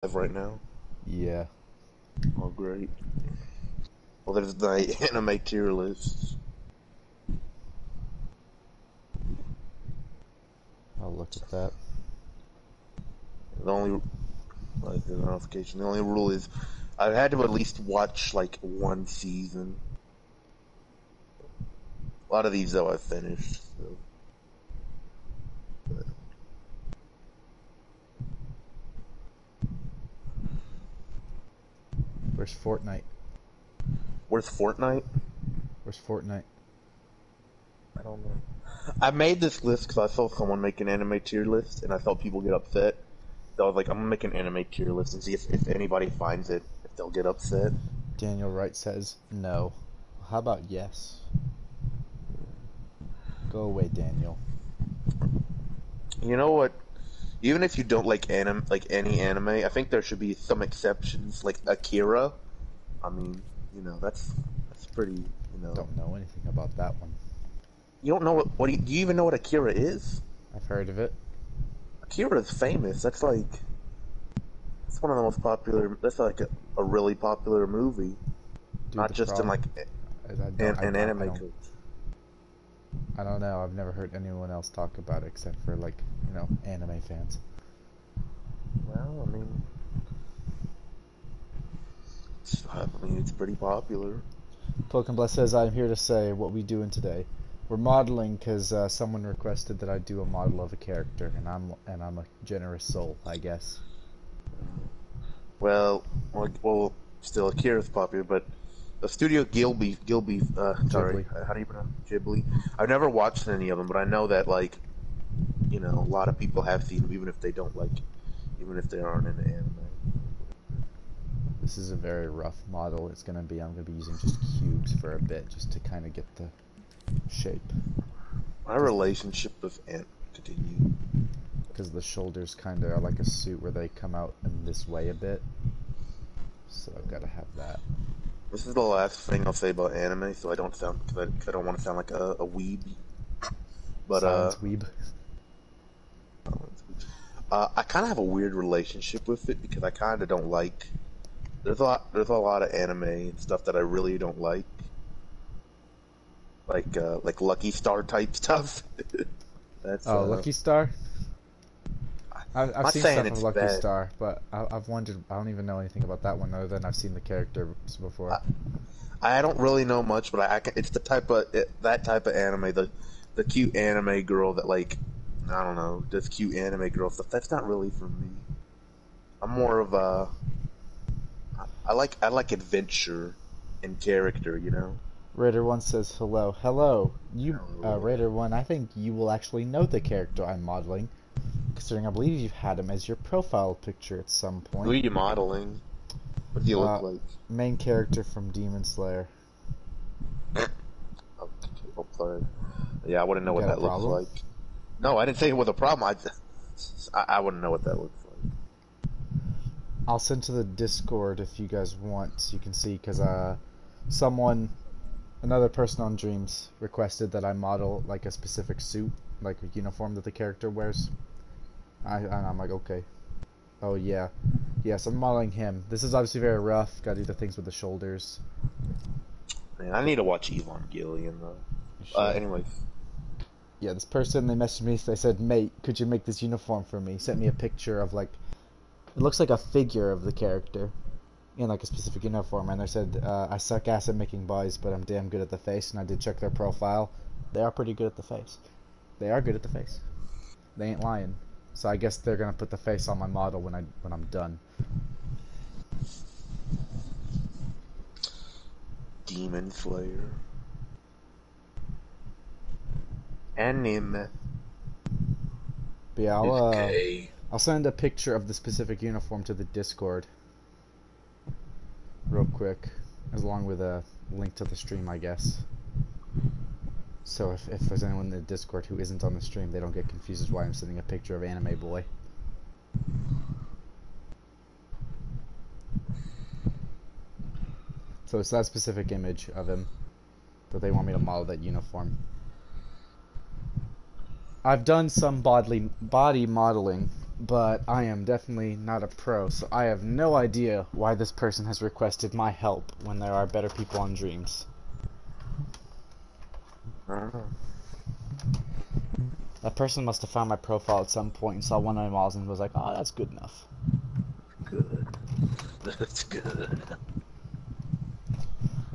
Right now. Yeah. Oh, great. Well, there's the anime tier list. I'll look at that. The only the notification. The only rule is I've had to at least watch like one season. A lot of these though I've finished. So. But. Where's Fortnite? Where's Fortnite? Where's Fortnite? I don't know. I made this list because I saw someone make an anime tier list, and I felt people get upset. So I was like, I'm gonna make an anime tier list and see if anybody finds it, if they'll get upset. Daniel Wright says no. How about yes? Go away, Daniel. You know what? Even if you don't like like any anime, I think there should be some exceptions, like Akira. I mean, that's pretty. Don't know anything about that one. You don't know do you even know what Akira is? I've heard of it. Akira is famous. That's like, it's one of the most popular. That's like a really popular movie, Dude, not just in like an anime culture. I don't know. I've never heard anyone else talk about it except for like, anime fans. Well, I mean, it's pretty popular. Token Bless says, I'm here to say what we doing today. We're modeling because someone requested that I do a model of a character, and I'm a generous soul, I guess. Well, still Akira's popular, but the studio Gilby, sorry, how do you pronounce it? Ghibli? I've never watched any of them, but I know that like, a lot of people have seen them, even if they don't like, even if they aren't into anime. This is a very rough model. I'm gonna be using just cubes for a bit, just to kind of get the shape. My relationship with Ant continue. Because the shoulders kind of are like a suit where they come out in this way a bit. So I've got to have that. This is the last thing I'll say about anime, so I don't sound, because I don't want to sound like a weeb. But Silence weeb. I kind of have a weird relationship with it because I kind of don't like. There's a lot of anime and stuff that I really don't like. Like Lucky Star type stuff. That's Lucky Star. I've seen stuff of Lucky bad. Star, but I've wondered. I don't even know anything about that one other than I've seen the characters before. I don't really know much, but it's the that type of anime, the cute anime girl that like, I don't know, does cute anime girl stuff. That's not really for me. I'm more of a. I like adventure and character, Raider 1 says hello. Hello. Hello. Raider 1, I think you will actually know the character I'm modeling, considering I believe you've had him as your profile picture at some point. Who are you modeling? What do you look like? Main character from Demon Slayer. Oh, sorry. Yeah, I wouldn't know what that looks like. No, I didn't say it was a problem. I wouldn't know what that looks like. I'll send to the Discord if you guys want, so you can see, because another person on Dreams requested that I model like a specific suit, like a uniform that the character wears. And I'm like, okay. Oh yeah, yes, I'm modeling him. This is obviously very rough. Got to do the things with the shoulders. Man, I need to watch Evangelion though. Anyways. Yeah, this person, they messaged me. They said, "Mate, could you make this uniform for me?" Sent me a picture of like, it looks like a figure of the character in like a specific uniform, and they said, I suck ass at making boys, but I'm damn good at the face. And I did check their profile. They are pretty good at the face. They are good at the face. They ain't lying. So I guess they're gonna put the face on my model when I'm done. Demon Slayer. Anime. But yeah, I'll send a picture of the specific uniform to the Discord real quick, as along with a link to the stream, I guess. So if there's anyone in the Discord who isn't on the stream, they don't get confused as why I'm sending a picture of Anime Boy. So it's that specific image of him that they want me to model that uniform. I've done some body modeling but I am definitely not a pro, so I have no idea why this person has requested my help when there are better people on Dreams. I don't know. That person must have found my profile at some point and saw one of my models and was like, oh, that's good enough. Good. That's good.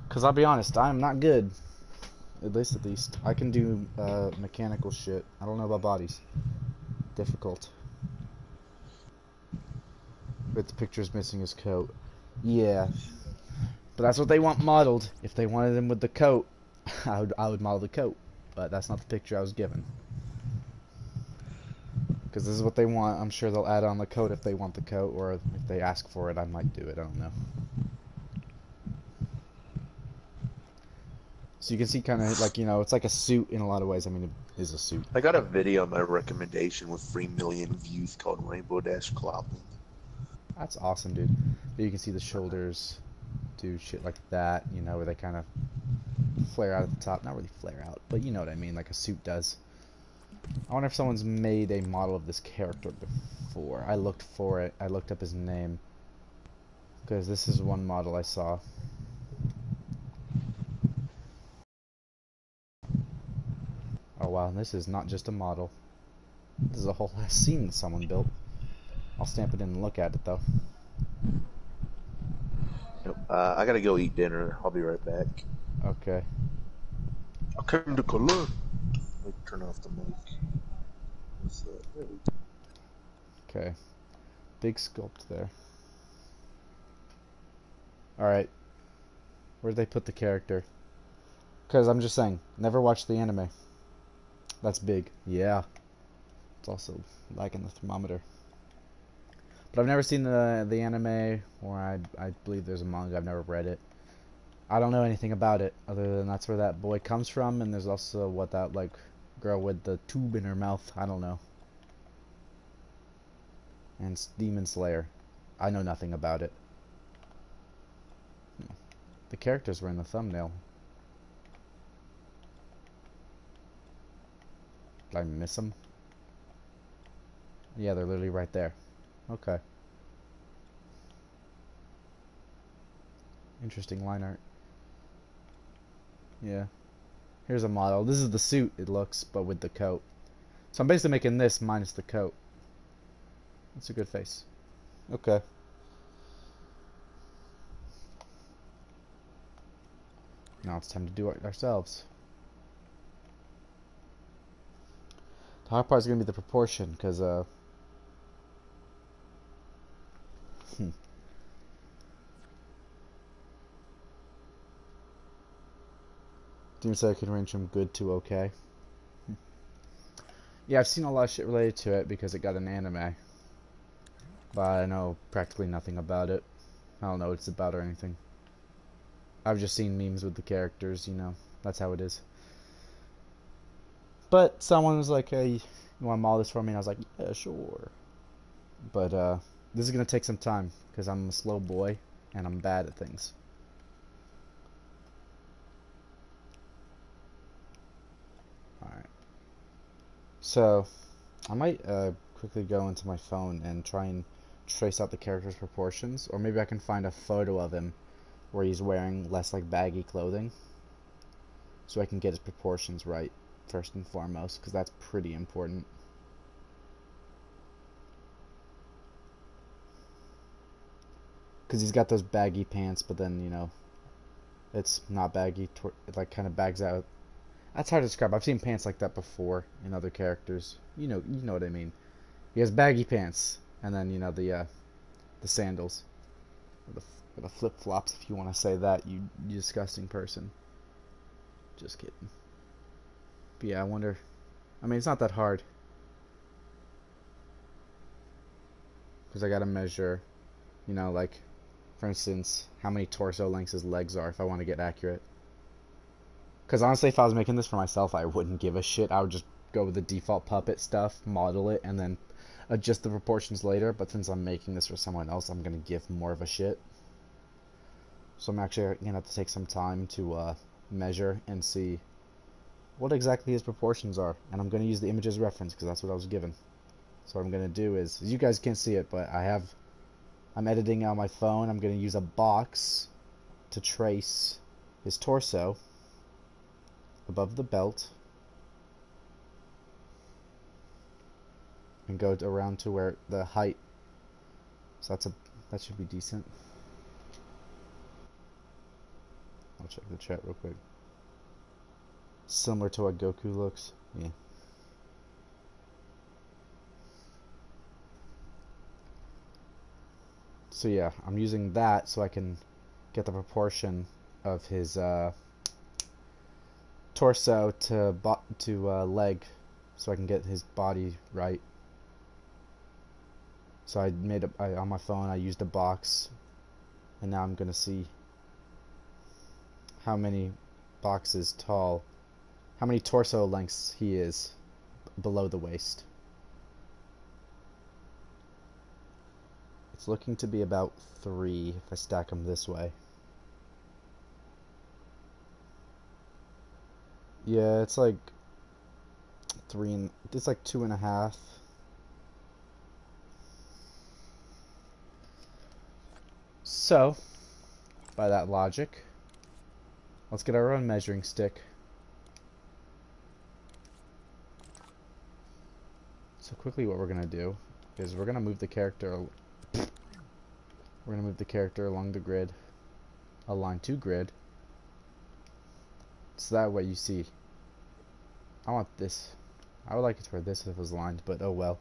Because I'll be honest, I am not good. At least. I can do mechanical shit. I don't know about bodies. Difficult. But the picture's missing his coat. Yeah. But that's what they want modeled. If they wanted him with the coat, I would model the coat. But that's not the picture I was given. Because this is what they want. I'm sure they'll add on the coat if they want the coat, or if they ask for it, I might do it. I don't know. So you can see kind of like, it's like a suit in a lot of ways. I mean, it is a suit. I got a video on my recommendation with 3 million views called Rainbow Dash Clothing. That's awesome, dude. But you can see the shoulders do shit like that, where they kind of flare out at the top. Not really flare out, but you know what I mean, like a suit does. I wonder if someone's made a model of this character before. I looked for it. I looked up his name. Because this is one model I saw. Oh wow, this is not just a model. This is a whole ass scene that someone built. I'll stamp it in and look at it though. I gotta go eat dinner. I'll be right back. Okay. I came to color. Let me turn off the mic. What's that? There we go. Okay. Big sculpt there. Alright. Where'd they put the character? Because I'm just saying, never watched the anime. That's big. Yeah. It's also lagging the thermometer. But I've never seen the anime, or I believe there's a manga. I've never read it. I don't know anything about it, other than that's where that boy comes from, and there's also what that, like, girl with the tube in her mouth. I don't know. And Demon Slayer. I know nothing about it. The characters were in the thumbnail. Did I miss them? Yeah, they're literally right there. Okay. Interesting line art. Yeah. Here's a model. This is the suit, it looks, but with the coat. So I'm basically making this minus the coat. That's a good face. Okay. Now it's time to do it ourselves. The hard part is going to be the proportion, because, Demon Slayer can range from good to okay. Yeah, I've seen a lot of shit related to it because it got an anime. But I know practically nothing about it. I don't know what it's about or anything. I've just seen memes with the characters, That's how it is. But someone was like, hey, you want to model this for me? And I was like, yeah, sure. But this is going to take some time because I'm a slow boy and I'm bad at things. Alright. So, I might quickly go into my phone and try and trace out the character's proportions. Or maybe I can find a photo of him where he's wearing less like baggy clothing. So I can get his proportions right, first and foremost, because that's pretty important. Because he's got those baggy pants, but then, it's not baggy. It like kind of bags out. That's hard to describe. I've seen pants like that before in other characters. You know what I mean. He has baggy pants, and then the sandals, or the flip flops, if you want to say that. You disgusting person. Just kidding. But yeah, I wonder. I mean, it's not that hard. Because I gotta measure, like, for instance, how many torso lengths his legs are if I want to get accurate. Because honestly, if I was making this for myself, I wouldn't give a shit. I would just go with the default puppet stuff, model it, and then adjust the proportions later. But since I'm making this for someone else, I'm going to give more of a shit. So I'm actually going to have to take some time to measure and see what exactly his proportions are. And I'm going to use the image as reference because that's what I was given. So what I'm gonna do is, you guys can't see it, but I'm editing on my phone. I'm gonna use a box to trace his torso above the belt and go around to where the height. So that should be decent. I'll check the chat real quick. Similar to what Goku looks. Yeah. So yeah, I'm using that so I can get the proportion of his torso to leg, so I can get his body right. So on my phone I used a box, and now I'm gonna see how many boxes tall, how many torso lengths he is below the waist. It's looking to be about 3 if I stack them this way. Yeah, it's like 3 it's like 2.5. So, by that logic, let's get our own measuring stick. So quickly what we're going to do is we're going to move the character along the grid, align to grid. So that way you see, I want this. I would like it for this if it was lined, but oh well.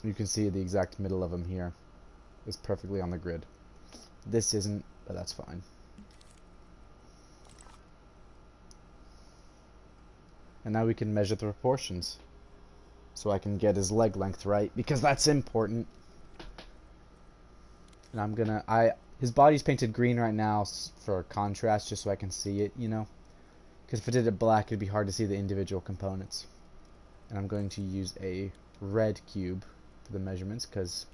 You can see the exact middle of him here is perfectly on the grid. This isn't, but that's fine. And now we can measure the proportions, so I can get his leg length right, because that's important. And his body's painted green right now for contrast, just so I can see it, you know? Because if I did it black, it'd be hard to see the individual components. And I'm going to use a red cube for the measurements, because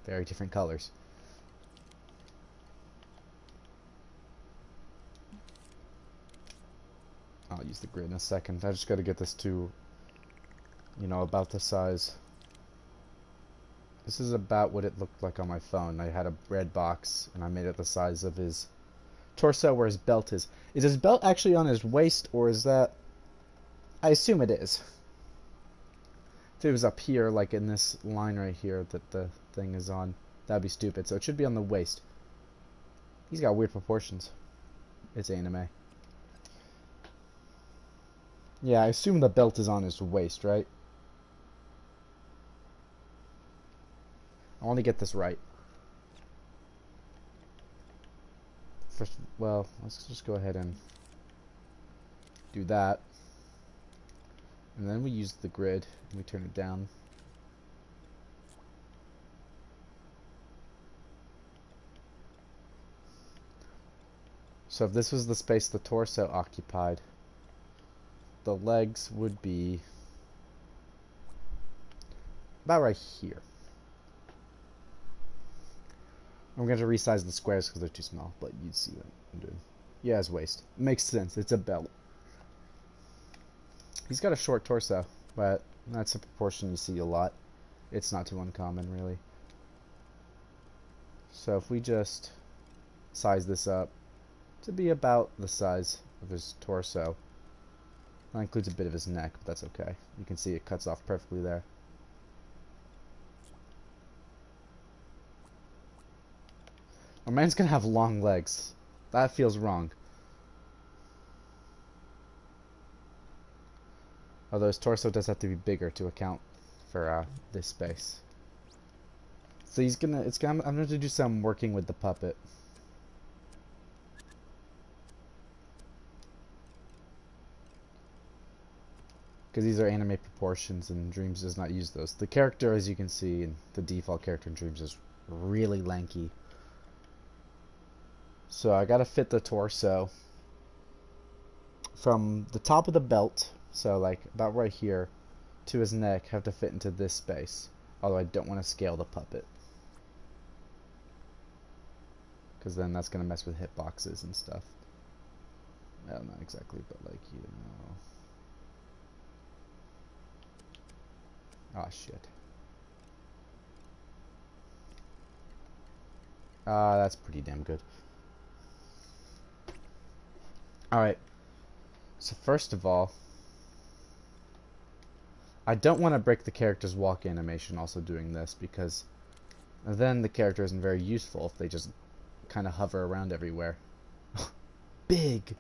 very different colors. I'll use the grid in a second. I just got to get this to, you know, about the size. This is about what it looked like on my phone. I had a red box, and I made it the size of his torso where his belt is. Is his belt actually on his waist, or is that... I assume it is. If it was up here, like in this line right here that the thing is on, that'd be stupid. So it should be on the waist. He's got weird proportions. It's anime. Yeah, I assume the belt is on his waist, right? I want to get this right. First, well, let's just go ahead and do that. And then we use the grid and we turn it down. So if this was the space the torso occupied, the legs would be about right here. I'm going to resize the squares because they're too small, but you'd see what I'm doing. Yeah, his waist. Makes sense. It's a belt. He's got a short torso, but that's a proportion you see a lot. It's not too uncommon, really. So if we just size this up to be about the size of his torso. That includes a bit of his neck, but that's okay. You can see it cuts off perfectly there. Our man's gonna have long legs. That feels wrong. Although his torso does have to be bigger to account for this space. So I'm gonna do some working with the puppet. Because these are anime proportions and Dreams does not use those. The character, as you can see, and the default character in Dreams is really lanky. So I gotta fit the torso from the top of the belt, so like about right here, to his neck, have to fit into this space. Although I don't want to scale the puppet, because then that's gonna mess with hitboxes and stuff. Well, not exactly, but like, you know. Oh shit. That's pretty damn good. Alright. So first of all, I don't want to break the character's walk animation also doing this, because then the character isn't very useful if they just kind of hover around everywhere. Big!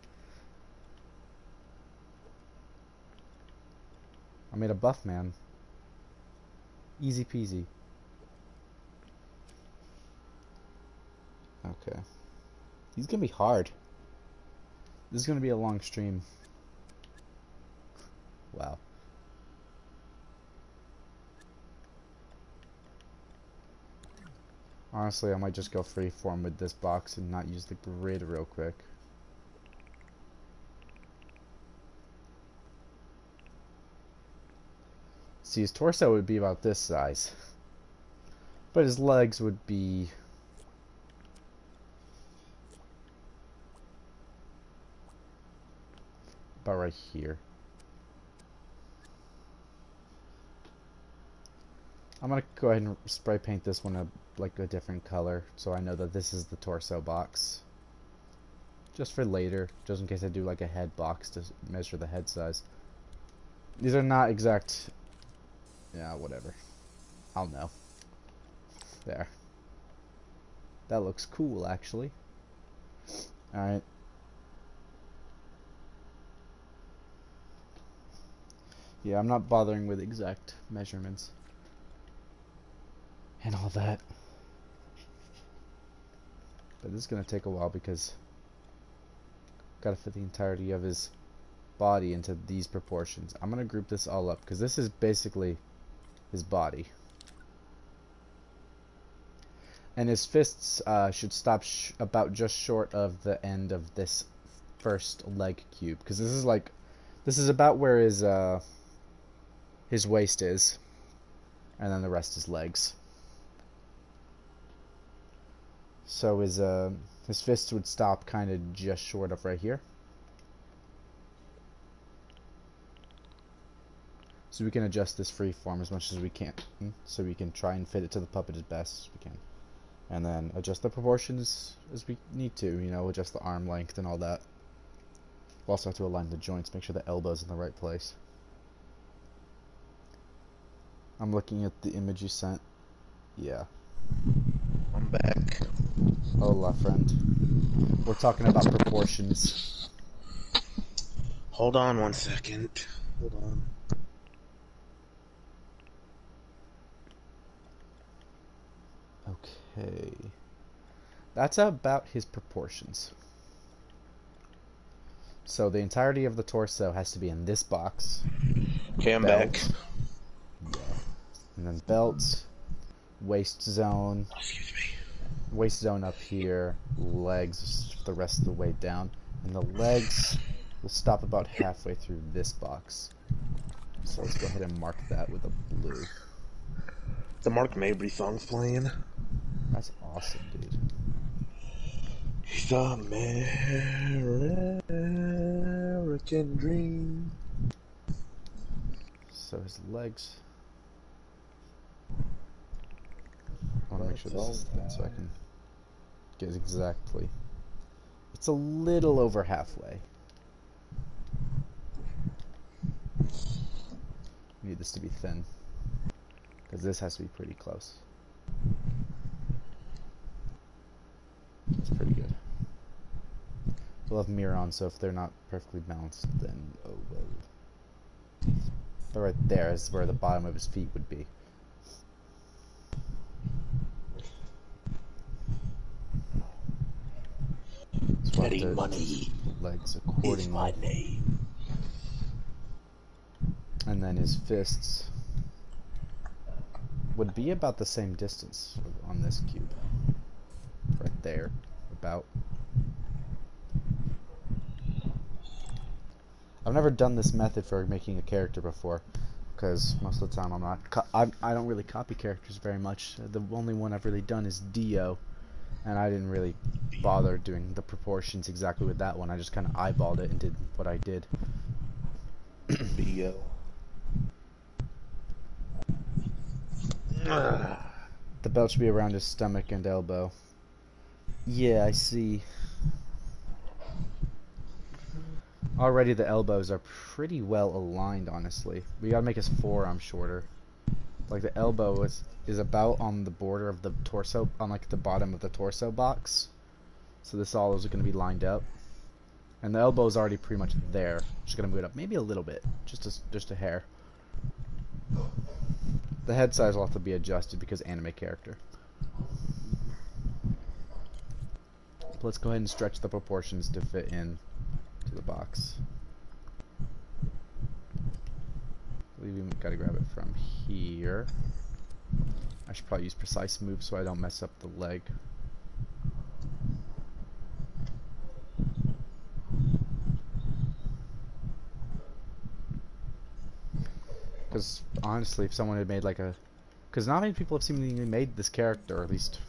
I made a buff man. Easy peasy. Okay. He's gonna be hard. This is gonna be a long stream. Wow. Honestly, I might just go freeform with this box and not use the grid real quick. See, his torso would be about this size. But his legs would be... about right here. I'm gonna go ahead and spray paint this one like a different color, so I know that this is the torso box. Just for later, just in case I do like a head box to measure the head size. These are not exact... yeah, whatever. I'll know. There. That looks cool, actually. Alright. Yeah, I'm not bothering with exact measurements. And all that. But this is going to take a while because I've got to fit the entirety of his body into these proportions. I'm going to group this all up because this is basically his body. And his fists should stop about just short of the end of this first leg cube, because this is about where his waist is, and then the rest is legs. So his fists would stop kind of just short of right here. So we can adjust this freeform as much as we can, so we can try and fit it to the puppet as best as we can. And then adjust the proportions as we need to, you know, adjust the arm length and all that. We'll also have to align the joints, make sure the elbow's in the right place. I'm looking at the image you sent. Yeah. I'm back. Hola, friend. We're talking about proportions. Hold on 1 second. Hold on. Okay. That's about his proportions. So the entirety of the torso has to be in this box. Okay, I'm Belt. back. Yeah. And then belt, waist zone, Excuse me. waist zone up here, legs the rest of the way down, and the legs will stop about halfway through this box. So let's go ahead and mark that with a blue. The Mark Mabry song's playing. That's awesome, dude. The American dream. So his legs. I want to make sure this is thin so I can get it exactly. It's a little over halfway. We need this to be thin, because this has to be pretty close. That's pretty good. We'll have mirror on, so if they're not perfectly balanced, then oh well. But right there is where the bottom of his feet would be. So we'll Getting money. Legs Is accordingly. my name. And then his fists would be about the same distance on this cube. Right there, about. I've never done this method for making a character before, because most of the time I don't really copy characters very much. The only one I've really done is Dio, and I didn't really bother doing the proportions exactly with that one. I just kind of eyeballed it and did what I did. Dio. The belt should be around his stomach and elbow. Yeah, I see. Already the elbows are pretty well aligned, honestly. We gotta make his forearm shorter. Like the elbow is about on the border of the torso, on like the bottom of the torso box. So this all is gonna be lined up. And the elbow is already pretty much there. Just gonna move it up maybe a little bit, just a hair. The head size will have to be adjusted because anime character. Let's go ahead and stretch the proportions to fit in to the box. I believe we gotta grab it from here. I should probably use precise move so I don't mess up the leg. Because honestly, if someone had made like a... Because not many people have seemingly made this character, or at least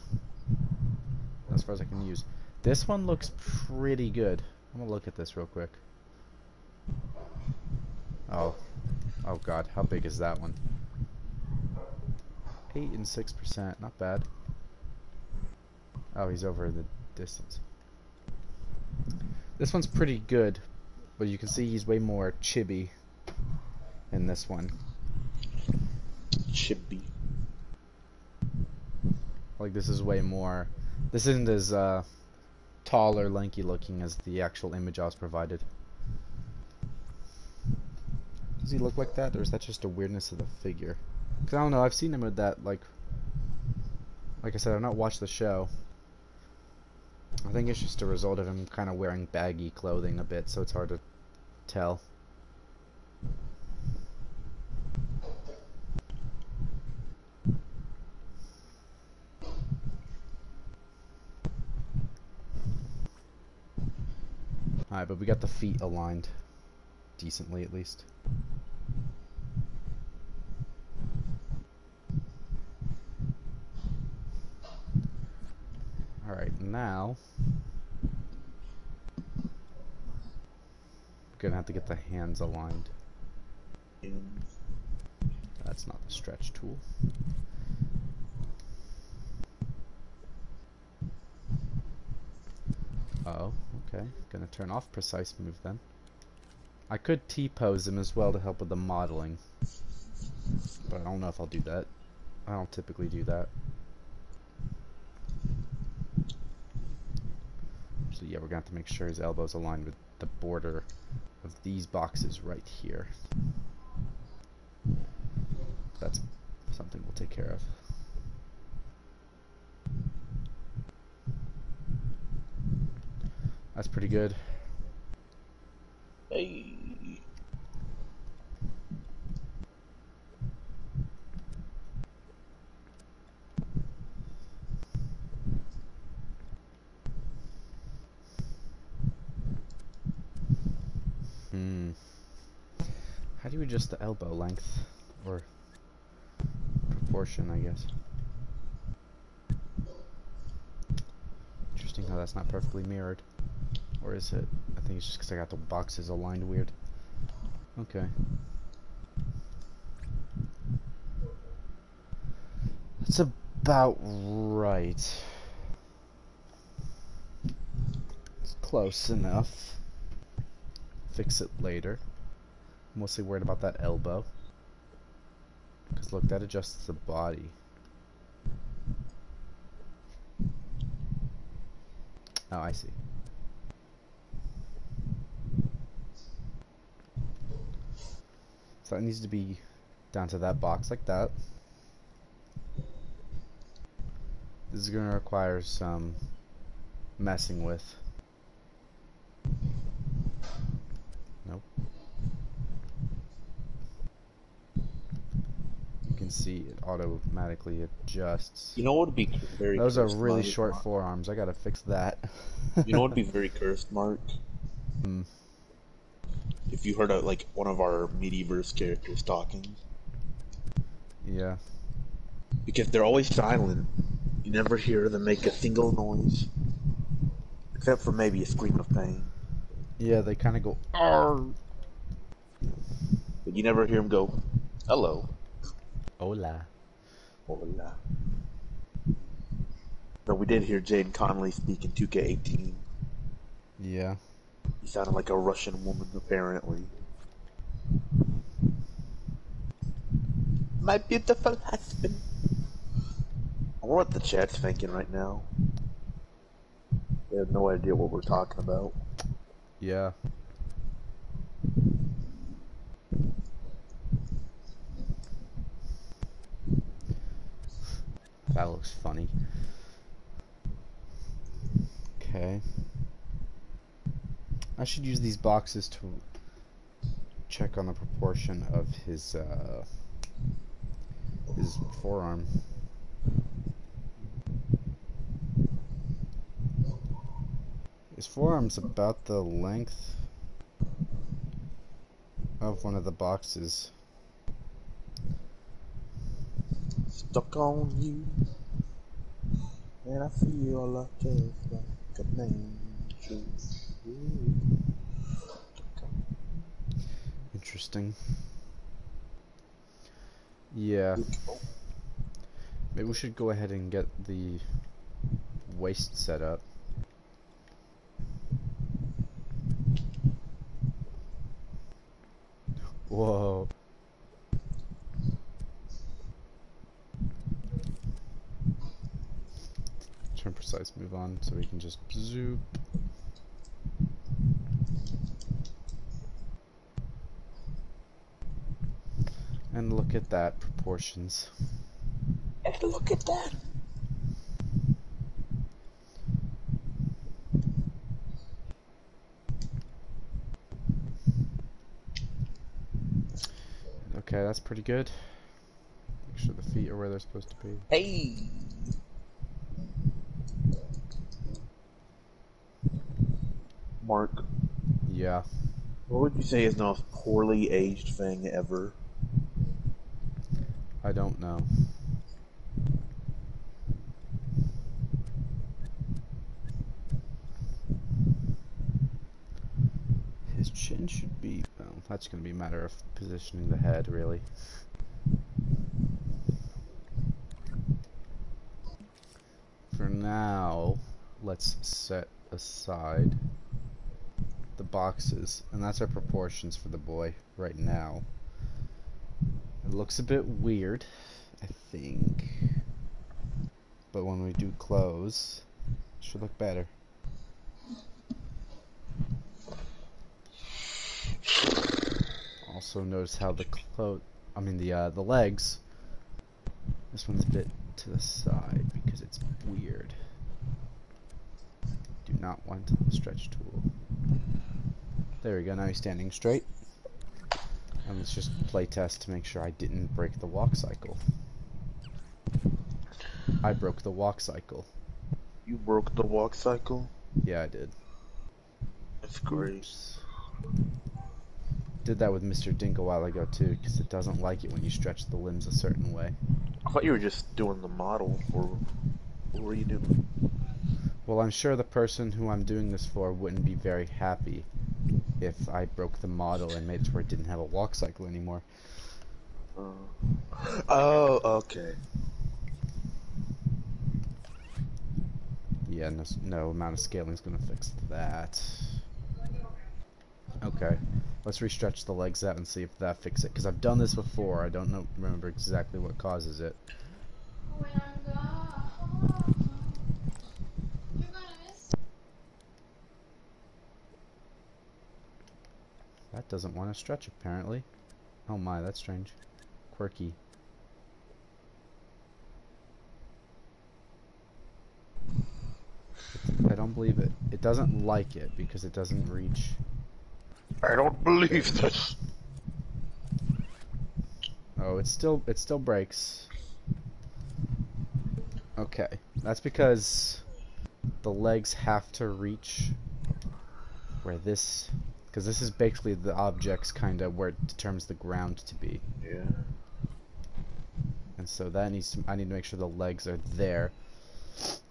as far as I can use. This one looks pretty good. I'm gonna look at this real quick. Oh god, how big is that one? 8 and 6%, not bad. Oh, he's over in the distance. This one's pretty good, but you can see he's way more chibi in this one. Chibi. Like this is way more... This isn't as tall or lanky looking as the actual image I was provided. Does he look like that, or is that just a weirdness of the figure? Because I don't know, I've seen him with that, like I said, I've not watched the show. I think it's just a result of him kind of wearing baggy clothing a bit, so it's hard to tell. Alright, but we got the feet aligned decently at least. Alright, now we're gonna have to get the hands aligned. That's not the stretch tool. Oh, okay. Gonna turn off precise move then. I could T-pose him as well to help with the modeling, but I don't know if I'll do that. I don't typically do that. So yeah, we're gonna have to make sure his elbow's aligned with the border of these boxes right here. That's something we'll take care of. That's pretty good. Hey. How do you adjust the elbow length or proportion, I guess? Interesting how that's not perfectly mirrored. Or is it? I think it's just because I got the boxes aligned weird. Okay. That's about right. It's close enough. Fix it later. I'm mostly worried about that elbow. Because look, that adjusts the body. Oh, I see. So that needs to be down to that box like that. This is going to require some messing with. Nope. You can see it automatically adjusts. You know what would be very Those are cursed, really Mark? short forearms. I gotta fix that. You know what would be very cursed, Mark? If you heard like one of our Mediverse characters talking. Yeah. Because they're always silent. You never hear them make a single noise. Except for maybe a scream of pain. Yeah, they kind of go, "Arr!" But you never hear them go, hello. Hola. Hola. Though we did hear Jaden Connolly speak in 2K18. Yeah. He sounded like a Russian woman, apparently. My beautiful husband. I wonder what the chat's thinking right now. They have no idea what we're talking about. Yeah. That looks funny. Okay. I should use these boxes to check on the proportion of his forearm. His forearm's about the length of one of the boxes. Stuck on you, and I feel like just like an angel. Interesting. Yeah. Maybe we should go ahead and get the waist set up. Whoa. Turn precise, move on, so we can just zoop. And look at that, proportions. And look at that. Okay, that's pretty good. Make sure the feet are where they're supposed to be. Hey. Mark. Yeah. What would you say is the most poorly aged thing ever? I don't know. His chin should be... well, that's going to be a matter of positioning the head, really. For now, let's set aside the boxes, and that's our proportions for the boy right now. It looks a bit weird, I think, but when we do close, it should look better. Also notice how the the legs, this one's a bit to the side because it's weird. Do not want a stretch tool. There we go, now he's standing straight. And let's just play test to make sure I didn't break the walk cycle. I broke the walk cycle. You broke the walk cycle? Yeah, I did. That's great. Oops. Did that with Mr. Dink a while ago too, because it doesn't like it when you stretch the limbs a certain way. I thought you were just doing the model, or what were you doing? Well, I'm sure the person who I'm doing this for wouldn't be very happy if I broke the model and made it to where it didn't have a walk cycle anymore. Oh, okay. Yeah, no amount of scaling is going to fix that. Okay, let's restretch the legs out and see if that fixes it, because I've done this before. I don't remember exactly what causes it. That doesn't want to stretch, apparently. Oh my, that's strange. Quirky. I don't believe it. It doesn't like it because it doesn't reach. I don't believe this. Oh, it still breaks. Okay, that's because the legs have to reach where this, because this is basically the object's kind of where it determines the ground to be. Yeah. And so that needs to, I need to make sure the legs are there.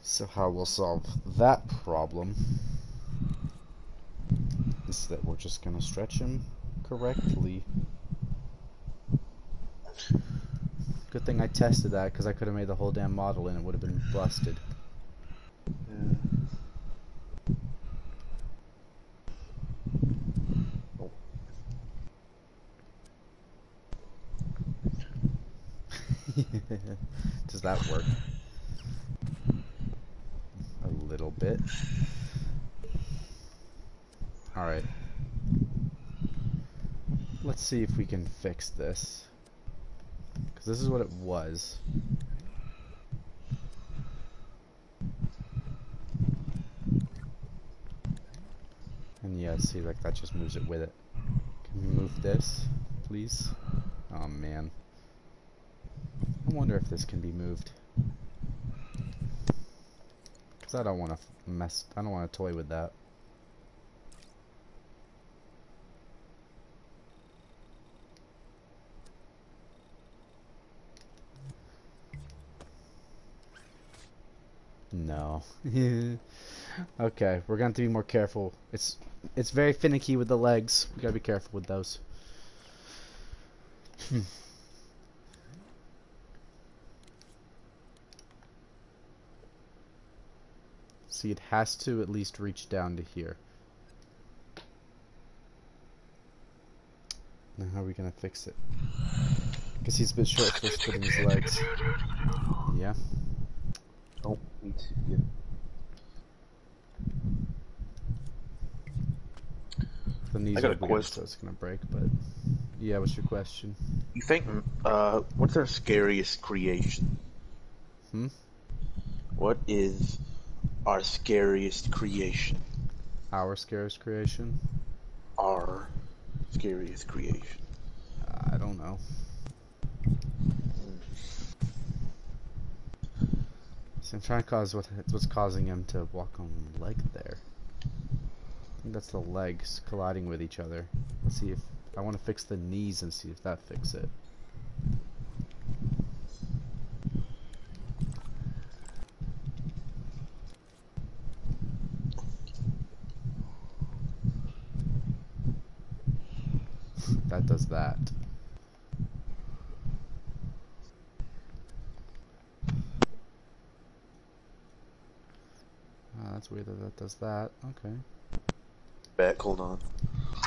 So how we'll solve that problem is that we're just gonna stretch him correctly. Good thing I tested that, because I could have made the whole damn model and it would have been busted. Yeah. Oh. Does that work? A little bit. Alright. Let's see if we can fix this. Because this is what it was. And yeah, see, like that just moves it with it. Can we move this, please? Oh man. I wonder if this can be moved. Because I don't want to I don't want to toy with that. No. Okay, we're going to be more careful. It's very finicky with the legs. We gotta be careful with those. See, it has to at least reach down to here. Now how are we gonna fix it? Because he's a bit short for splitting his legs. Yeah. Oh, me too. Yeah. The knees I got are a big, question. so it's gonna break, but... Yeah, what's your question? You think, what's our scariest creation? Hmm? What is our scariest creation? Our scariest creation? Our scariest creation. I don't know. So I'm trying to cause what's causing him to walk on one leg there. I think that's the legs colliding with each other. Let's see if I want to fix the knees and see if that fixes it. That does that. That's weird that that does that. Okay. Back, hold on.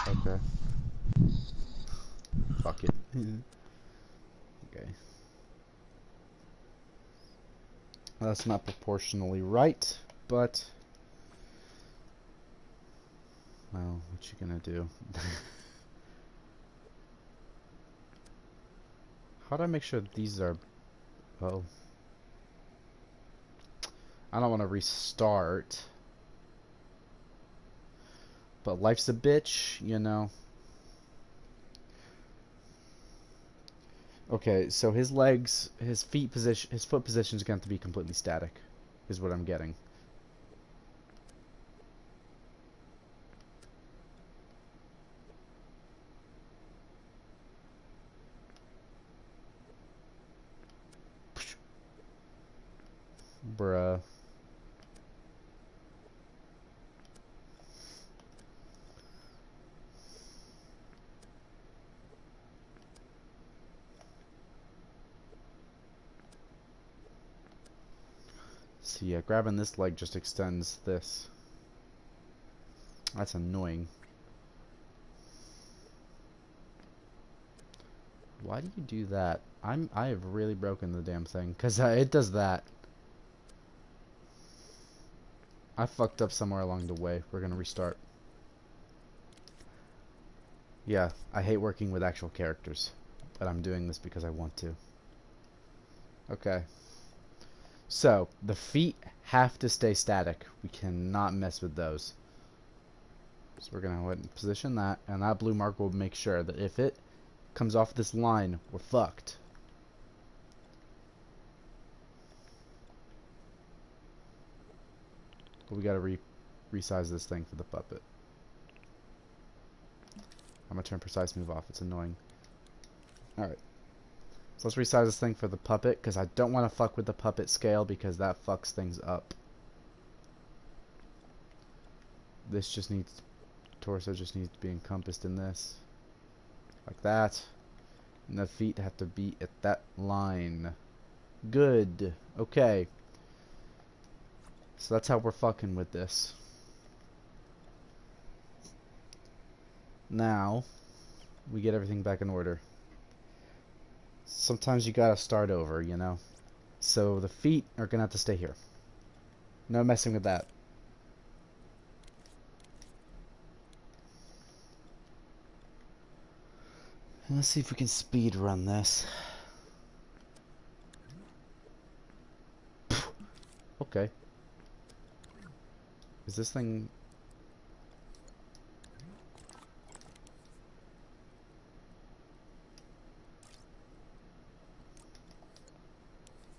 Okay. Fuck it. Okay. That's not proportionally right, but... Well, what you gonna do? How do I make sure these are... Oh. I don't want to restart. But life's a bitch, you know. Okay, so his legs, his foot position is going to be completely static, is what I'm getting. Bruh. So yeah, grabbing this leg just extends this. That's annoying. Why do you do that? I have really broken the damn thing, because it does that. I fucked up somewhere along the way. We're gonna restart. Yeah, I hate working with actual characters, but I'm doing this because I want to. Okay. So, the feet have to stay static. We cannot mess with those. So we're going to go ahead and position that, and that blue mark will make sure that if it comes off this line, we're fucked. But we got to resize this thing for the puppet. I'm going to turn precise move off. It's annoying. Alright. So let's resize this thing for the puppet, because I don't want to fuck with the puppet scale, because that fucks things up. This just needs... Torso just needs to be encompassed in this. Like that. And the feet have to be at that line. Good. Okay. So that's how we're fucking with this. Now, we get everything back in order. Sometimes you gotta start over, you know? So the feet are gonna have to stay here. No messing with that. Let's see if we can speed run this. Okay. Is this thing...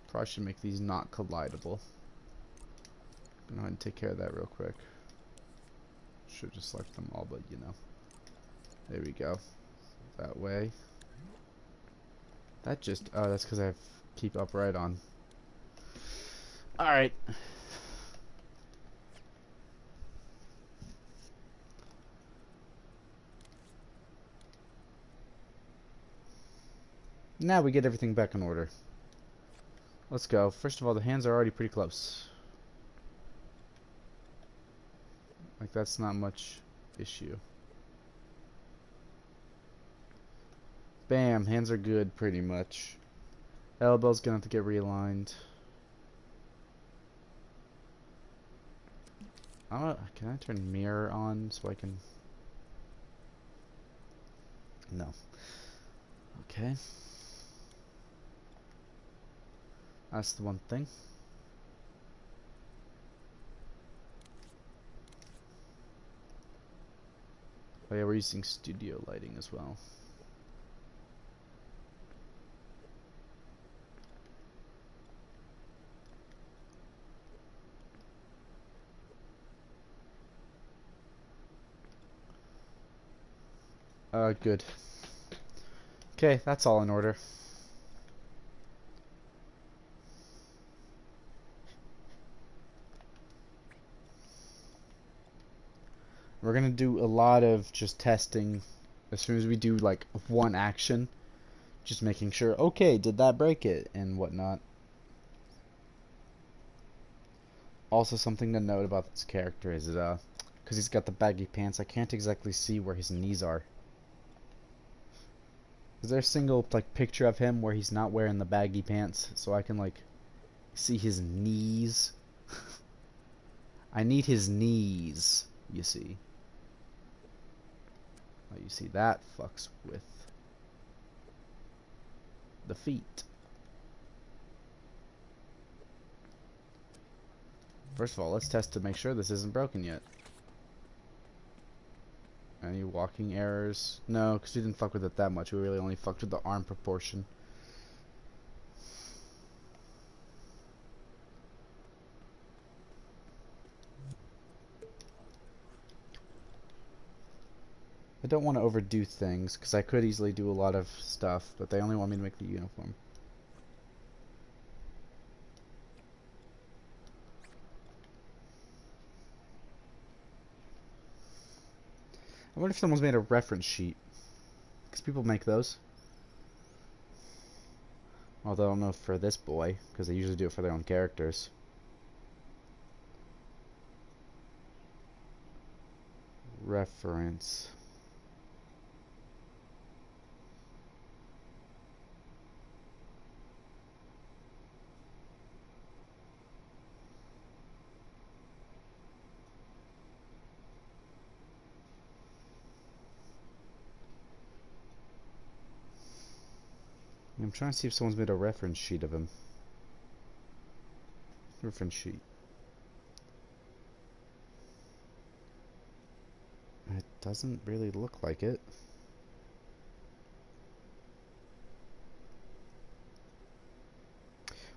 Probably should make these not collidable. Go ahead and take care of that real quick. Should just select them all, but you know. There we go. That way. That just... Oh, that's because I have keep upright on. Alright. Now we get everything back in order. Let's go. First of all, the hands are already pretty close. Like, that's not much issue. Bam, hands are good pretty much. Elbow's gonna have to get realigned. Can I turn mirror on so I can... No. Okay. That's the one thing. Oh yeah, we're using studio lighting as well. Good. Okay, that's all in order. We're gonna do a lot of just testing as soon as we do like one action, just making sure, okay, did that break it and whatnot. Also, something to note about this character is because he's got the baggy pants, I can't exactly see where his knees are. Is there a single like picture of him where he's not wearing the baggy pants so I can like see his knees? I need his knees, you see. Oh, you see, that fucks with the feet. First of all, let's test to make sure this isn't broken yet. Any walking errors? No, because we didn't fuck with it that much. We really only fucked with the arm proportion. I don't want to overdo things, because I could easily do a lot of stuff, but they only want me to make the uniform. I wonder if someone's made a reference sheet, because people make those. Although I don't know for this boy, because they usually do it for their own characters. Reference. I'm trying to see if someone's made a reference sheet of him. Reference sheet. It doesn't really look like it.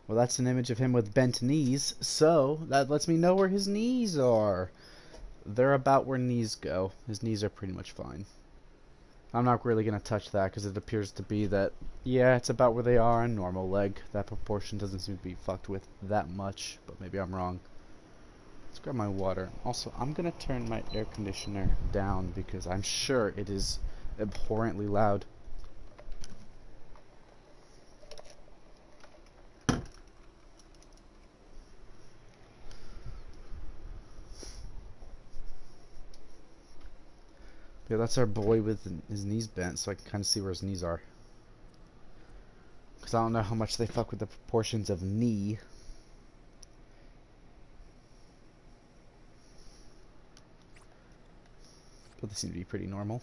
Well, that's an image of him with bent knees, so that lets me know where his knees are. They're about where knees go. His knees are pretty much fine. I'm not really going to touch that because it appears to be that, yeah, it's about where they are on normal leg. That proportion doesn't seem to be fucked with that much, but maybe I'm wrong. Let's grab my water. Also, I'm going to turn my air conditioner down because I'm sure it is abhorrently loud. Okay, that's our boy with his knees bent, so I can kind of see where his knees are. Because I don't know how much they fuck with the proportions of knee. But they seem to be pretty normal.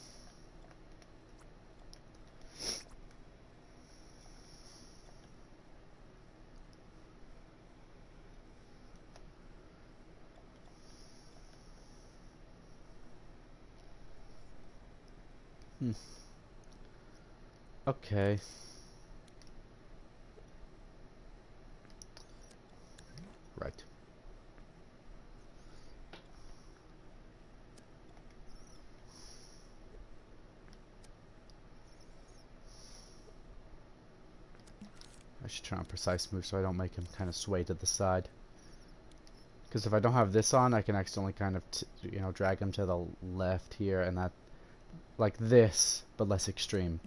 Okay. Right. I should try on precise move so I don't make him kind of sway to the side. Because if I don't have this on, I can accidentally kind of, drag him to the left here, and that, like this, but less extreme.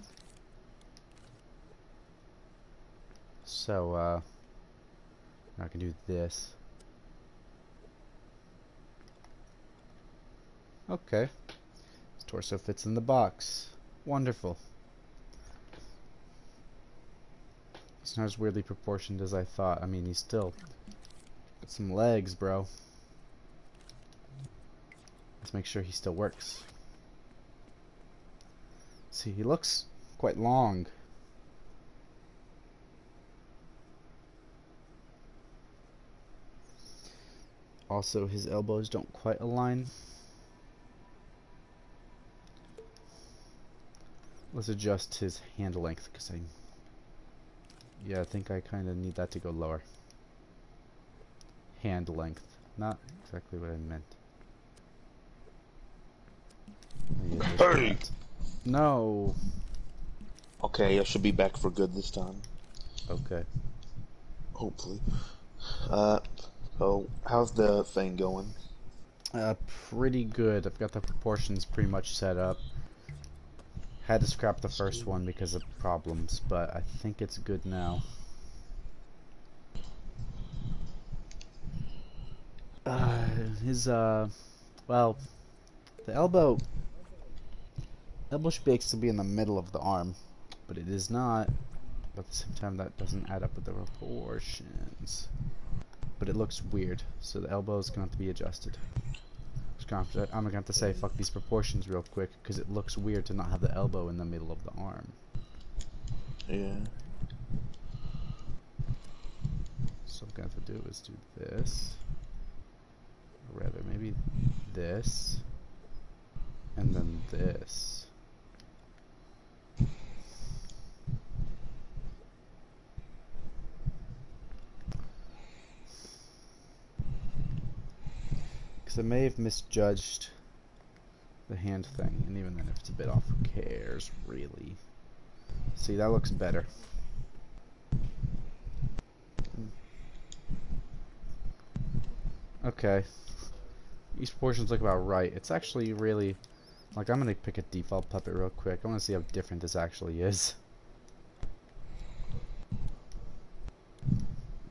So, I can do this. Okay. His torso fits in the box. Wonderful. He's not as weirdly proportioned as I thought. I mean, he's still got some legs, bro. Let's make sure he still works. See, he looks quite long. Also, his elbows don't quite align. Let's adjust his hand length, because I think I kind of need that to go lower. Hand length, not exactly what I meant. Hey! No! Okay, I should be back for good this time. Okay. Hopefully. So, how's the thing going? Pretty good. I've got the proportions pretty much set up. Had to scrap the first one because of problems, but I think it's good now. Well, the elbow should basically be in the middle of the arm, but it is not. But at the same time, that doesn't add up with the proportions. But it looks weird, so the elbow is going to have to be adjusted. I'm going to have to say fuck these proportions real quick, because it looks weird to not have the elbow in the middle of the arm. Yeah. So what I'm going to have to do is do this. Or rather, maybe this. And then this. Because I may have misjudged the hand thing, and even then if it's a bit off, who cares, really? See, that looks better. Okay. These proportions look about right. It's actually really... Like, I'm gonna pick a default puppet real quick. I wanna see how different this actually is.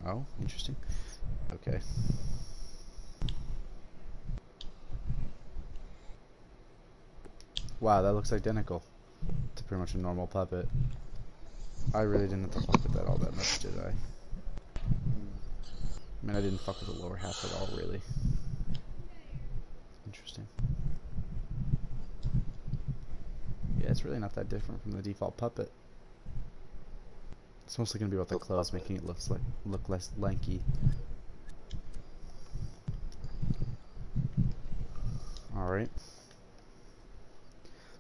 Oh, interesting. Okay. Wow, that looks identical to pretty much a normal puppet. I really didn't have to fuck with that all that much, did I? I mean, I didn't fuck with the lower half at all, really. Interesting. Yeah, it's really not that different from the default puppet. It's mostly gonna be about the clothes, making it look less lanky. Alright.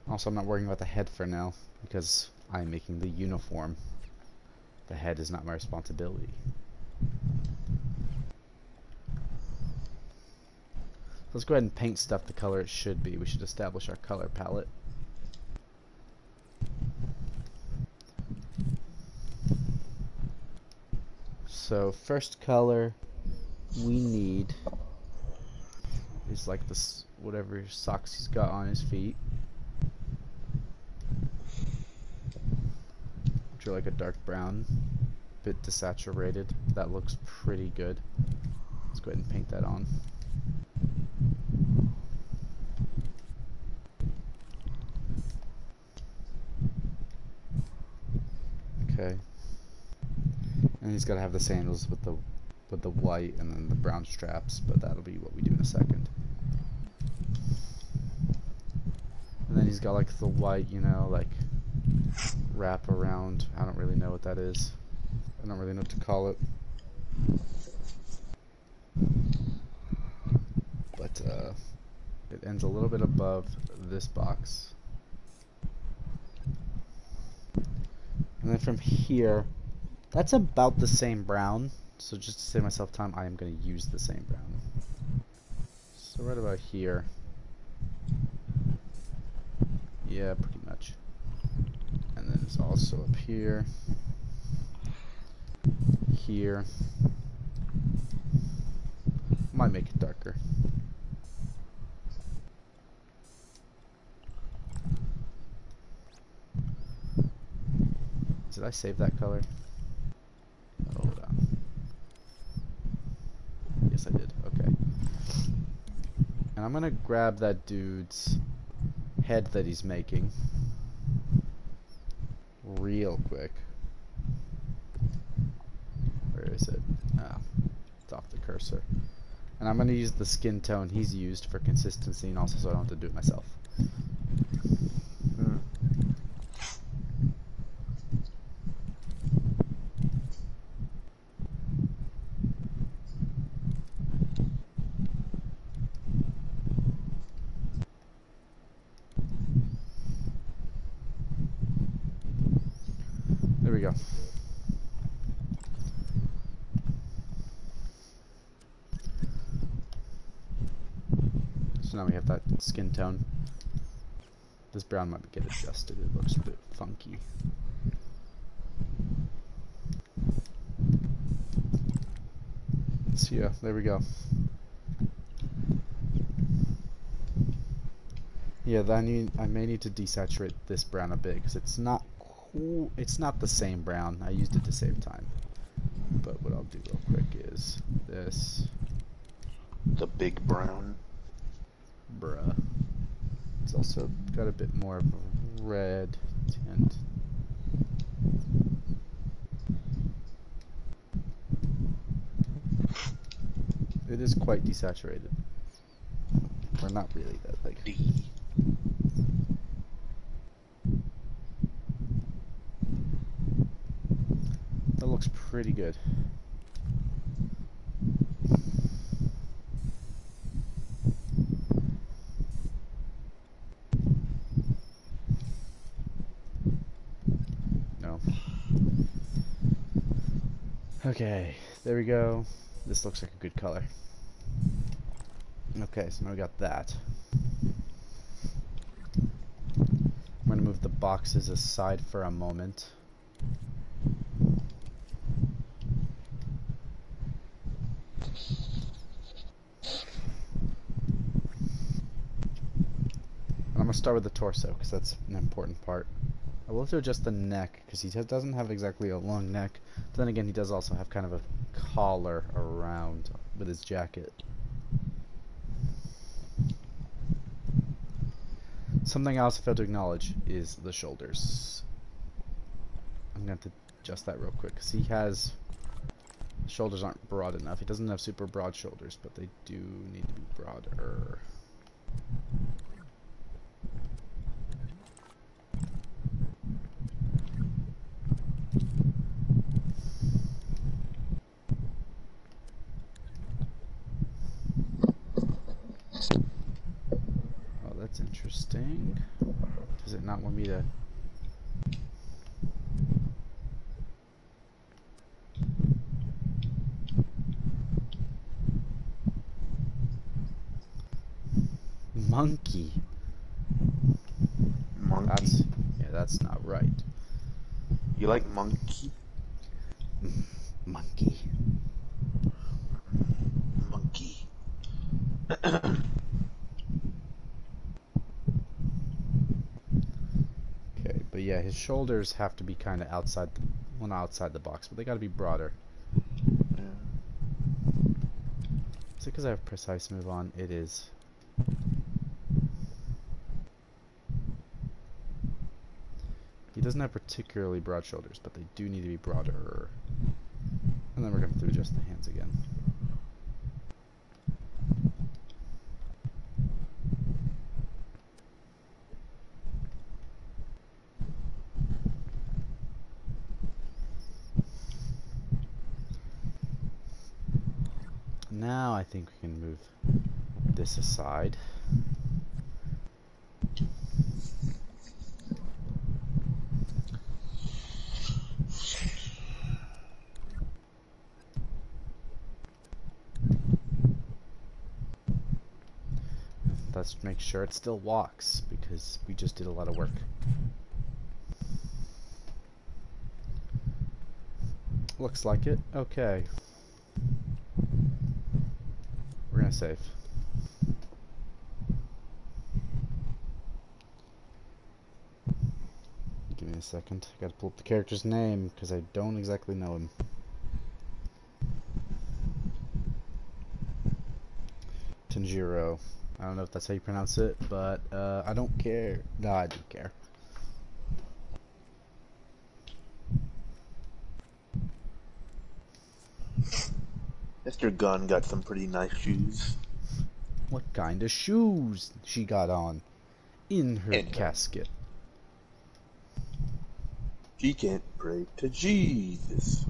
Also, I'm not worrying about the head for now, because I'm making the uniform. The head is not my responsibility. Let's go ahead and paint stuff the color it should be. We should establish our color palette. So, first color we need is like this, whatever socks he's got on his feet. Which are like a dark brown, bit desaturated. That looks pretty good. Let's go ahead and paint that on. And he's got to have the sandals with the white and then the brown straps, but that'll be what we do in a second. And then he's got like the white, you know, like wrap around. I don't really know what that is. I don't really know what to call it. But it ends a little bit above this box. And then from here, that's about the same brown. So just to save myself time, I am going to use the same brown. So right about here. Yeah, pretty much. And then it's also up here. Here. Might make it darker. Did I save that color? Hold on. Yes, I did. Okay. And I'm gonna grab that dude's head that he's making real quick. Where is it? Ah, it's off the cursor. And I'm gonna use the skin tone he's used for consistency and also so I don't have to do it myself. There we go. So now we have that skin tone. This brown might get adjusted. It looks a bit funky. So yeah, there we go. Yeah, I may need to desaturate this brown a bit because it's not cool. It's not the same brown. I used it to save time. But what I'll do real quick is this. The big brown. Bruh. It's also got a bit more of a red tint. It is quite desaturated. Or not really, that like. That looks pretty good. No. Okay, there we go. This looks like a good color. Okay, so now we got that. I'm going to move the boxes aside for a moment. And I'm going to start with the torso because that's an important part. I will have to adjust the neck because he doesn't have exactly a long neck. But then again, he does also have kind of a collar around with his jacket. Something I also failed to acknowledge is the shoulders. I'm going to have to adjust that real quick because shoulders aren't broad enough. He doesn't have super broad shoulders, but they do need to be broader. Oh, that's interesting. Does it not want me to... Monkey. Monkey. That's not right. You like monkey? Monkey. Monkey. Okay, but yeah, his shoulders have to be kind of outside, well, not outside the box, but they got to be broader. Yeah. Is it because I have precise move on? It is. He doesn't have particularly broad shoulders, but they do need to be broader. And then we're going to adjust the hands again. Now I think we can move this aside. Let's make sure it still walks, because we just did a lot of work. Looks like it. Okay. We're gonna save. Give me a second. I gotta pull up the character's name, because I don't exactly know him. Tanjiro. I don't know if that's how you pronounce it, but I don't care. No, I do care. Mr. Gunn got some pretty nice shoes. What kind of shoes she got on in her casket? She can't pray to Jesus.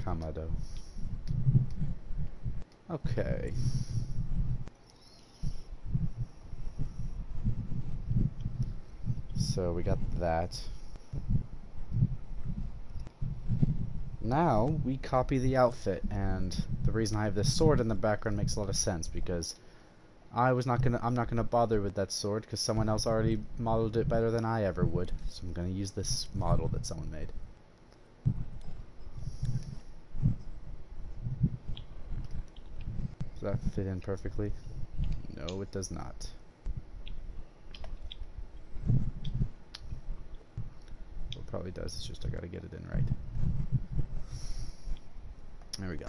Kamado. Okay. So we got that. Now we copy the outfit, and the reason I have this sword in the background makes a lot of sense, because I'm not gonna bother with that sword because someone else already modeled it better than I ever would. So I'm gonna use this model that someone made. Does that fit in perfectly? No, it does not. Well, it probably does, it's just I gotta get it in right. There we go.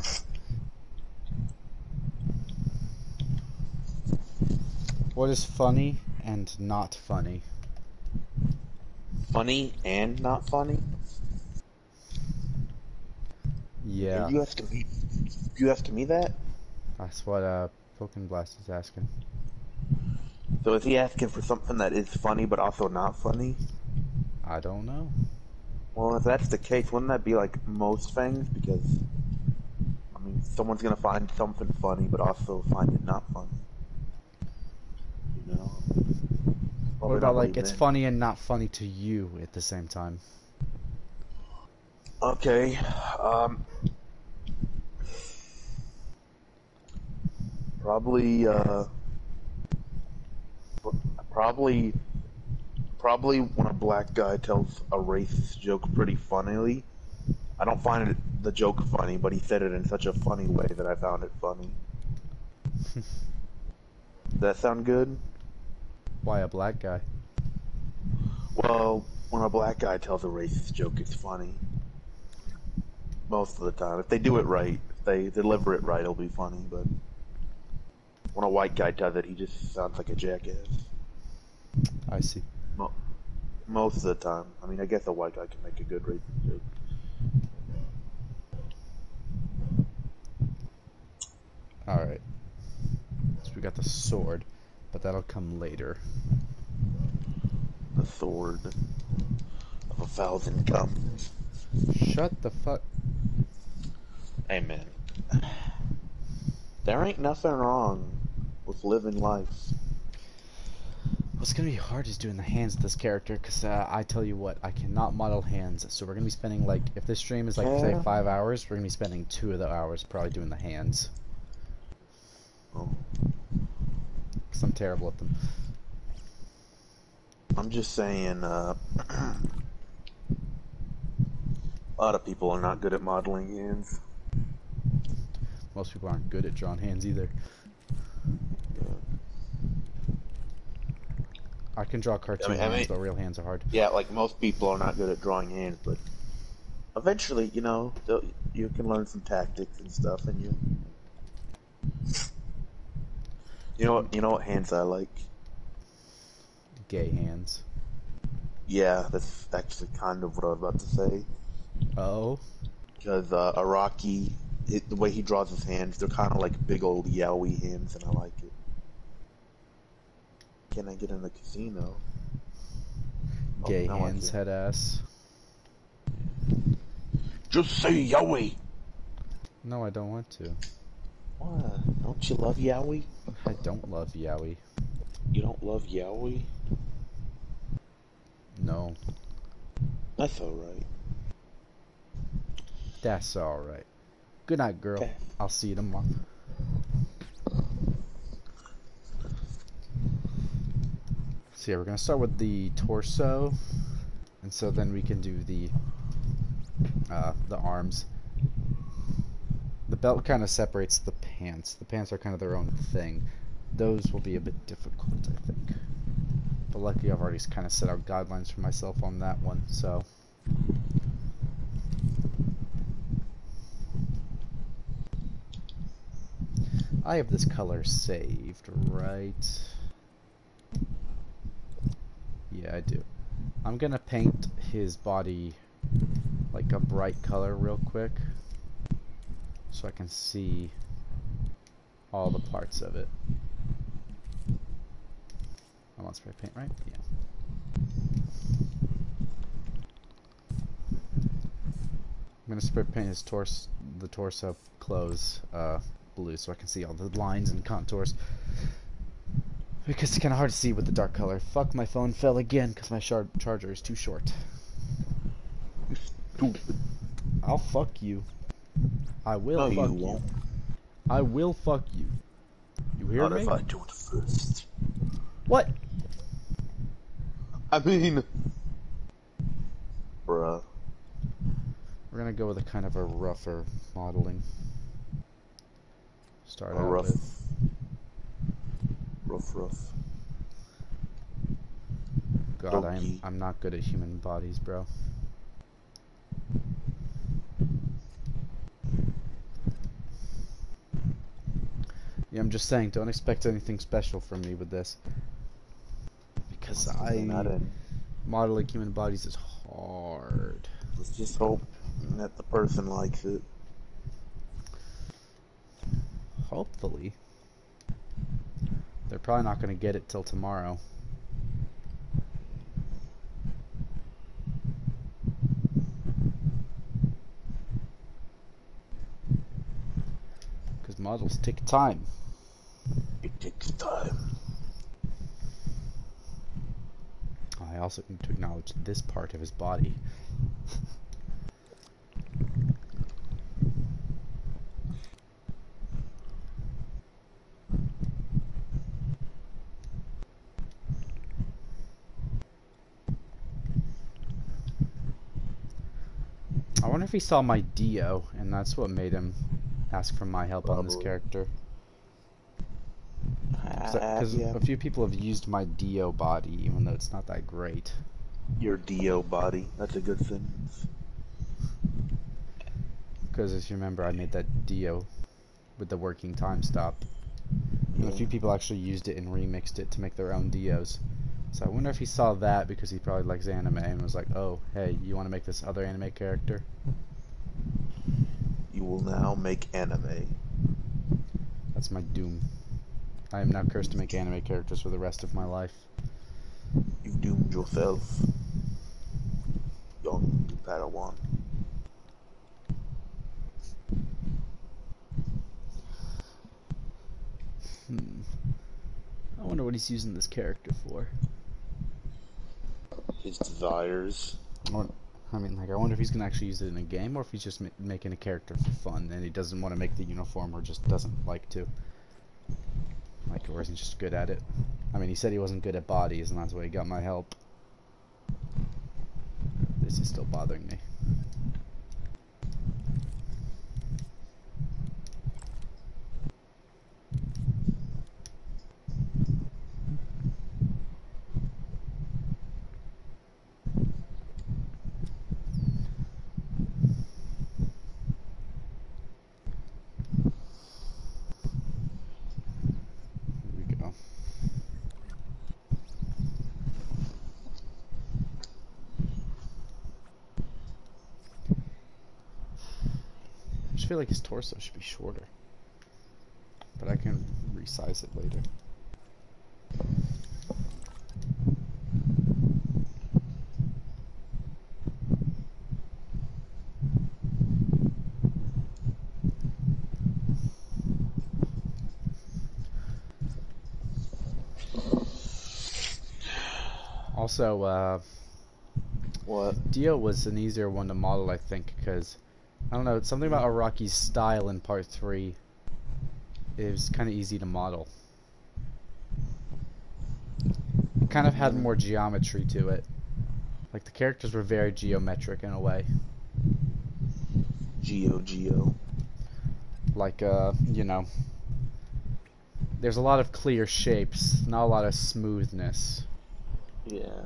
What is funny and not funny? Funny and not funny? Yeah. Are you asking me that? That's what Pokken Blast is asking. So is he asking for something that is funny but also not funny? I don't know. Well, if that's the case, wouldn't that be like most things? Because, I mean, someone's gonna find something funny but also find it not funny. You know? What about like it's funny and not funny to you at the same time? Okay, probably when a black guy tells a racist joke pretty funnily. I don't find the joke funny, but he said it in such a funny way that I found it funny. Does that sound good? Why a black guy? Well, when a black guy tells a racist joke, it's funny. Most of the time. If they do it right, if they deliver it right, it'll be funny, but when a white guy does it, he just sounds like a jackass. I see. Most of the time. I mean, I guess a white guy can make a good racist joke. Alright. So we got the sword, but that'll come later. The sword of 1,000 gums. Shut the fuck. Hey, man. There ain't nothing wrong with living life. What's gonna be hard is doing the hands of this character, because I tell you what, I cannot model hands, so we're gonna be spending, like, if this stream is like, say, 5 hours, we're gonna be spending 2 of the hours probably doing the hands. Oh. Because I'm terrible at them. I'm just saying, a lot of people are not good at modeling hands. Most people aren't good at drawing hands either. I can draw cartoon hands, but real hands are hard. Yeah, like most people are not good at drawing hands, but eventually, you know, you can learn some tactics and stuff, and you... You know what hands I like? Gay hands. Yeah, that's actually kind of what I was about to say. Oh, Because Araki, the way he draws his hands, they're kind of like big old yaoi hands, and I like it. Can I get in the casino? Oh, gay now I hands, can. head ass. Just say yaoi! No, I don't want to. What? Don't you love yaoi? I don't love yaoi. You don't love yaoi? No, That's alright. that's alright. Good night, girl. Okay. I'll see you tomorrow. So yeah, we're gonna start with the torso, and so then we can do the arms. The belt kind of separates the pants. The pants are kind of their own thing. Those will be a bit difficult, I think. But luckily, I've already kind of set out guidelines for myself on that one, so. I have this color saved, right? Yeah, I do. I'm gonna paint his body like a bright color real quick so I can see all the parts of it. I want spray paint, right? Yeah. I'm gonna spray paint his the torso clothes blue so I can see all the lines and contours. Because it's kind of hard to see with the dark color. Fuck, my phone fell again because my charger is too short. Stupid. I'll fuck you. I will No, fuck you you. won't. I will fuck you. You hear Not me? if I do it first. What? I mean... Bruh. We're gonna go with a kind of a rougher modeling. Start out Rough. with. Rough. God, Donkey. I'm not good at human bodies, bro. Yeah, I'm just saying, don't expect anything special from me with this. Because modeling human bodies is hard. Let's just hope that the person likes it. Hopefully. They're probably not going to get it till tomorrow. Because models take time. It takes time. I also need to acknowledge this part of his body. I wonder if he saw my Dio, and that's what made him ask for my help on this character. Because Yeah. a few people have used my Dio body, even though it's not that great. Your Dio body. That's a good sentence. Because if you remember, I made that Dio with the working time stop. And a few people actually used it and remixed it to make their own Dios. So I wonder if he saw that because he probably likes anime and was like, oh, hey, you want to make this other anime character? You will now make anime. That's my doom. I am now cursed to make anime characters for the rest of my life. You've doomed yourself. Young Padawan. I wonder what he's using this character for. His desires. I mean, like, I wonder if he's gonna actually use it in a game, or if he's just making a character for fun, and he doesn't want to make the uniform, or just doesn't like to. Like, or isn't just good at it. I mean, he said he wasn't good at bodies, and that's why he got my help. This is still bothering me. feel like his torso should be shorter. But I can resize it later. Also, What? Dio was an easier one to model, I think, because, I don't know, it's something about Araki's style in Part 3. It was kind of easy to model. It kind of had more geometry to it. Like, the characters were very geometric in a way. Geo. Like, you know, there's a lot of clear shapes, not a lot of smoothness. Yeah.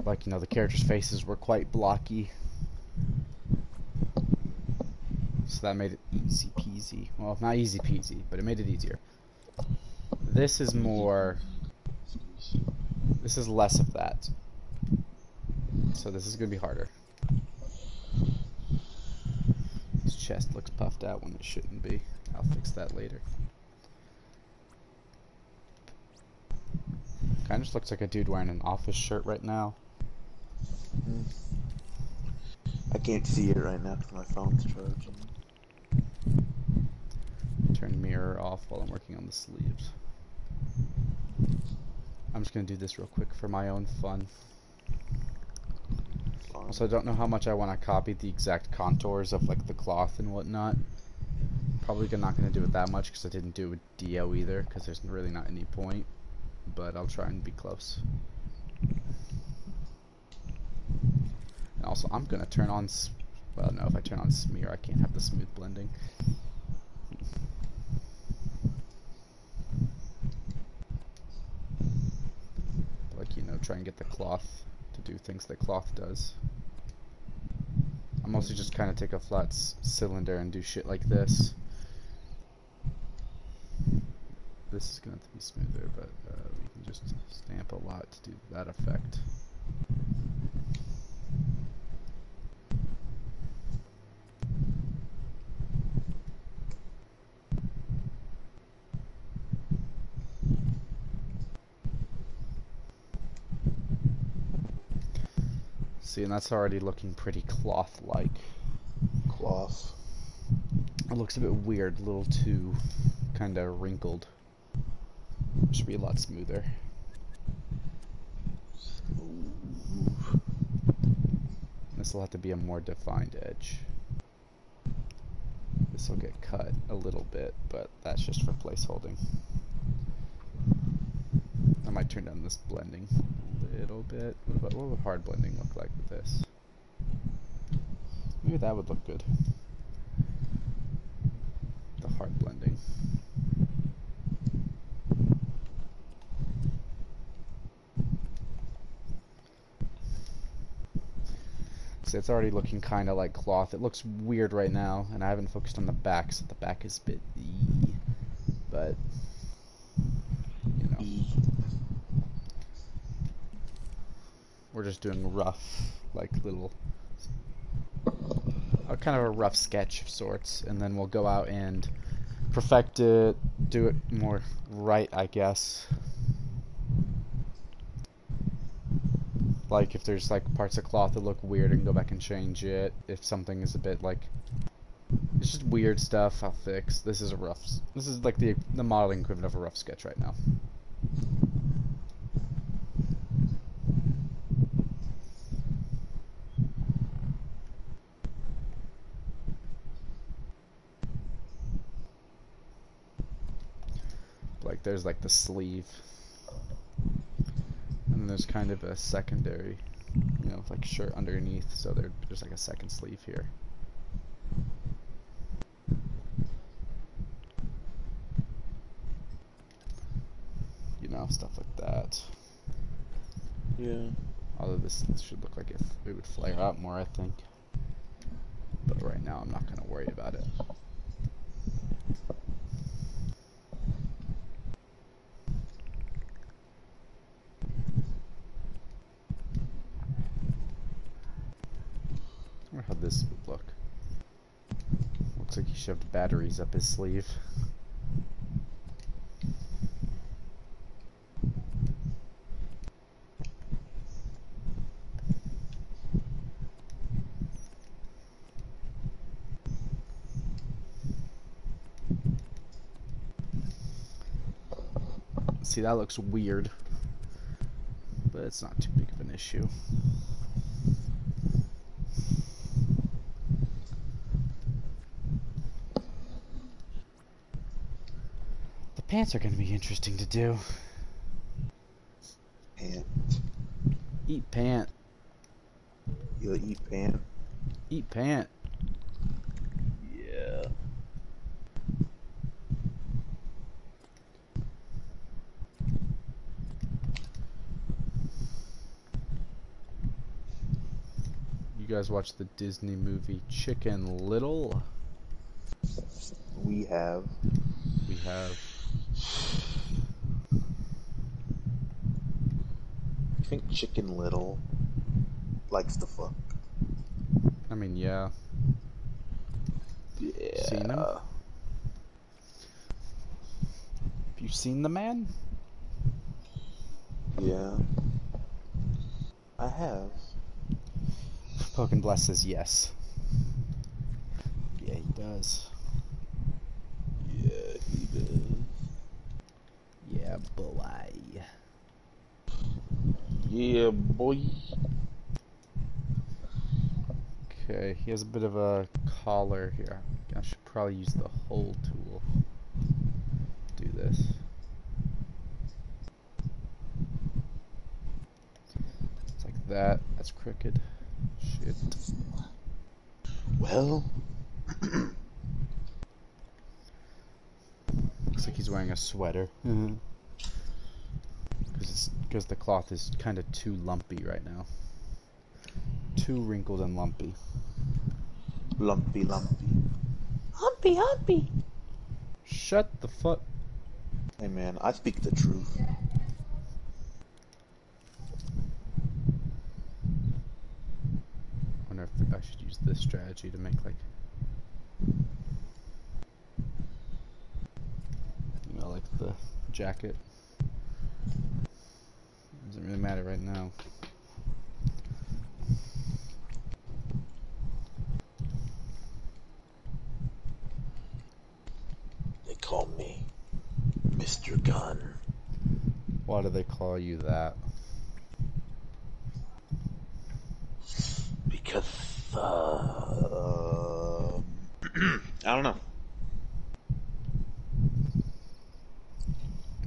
Like, you know, the characters' faces were quite blocky. So that made it easy peasy. Well, not easy peasy, but it made it easier. This is more... This is less of that. So this is going to be harder. His chest looks puffed out when it shouldn't be. I'll fix that later. Kind of just looks like a dude wearing an office shirt right now. I can't see it right now because my phone's charging. Turn mirror off while I'm working on the sleeves. I'm just going to do this real quick for my own fun. Also, I don't know how much I want to copy the exact contours of like the cloth and whatnot. Probably not going to do it that much because I didn't do it with Dio either, because there's really not any point. But I'll try and be close. And also, I'm going to turn on... Well, no, if I turn on smear, I can't have the smooth blending. Like, you know, try and get the cloth to do things that cloth does. I mostly just kind of take a flat cylinder and do shit like this. This is going to be smoother, but we can just stamp a lot to do that effect. See, and that's already looking pretty cloth-like. Cloth. It looks a bit weird, a little too kind of wrinkled. Should be a lot smoother. This will have to be a more defined edge. This will get cut a little bit, but that's just for placeholding. I might turn down this blending a little bit. What would hard blending look like with this? Maybe that would look good. The hard blending. See, it's already looking kind of like cloth. It looks weird right now, and I haven't focused on the back, so the back is a bit but you know. We're just doing rough, like little, kind of a rough sketch of sorts, and then we'll go out and perfect it, do it more right, I guess. Like if there's like parts of cloth that look weird, I can go back and change it. If something is a bit like, it's just weird stuff, I'll fix. This is like the modeling equivalent of a rough sketch right now. Like there's like the sleeve, and then there's kind of a secondary, you know, like shirt underneath, so there's like a second sleeve here. You know, stuff like that. Yeah. Although this should look like it would flare out more, I think. But right now I'm not gonna worry about it. this look. Looks like he shoved batteries up his sleeve. See, that looks weird, but it's not too big of an issue. The pants are going to be interesting to do. Pant. Eat pant. You'll eat pant? Eat pant. Yeah. You guys watch the Disney movie Chicken Little? We have. We have. I think Chicken Little likes to fuck. I mean, yeah. Yeah. Seen him? Have you seen the man? Yeah. I have. Pokin Bless says yes. Yeah, he does. Yeah, he does. Yeah, boy. Yeah, boy. Okay, he has a bit of a collar here. I should probably use the hole tool. Do this. It's like that. That's crooked. Shit. Well. Looks like he's wearing a sweater. Because the cloth is kind of too lumpy right now. Too wrinkled and lumpy. Lumpy, lumpy. Humpy, humpy. Shut the fuck. Hey man, I speak the truth. Wonder if I should use this strategy to make like, you know, like the jacket. Doesn't really matter right now. They call me Mr. Gun. Why do they call you that? Because, I don't know.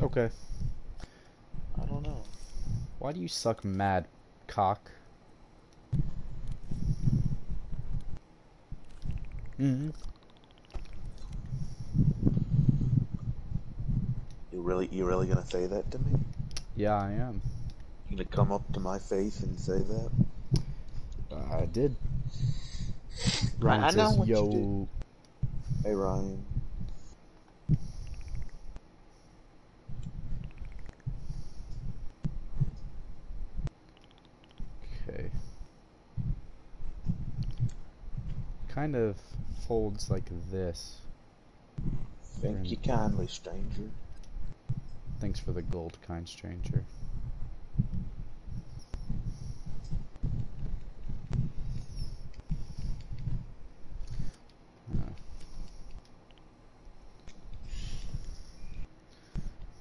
Okay. I don't know. Why do you suck mad cock? Mm-hmm. You really gonna say that to me? Yeah, I am. You gonna come up to my face and say that? I did. I Ryan know says, what you yo. Hey Ryan. Okay. Kind of folds like this. Thank you kindly, stranger. Thanks for the gold, kind stranger.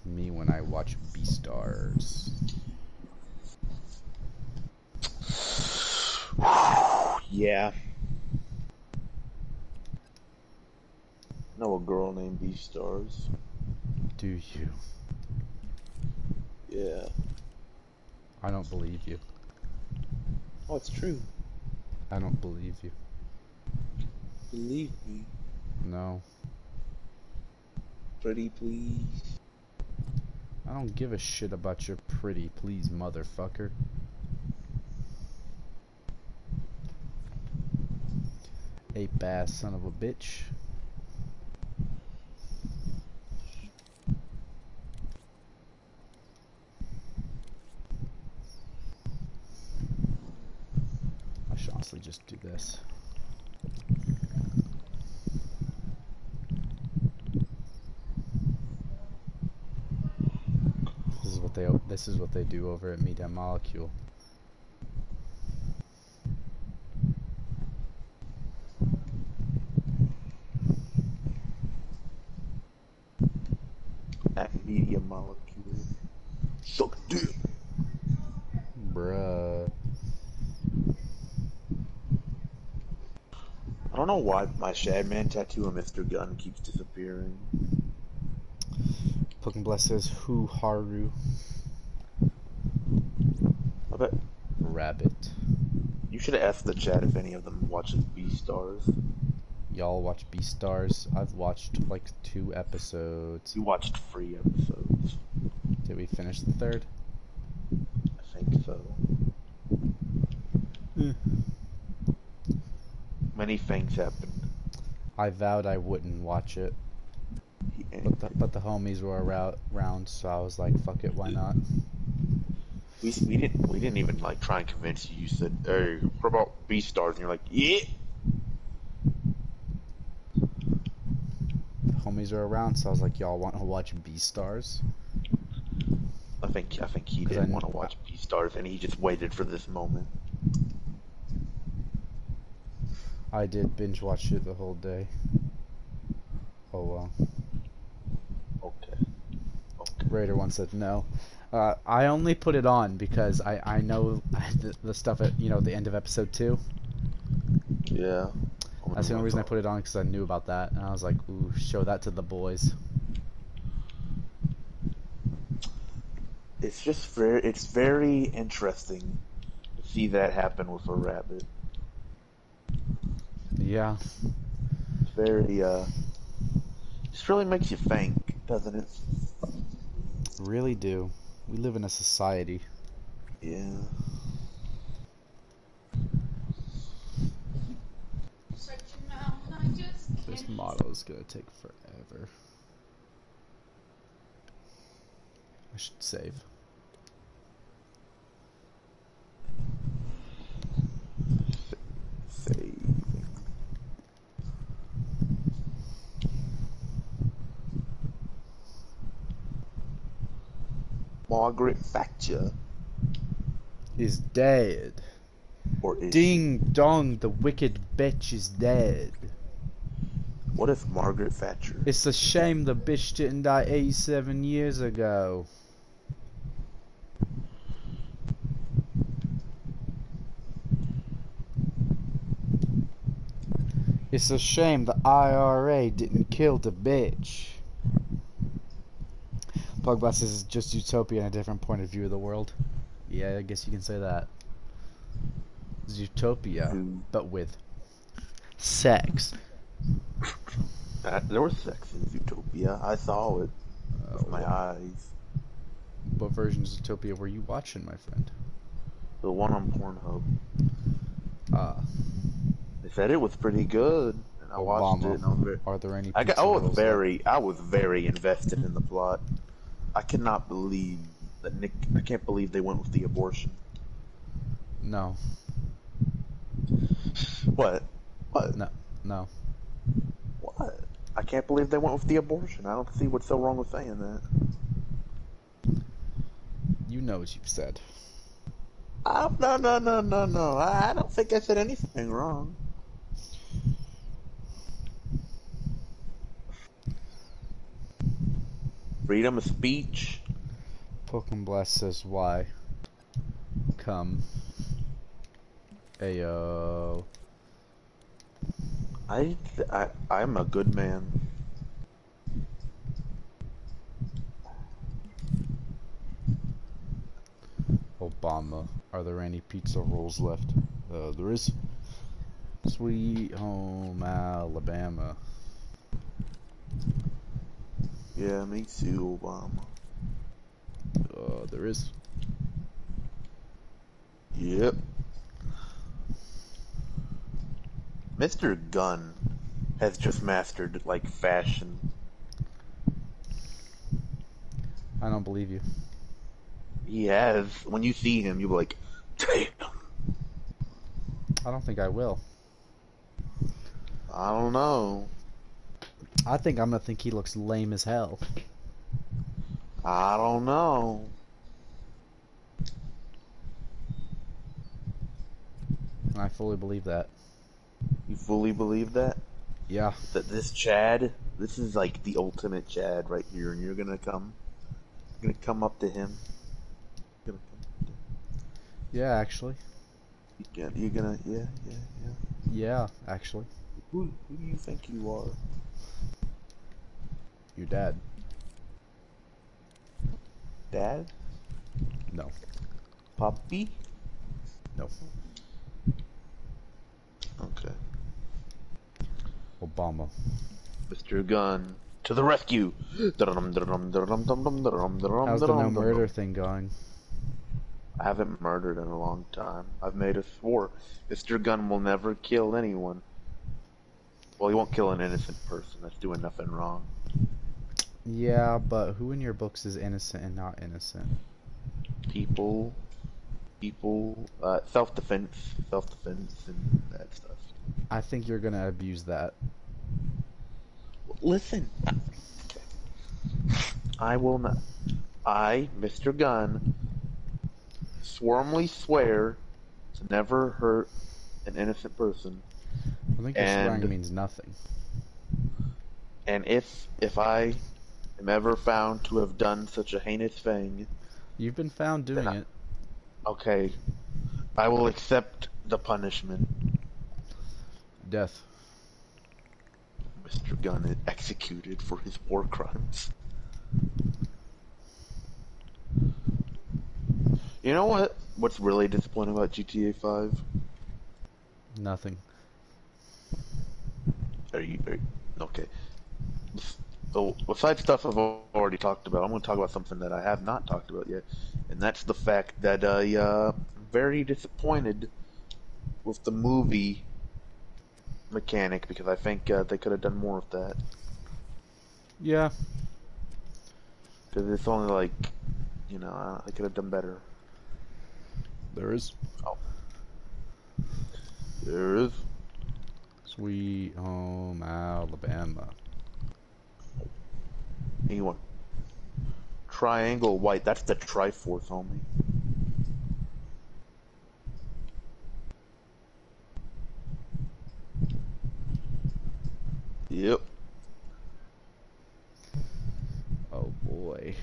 Me when I watch Beastars. Yeah. Know a girl named Beastars. Do you? Yeah. I don't believe you. Oh, it's true. I don't believe you. Believe me. No. Pretty please. I don't give a shit about your pretty please, motherfucker. Ape ass son of a bitch. I should honestly just do this. This is what they do over at Media Molecule. At Media Molecule. Suck dick. Bruh. I don't know why my Shadman tattoo of Mr. Gunn keeps disappearing. Pokemon Bless says, who Haru? I bet Rabbit. you should have asked the chat if any of them watches Beastars. Y'all watch Beastars? I've watched like 2 episodes. You watched 3 episodes. Did we finish the 3rd? I think so. Many things happened. I vowed I wouldn't watch it, but the homies were around, so I was like, "Fuck it, why not?" We didn't even like try and convince you. You said, "Hey, what about Beastars?" And you're like, "Yeah." The homies were around, so I was like, "Y'all want to watch Beastars?" I think he didn't want to watch Beastars, and he just waited for this moment. I did binge watch it the whole day. Oh well. Okay. Raider once said no. I only put it on because I know the stuff at the end of episode 2. Yeah. That's the only reason I put it on, because I knew about that, and I was like, ooh, show that to the boys. It's just very interesting to see that happen with a rabbit. Yeah. It's very just really makes you think, doesn't it? Really do. We live in a society. Yeah. This model is gonna take forever. I should save. Saving. Margaret Thatcher Is dead. or is Ding dong, the wicked bitch is dead. What if Margaret Thatcher? It's a shame the bitch didn't die 87 years ago. It's a shame the IRA didn't kill the bitch. Pugblast is just utopia and a different point of view of the world. Yeah, I guess you can say that. It's utopia, but with sex. There was sex in Zootopia. I saw it with my eyes. What version of Zootopia were you watching, my friend? The one on Pornhub. Ah. They said it was pretty good, and I watched it. And I was very, Are there any? I was very invested in the plot. I cannot believe that Nick. I can't believe they went with the abortion. No. What? What? No. What? I can't believe they went with the abortion. I don't see what's so wrong with saying that. You know what you've said. No. I don't think I said anything wrong. Freedom of speech. Pokemon Blast says why. Come. Ayo. I'm a good man. Obama. Are there any pizza rolls left? There is. Sweet home Alabama. Yeah, me too, Obama. There is. Yep. Mr. Gunn has just mastered, like, fashion. I don't believe you. He has. When you see him, you'll be like, damn. I don't think I will. I don't know. I think I'm gonna think he looks lame as hell. I don't know. And I fully believe that. You fully believe that? Yeah. That this Chad, this is like the ultimate Chad right here, and you're gonna come up to him. You're gonna come up to Yeah, actually. You're gonna, yeah. Yeah, actually. Who do you think you are? Your dad. Dad? No. Puppy? No. Okay. Obama. Mr. Gunn, to the rescue! How's the no murder thing going? I haven't murdered in a long time. I've made a swore. Mr. Gunn will never kill anyone. Well, he won't kill an innocent person that's doing nothing wrong. Yeah, but who in your books is innocent and not innocent? People, self-defense, and that stuff. I think you're gonna abuse that. Listen, I will not. I, Mr. Gunn, solemnly swear to never hurt an innocent person. I think your swearing means nothing. And if I am ever found to have done such a heinous thing, You've been found doing it. okay, I will accept the punishment. Death. Mr. Gunn is executed for his war crimes. You know what? What's really disappointing about GTA 5? Nothing. Are you okay? So, besides stuff I've already talked about, I'm going to talk about something that I have not talked about yet, and that's the fact that I'm very disappointed with the movie mechanic, because I think they could have done more with that. Yeah. Because it's only like, they could have done better. There is. Oh. There is. Sweet Home Alabama. Anyone. Triangle white. That's the Triforce, homie. Yep. Oh boy.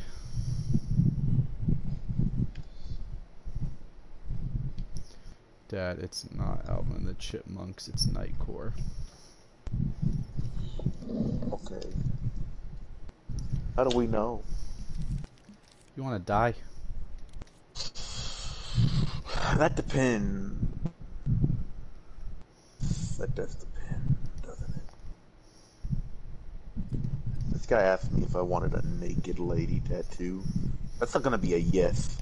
Dad, it's not Alvin and the Chipmunks, it's Nightcore. Okay. How do we know? You wanna die? That depends. That does depend, doesn't it? This guy asked me if I wanted a naked lady tattoo. That's not gonna be a yes.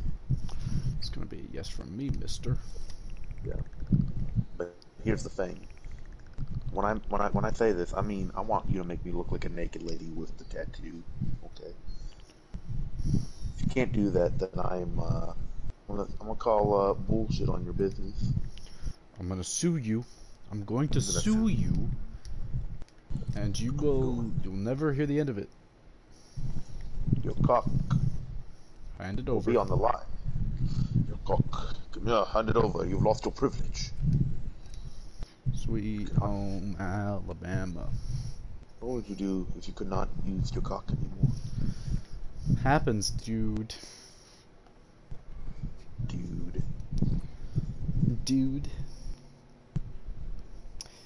It's gonna be a yes from me, mister. Yeah. But here's the thing. When I say this, I mean I want you to make me look like a naked lady with the tattoo. Okay. If you can't do that, then I'm gonna call bullshit on your business. I'm gonna sue you. I'm going to sue you. And you'll never hear the end of it. Your cock Hand it will over. be on the line. Your cock. Come here, hand it over. You've lost your privilege. Sweet Home Alabama. What would you do if you could not use your cock anymore? Happens, dude. Dude.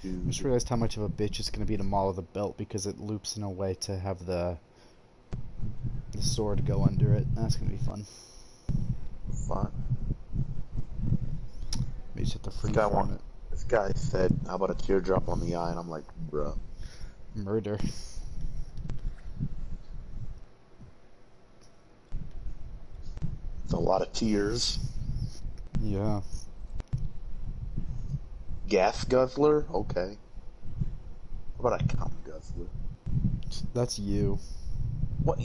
I just realized how much of a bitch it's gonna be to Mall of the Belt because it loops in a way to have the sword go under it. That's gonna be fun. Fun. We just have to freeform it. This guy said, how about a teardrop on the eye? And I'm like, bruh. Murder. It's a lot of tears. Yeah. Gas guzzler? Okay. How about a cum guzzler? That's you. What?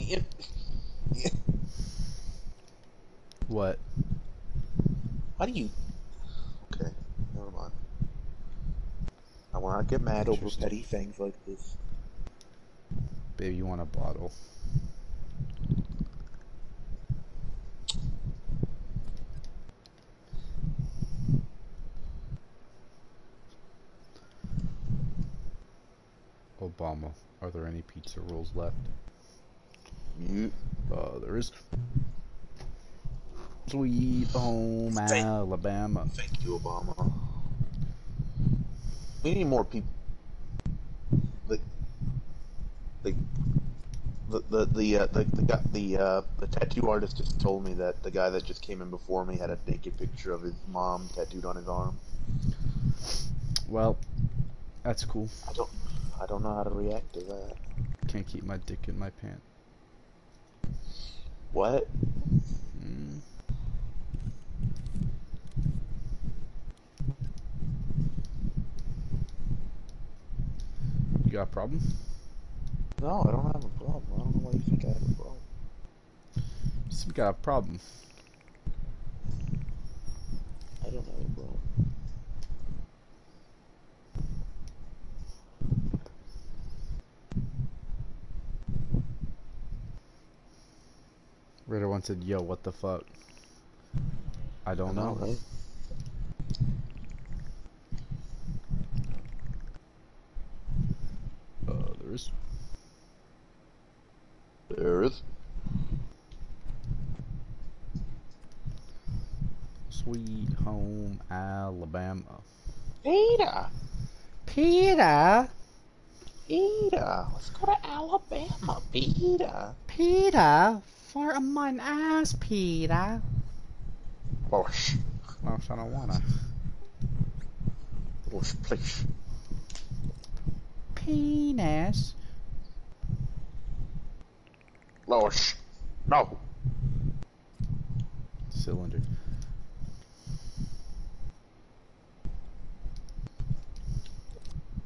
What? How do you... Okay, never mind. I will not get mad over Interesting. petty things like this. Baby, you want a bottle? Obama, are there any pizza rolls left? You There is. Sweet home Alabama. Thank you, Obama. We need more people. Like the tattoo artist just told me that the guy that just came in before me had a naked picture of his mom tattooed on his arm. Well, that's cool. I don't know how to react to that. Can't keep my dick in my pant. What? Mm. You got a problem? No, I don't have a problem. I don't know why you think I have a problem. Just got a problem. I don't have a problem. Ritter once said, "Yo, what the fuck?" I don't know. Right? There's. There is. Sweet home Alabama. Peter! Peter! Peter! Let's go to Alabama, Peter! Peter! For mine ass, Peter! Losh. Well, I don't wanna. Losh, please. Penis. Losh. No! Cylinder.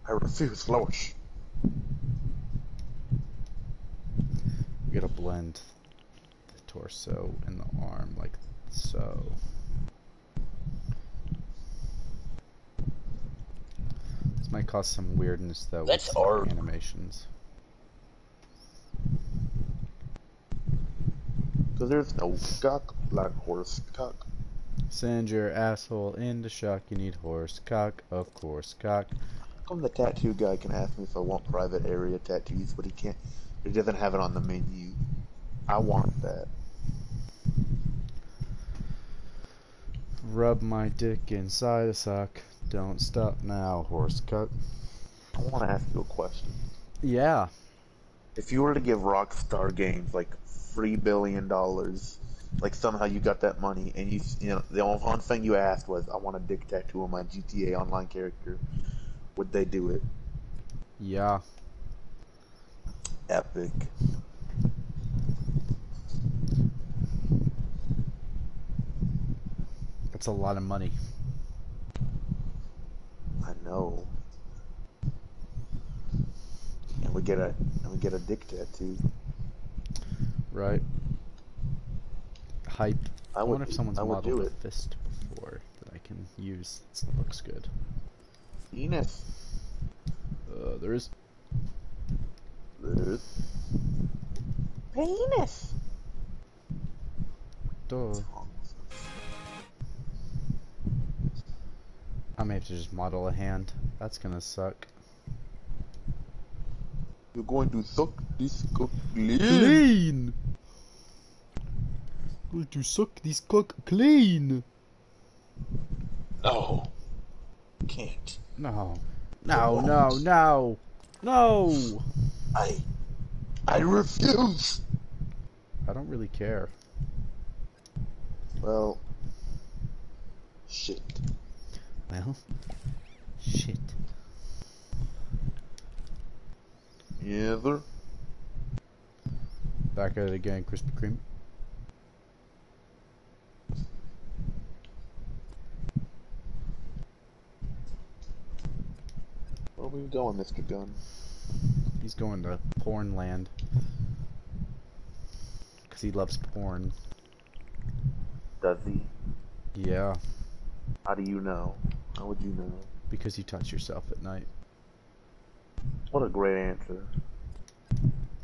I refuse, Losh. We gotta blend the torso and the arm like so. This might cause some weirdness though with some hard. animations. Because there's no cock like horse cock. Send your asshole into shock, you need horse cock, of course cock. How come the tattoo guy can ask me if I want private area tattoos, but he can't? He doesn't have it on the menu. I want that. Rub my dick inside a sock. Don't stop now, horse cock. I want to ask you a question. Yeah. If you were to give Rockstar Games like $3 billion, like somehow you got that money, and you know, the only one thing you asked was, I want a dick tattoo on my GTA Online character, would they do it? Yeah. Epic. That's a lot of money. I know. And we get a dick tattoo. Right. Hype. I would- wonder if someone's I would modeled do a it. fist before that I can use. That looks good. Enos. There is. There's penis. Duh. I may have to just model a hand. That's gonna suck. You're going to suck this cock clean. Clean! Going to suck this cock clean! No. Can't. No. No, no, no! No! I refuse. I don't really care. Well, shit. Well, shit. Yeah, sir. Back at it again, Krispy Kreme. Where are we going, Mr. Gunn? He's going to porn land. Because he loves porn. Does he? Yeah. How do you know? How would you know? Because you touch yourself at night. What a great answer.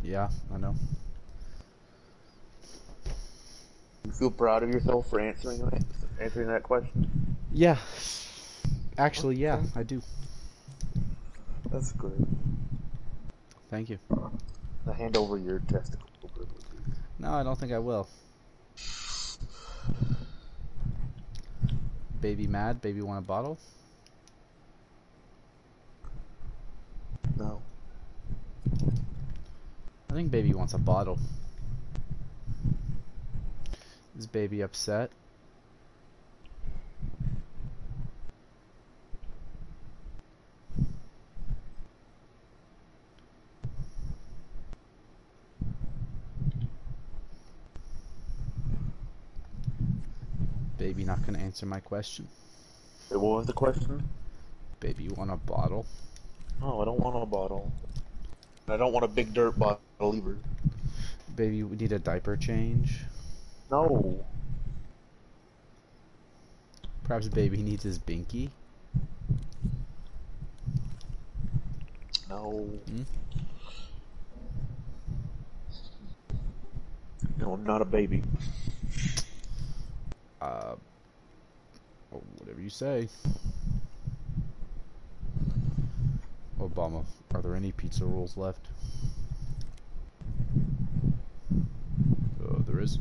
Yeah, I know. You feel proud of yourself for answering that question? Yeah. Actually, yeah, Okay. I do. That's great. Thank you. Now hand over your testicle privileges. No, I don't think I will. Baby mad? Baby want a bottle? No. I think baby wants a bottle. Is baby upset? Baby not gonna answer my question. What was the question? Baby, you want a bottle? No, I don't want a bottle. I don't want a big dirt bottle either. Baby, we need a diaper change. No. Perhaps baby needs his binky. No. Hmm? No, I'm not a baby. Oh, whatever you say. Obama, are there any pizza rolls left? There is.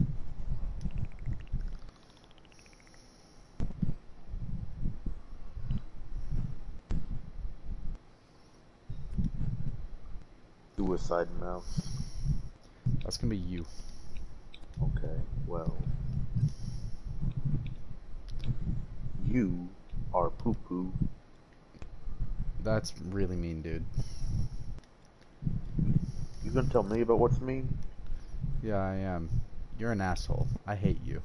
Suicide mouse. That's gonna be you. Okay, well. You are poo-poo. That's really mean, dude. You gonna tell me about what's mean? Yeah, I am. You're an asshole. I hate you.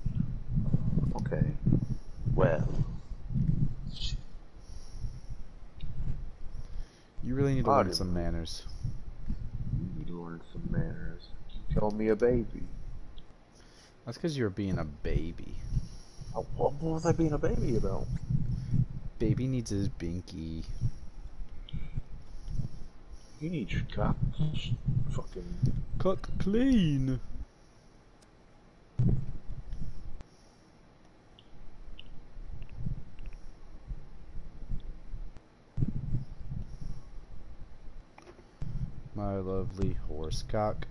Okay. Well. You really need to learn some Audibly. manners. You need to learn some manners. You call me a baby. That's because you're being a baby. What was I being a baby about? Baby needs his binky. You need your cock fucking... Cook clean. My lovely horse cock.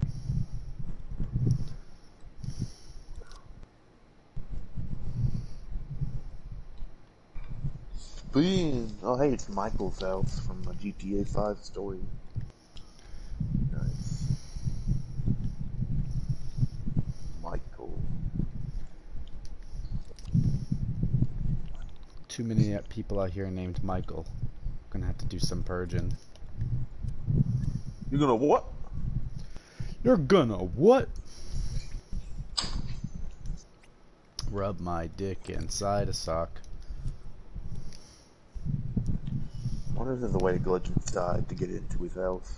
Oh, hey, it's Michael's house from a GTA 5 story. Nice. Michael. Too many people out here named Michael. Gonna have to do some purging. You're gonna what? You're gonna what? Rub my dick inside a sock. I wonder if there's a way to glitch inside to get into his house.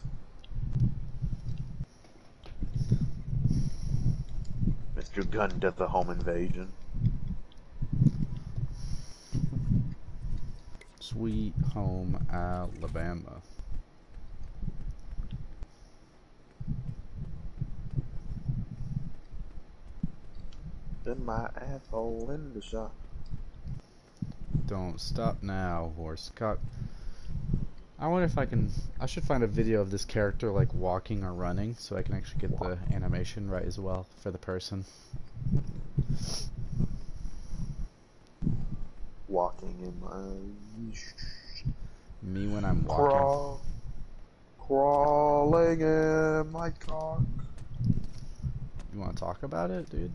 Mr. Gunn does the home invasion. Sweet home Alabama. Then my asshole in the shop. Don't stop now, horse cock. I wonder if I should find a video of this character like walking or running so I can actually get the animation right as well for the person. Walking in my... Me when I'm walking. Crawling in my cock. You want to talk about it, dude?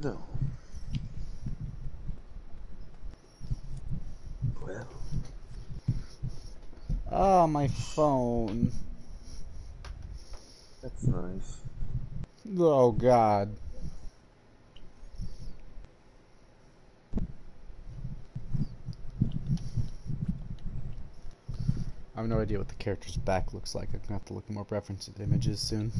No. Well. Oh, my phone. That's nice. Oh, God. I have no idea what the character's back looks like. I'm gonna have to look at more reference images soon.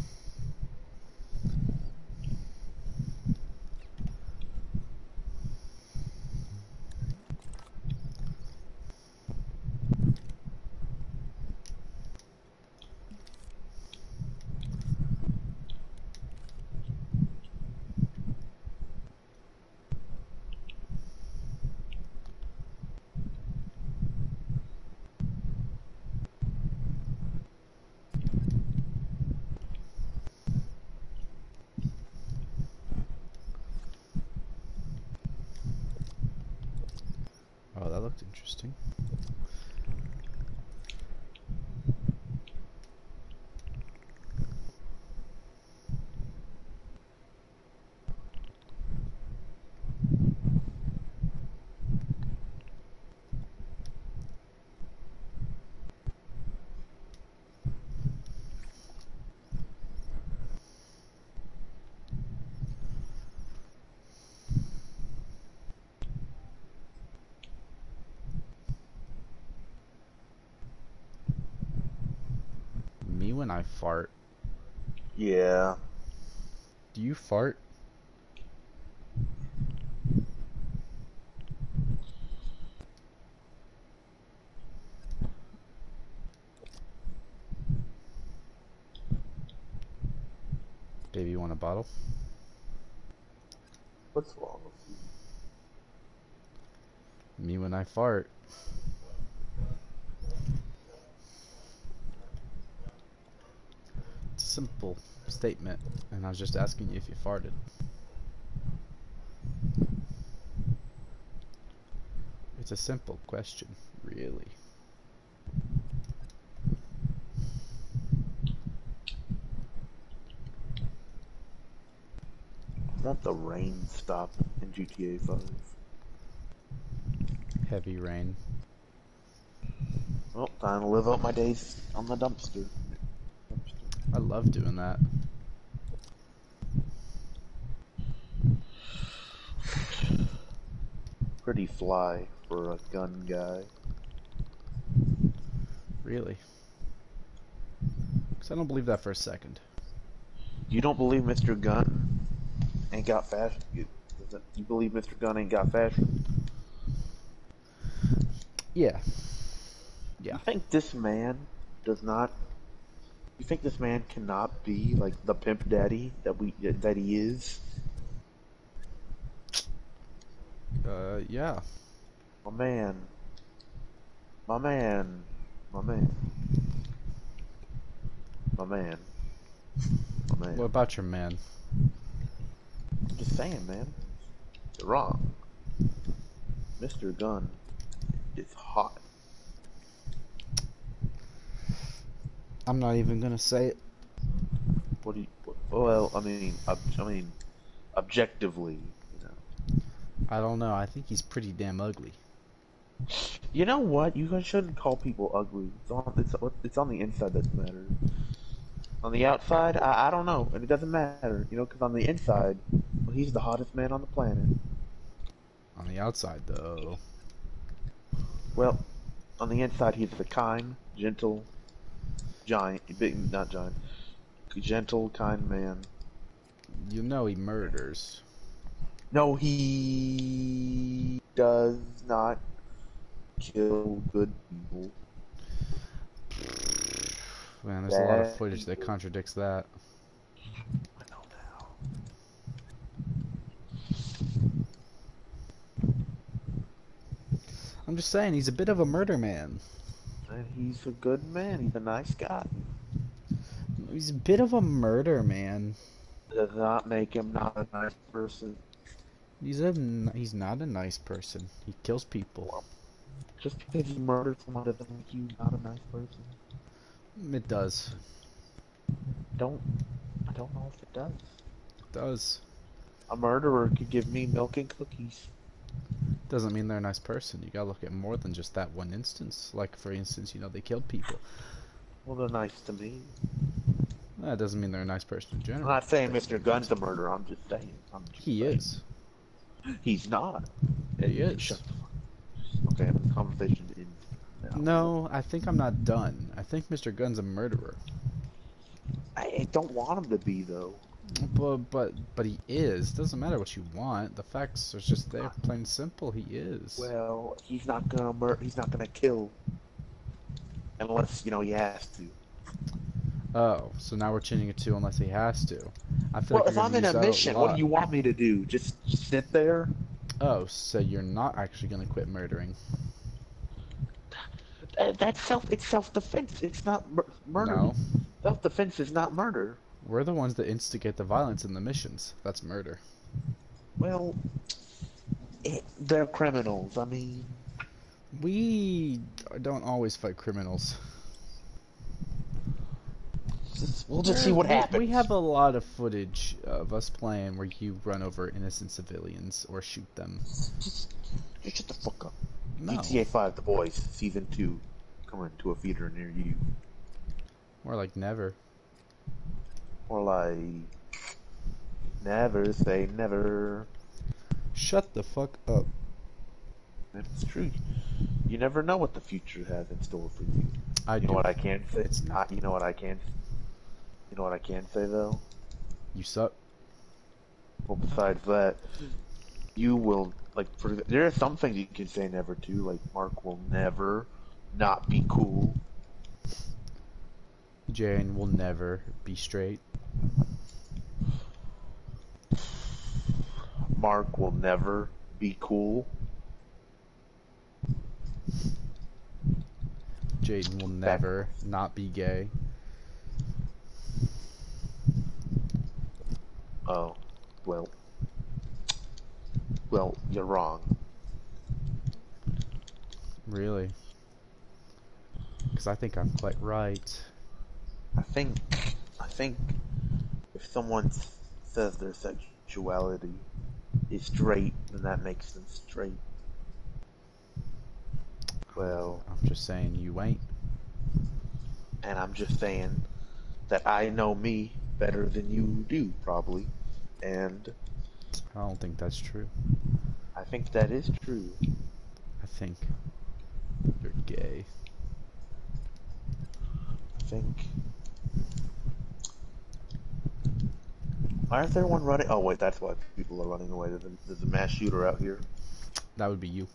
Interesting. Me when I fart. Yeah. Do you fart? Baby, you want a bottle? What's wrong with you? Me when I fart. It's a simple statement, and I was just asking you if you farted. It's a simple question, really. I want the rain stop in GTA 5. Heavy rain. Well, time to live out my days on the dumpster. I love doing that. Pretty fly for a gun guy. Really. Because I don't believe that for a second. You don't believe Mr. Gunn ain't got fashion? You believe Mr. Gunn ain't got fashion? Yeah. Yeah. You think this man does not? You think this man cannot be like the pimp daddy that he is? Yeah. My man. My man. My man. My man. My man. What about your man? I'm just saying, man. You're wrong. Mr. Gunn is hot. I'm not even gonna say it. What do you? Well, I mean, objectively, you know. I don't know. I think he's pretty damn ugly. You know what? You guys shouldn't call people ugly. It's on the inside that matters. On the outside, I don't know, and it doesn't matter, you know, because on the inside, well, he's the hottest man on the planet. On the outside, though. Well, on the inside, he's a kind, gentle, not giant, gentle, kind man. You know he murders. No, he does not kill good people. Man, there's a lot of footage that contradicts that. I know now. I'm just saying, he's a bit of a murder man. And he's a good man. He's a nice guy. He's a bit of a murder man. Does not make him not a nice person. He's not a nice person. He kills people. Just because you murdered someone doesn't make you not a nice person. It does. I don't know if it does. It does. A murderer could give me milk and cookies. Doesn't mean they're a nice person. You gotta look at more than just that one instance. Like, for instance, you know, they killed people. Well, they're nice to me. That doesn't mean they're a nice person in I'm general. not saying Mr. Gunn's a murderer. I'm just saying. He is. He's not. He is. Shut the fuck up. Okay, the conversation ends now. No, I think I'm not done. I think Mr. Gunn's a murderer. I don't want him to be, though. But he is. Doesn't matter what you want. The facts are just there, plain and simple. He is. Well, he's not gonna he's not gonna kill unless, you know, he has to. Oh, so now we're changing it to unless he has to. I feel Well, like if you're I'm gonna in use a that mission, lot. what do you want me to do? Just sit there? Oh, so you're not actually gonna quit murdering? That's self-defense. It's not murder. No. Self-defense is not murder. We're the ones that instigate the violence in the missions. That's murder. Well, they're criminals. I mean, We don't always fight criminals. We'll just see what happens. We have a lot of footage of us playing where you run over innocent civilians or shoot them. Just shut the fuck up. No. GTA 5 The Boys Season 2 coming to a theater near you. More like never. Or like... Never say never. Shut the fuck up. That's true. You never know what the future has in store for you. You know what I can say? It's not. You know what I can say though? You suck. Well, besides that, you will, like, there are some things you can say never to, like, Mark will never not be cool. Jane will never be straight. Mark will never be cool. Jaden will never not be gay. Oh, well, you're wrong. Really? Because I think I'm quite right. I think if someone says their sexuality is straight, then that makes them straight. Well, I'm just saying you ain't. And I'm just saying that I know me better than you do, probably. And I don't think that's true. I think that is true. I think you're gay. I think... Why is everyone running? Oh wait, that's why people are running away. There's a mass shooter out here. That would be you.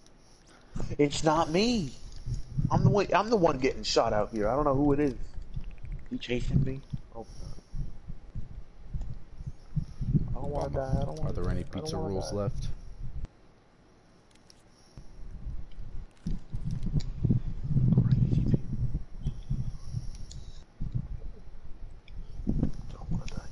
It's not me. I'm the one getting shot out here. I don't know who it is. You chasing me? Oh no. I don't want to die. Are there any pizza rules left? Crazy people. Don't want to die.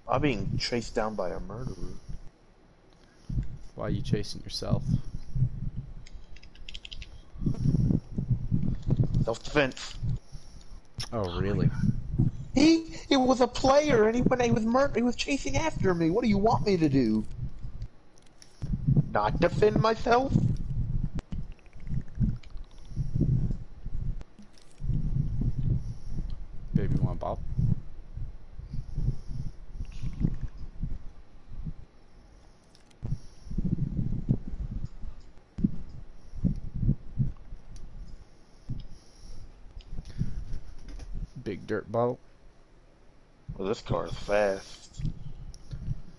I'm being chased down by a murderer. Why are you chasing yourself? Self-defense. Oh, really? It was a player, and he was chasing after me. What do you want me to do? Not defend myself? Baby, you want Bob? Big dirt ball. Well, this car is fast.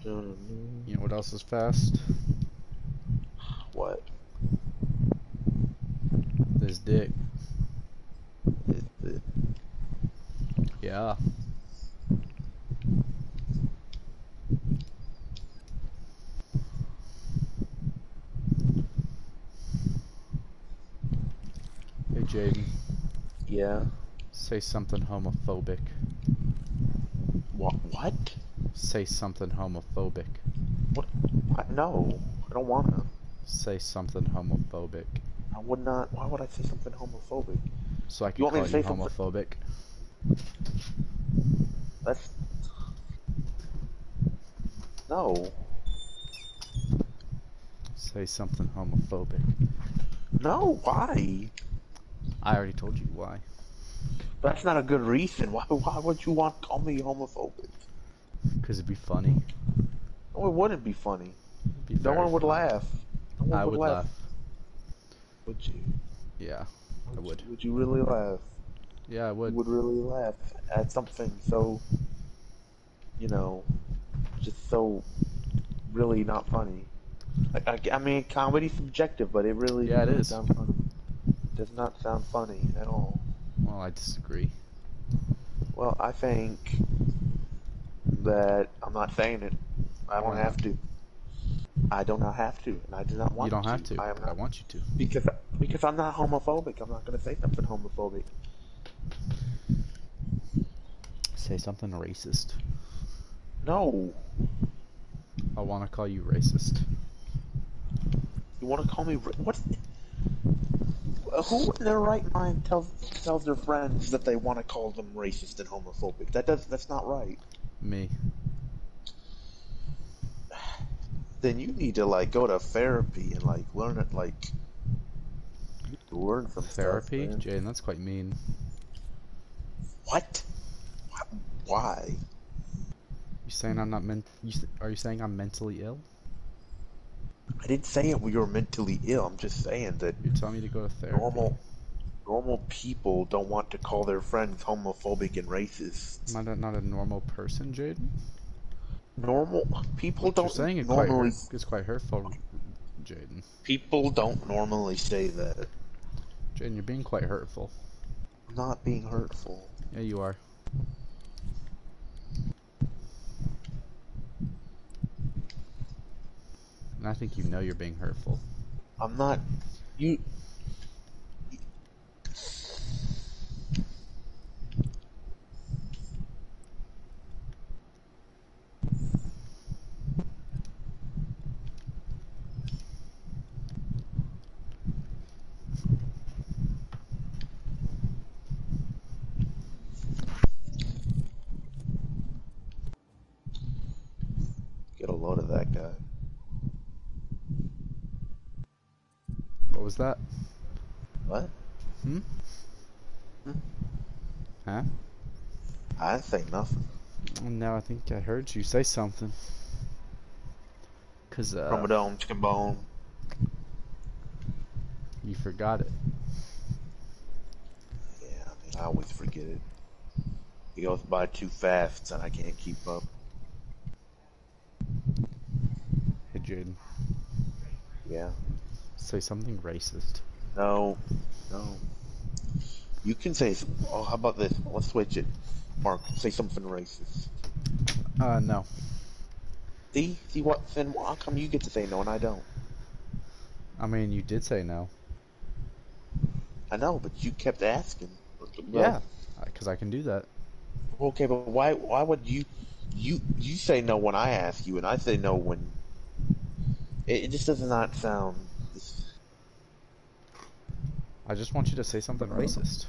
You know what else is fast? What? This dick. Is it? Yeah. Hey, Jaden. Yeah. Say something homophobic. What? Say something homophobic. What? No, I don't wanna. Say something homophobic. I would not. Why would I say something homophobic? So I can You want me call to you say something? homophobic. That's... No. Say something homophobic. No, why? I already told you why. That's not a good reason. Why would you want to call me homophobic? Because it'd be funny. No, it wouldn't be funny. It'd be No very one would funny. laugh. No one I would laugh. Would you? Yeah, I would. Would you really laugh? Yeah, I You would. would really laugh at something so, you know, just so really not funny. I mean, comedy's subjective, but it really Yeah, it doesn't is. sound funny. Does not sound funny at all. Well, I disagree. Well, I think that I'm not saying it. I don't Why have not? to. I do not have to, and I do not want You don't have to. to, I am but I not want you to. because I'm not homophobic. I'm not going to say something homophobic. Say something racist. No. I want to call you racist. You want to call me what? Who in their right mind tells their friends that they want to call them racist and homophobic? That's not right. Me. Then you need to like go to therapy and like learn it like you need to learn some stuff, Therapy? man. Jaden, that's quite mean. What? Why? You saying I'm not are you saying I'm mentally ill? I didn't say it. We were mentally ill. I'm just saying that You're telling me to go to therapy. normal people don't want to call their friends homophobic and racist. Am I not a normal person, Jaden? Normal people What you're don't saying normally. is quite hurtful, Jaden. People don't normally say that. Jaden, you're being quite hurtful. I'm not being hurtful. Yeah, you are. And I think you know you're being hurtful. I'm not. You. Get a load of that guy. What was that? What? Hmm? Hmm? Huh? I didn't say nothing. No, I think I heard you say something. Cause Chromodome, chicken bone. you forgot it. Yeah, I mean, I always forget it. It goes by too fast and I can't keep up. Hey, Jaden. Yeah. Say something racist. No. No. You can say, oh, how about this? Let's switch it. Mark, say something racist. No. See what? Then how come you get to say no and I don't? I mean, you did say no. I know, but you kept asking. Yeah, because I can do that. Okay, but why would you say no when I ask you and I say no when it just does not sound. I just want you to say something racist.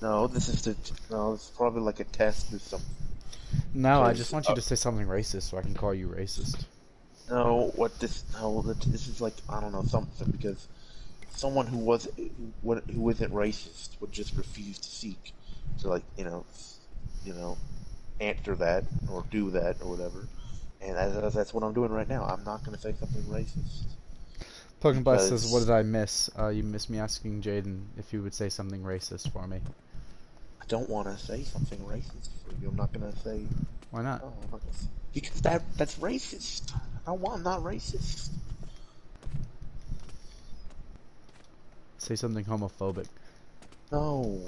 No, it's probably like a test or something. No, I just want you to say something racist so I can call you racist. No, this is like I don't know something because someone who isn't racist would just refuse to seek to like answer that or do that or whatever, and that's what I'm doing right now. I'm not going to say something racist. Pokemon Blast says, what did I miss? You missed me asking Jaden if he would say something racist for me. I don't want to say something racist for you. I'm not going to say. Why not? Oh, I'm not gonna say, because that's racist. I'm not racist. Say something homophobic. No.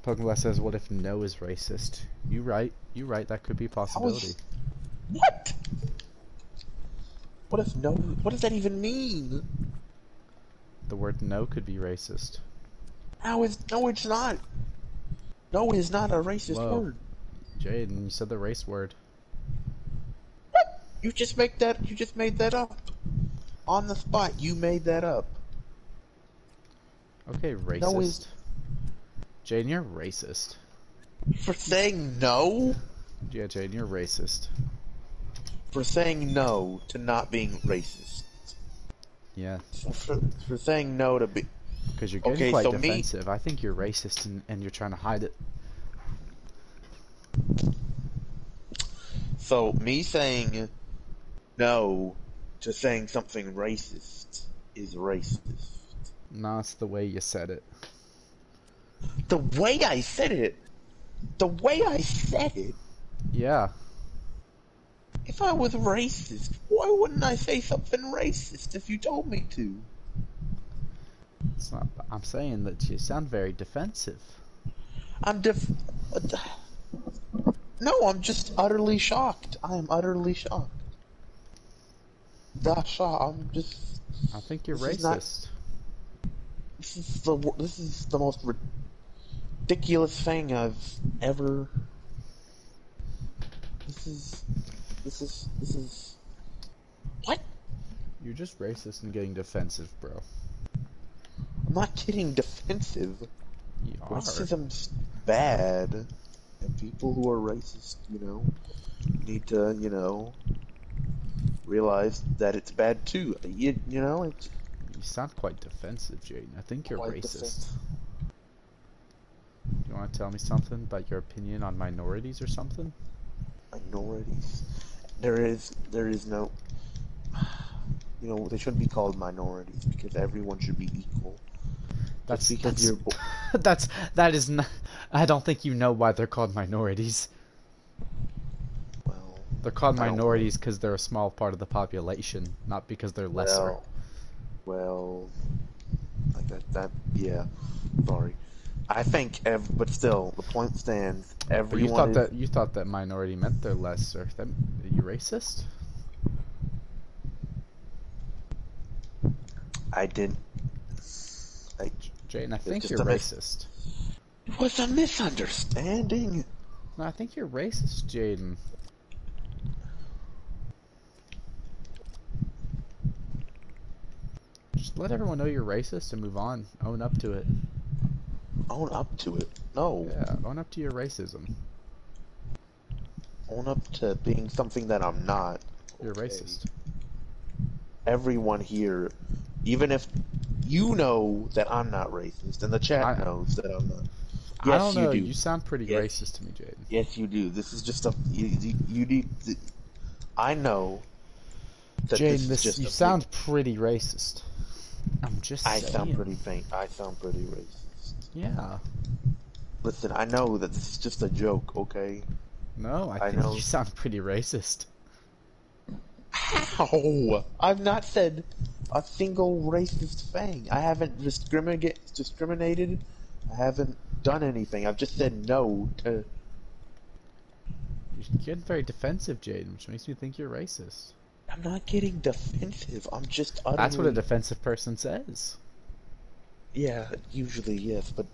Pokemon Blast says, what if no is racist? You right, that could be a possibility. What? What if no? What does that even mean? The word no could be racist. No, it's not. No is not a racist word. Jaden, you said the race word. What? You just made that up. On the spot, you made that up. Okay, racist. No is... Jaden, you're racist. For saying no? Yeah, Jaden, you're racist. For saying no to not being racist. Yeah. For saying no to be... Because you're getting quite defensive. I think you're racist and you're trying to hide it. So, me saying no to saying something racist is racist. No, it's the way you said it. The way I said it? The way I said it? Yeah. If I was racist, why wouldn't I say something racist if you told me to? It's not. I'm saying that you sound very defensive. No, I'm just utterly shocked. I am utterly shocked. Dasha, I'm just. I think you're This is not. racist. This is the most ridiculous thing I've ever. This is. What? You're just racist and getting defensive, bro. I'm not getting defensive. You are. Racism's bad, and people who are racist, need to, realize that it's bad too. It's You sound quite defensive, Jaden. I think you're quite racist. defensive. You want to tell me something about your opinion on minorities or something? Minorities. There is no. They shouldn't be called minorities because everyone should be equal. That's Just because that is not. I don't think you know why they're called minorities. Well, They're called I don't minorities because they're a small part of the population, not because they're lesser. Well, like that. Yeah. Sorry. I think, but still, the point stands. But Everyone. you thought that minority meant they're lesser. Are you racist? I didn't. Jaden, I think just you're a racist. It was a misunderstanding. No, I think you're racist, Jaden. Just let everyone know you're racist and move on. Own up to it. Own up to it. No. Yeah, own up to your racism. Own up to being something that I'm not. You're Okay? racist. Everyone here, even if you know that I'm not racist, and the chat knows that I'm not. Yes, I don't know. you do. You sound pretty Yes. racist to me, Jaden. Yes, you do. This is just a. You need. I know. That Jaden, you sound pretty racist. I'm just saying. I sound pretty faint. I sound pretty racist. Yeah. Listen, I know that this is just a joke, okay? No, I think know. you sound pretty racist. How? I've not said a single racist thing. I haven't discriminated. I haven't done anything. I've just said no to. You're getting very defensive, Jaden, which makes me think you're racist. I'm not getting defensive. I'm just utterly. That's what a defensive person says. Yeah, usually yes, but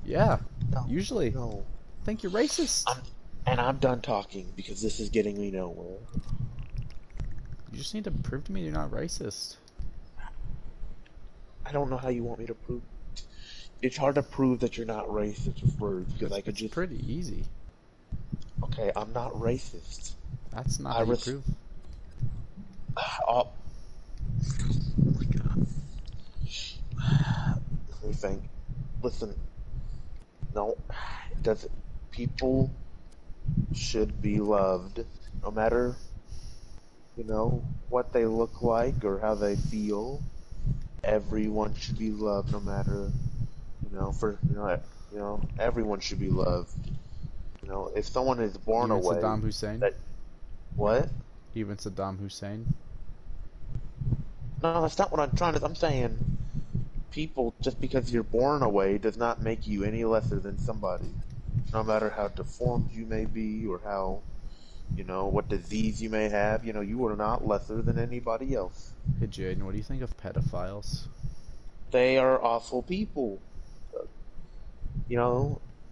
Yeah, no, usually. no. I think you're racist. I'm done talking because this is getting me nowhere. You just need to prove to me you're not racist. I don't know how you want me to prove. It's hard to prove that you're not racist with words because I could It's just. pretty easy. Okay, I'm not racist. That's not I how you res- prove. Oh my god. Let me think. Listen. No. Does people should be loved no matter what they look like or how they feel. Everyone should be loved no matter everyone should be loved. If someone is born Even away. Saddam Hussein? What? Even Saddam Hussein? No, that's not what I'm trying to. I'm saying people, just because you're born away does not make you any lesser than somebody. No matter how deformed you may be or how, what disease you may have, you are not lesser than anybody else. Hey Jaden, what do you think of pedophiles? They are awful people.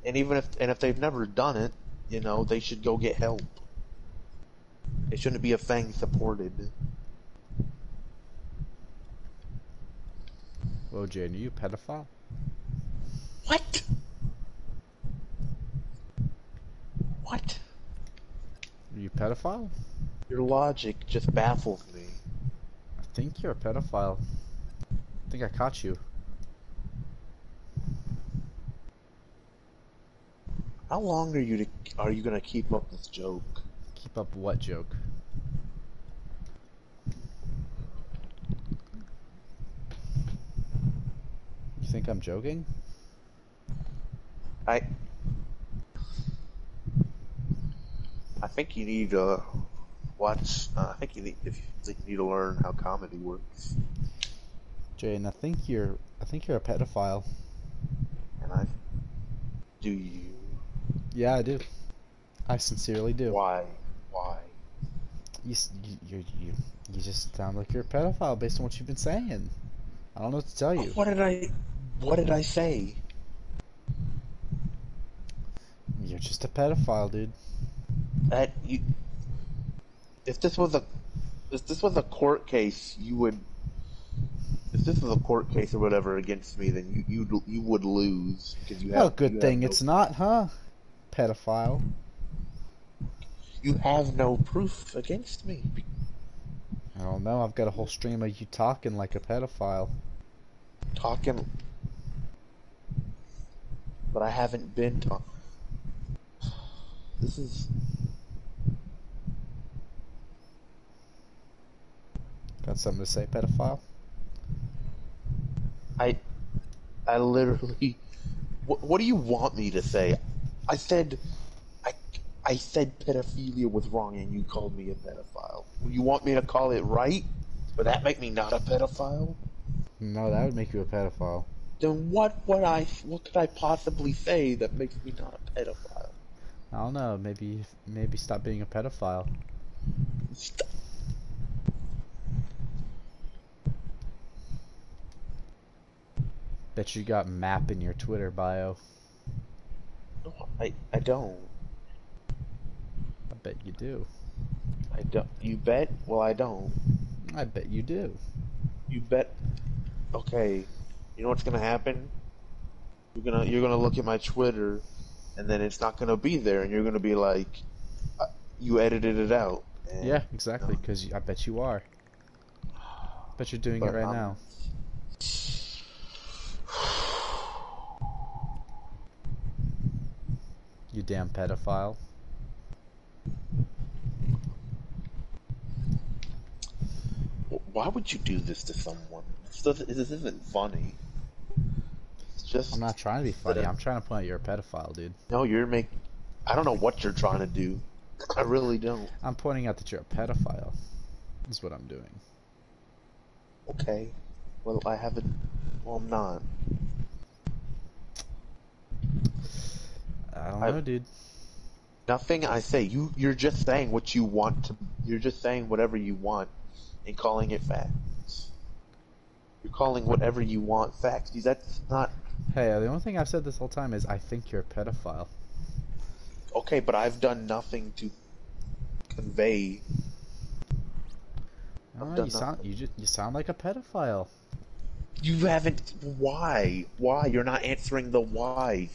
And even if they've never done it, they should go get help. It shouldn't be a thing supported. Whoa, Jaden, are you a pedophile? What? What? Are you a pedophile? Your logic just baffles me. I think you're a pedophile. I think I caught you. How long are you gonna keep up this joke? Keep up what joke? You think I'm joking? I think you need to watch. I think you need to learn how comedy works. Jaden, I think you're a pedophile. And do you? Yeah, I do. I sincerely do. Why? Why? You just sound like you're a pedophile based on what you've been saying. I don't know what to tell you. What did I say? You're just a pedophile, dude. That you. If this was a court case, you would. If this was a court case or whatever against me, then you would lose because you have. Oh, good thing no, it's not, huh? Pedophile. You have no proof against me. I don't know. I've got a whole stream of you talking like a pedophile. Talking, but I haven't been talking. This is. Got something to say, pedophile? I literally. What do you want me to say? I said pedophilia was wrong, and you called me a pedophile. You want me to call it right? Would that make me not a pedophile? No, that would make you a pedophile. Then what could I possibly say that makes me not a pedophile? I don't know. Maybe stop being a pedophile. Stop. Bet you got map in your Twitter bio. No, I don't. I bet you do. I don't. You bet? Well, I don't. I bet you do. You bet. Okay. You know what's gonna happen? You're gonna look at my Twitter, and then it's not gonna be there, and you're gonna be like, you edited it out. And, Yeah, exactly. Because I bet you are. Bet you're doing it right now. You damn pedophile. Why would you do this to someone? This isn't funny. It's just. I'm not trying to be funny. I'm trying to point out you're a pedophile, dude. No, I don't know what you're trying to do. I really don't. I'm pointing out that you're a pedophile. That's what I'm doing. Okay. Well, I haven't. Well, I'm not. I don't know, dude. Nothing I say. You're just saying what you want to. You're just saying whatever you want, and calling it facts. You're calling whatever you want facts. That's not. Hey, the only thing I've said this whole time is I think you're a pedophile. Okay, but I've done nothing to convey. Oh, you sound like a pedophile. You haven't. Why? Why? You're not answering the why.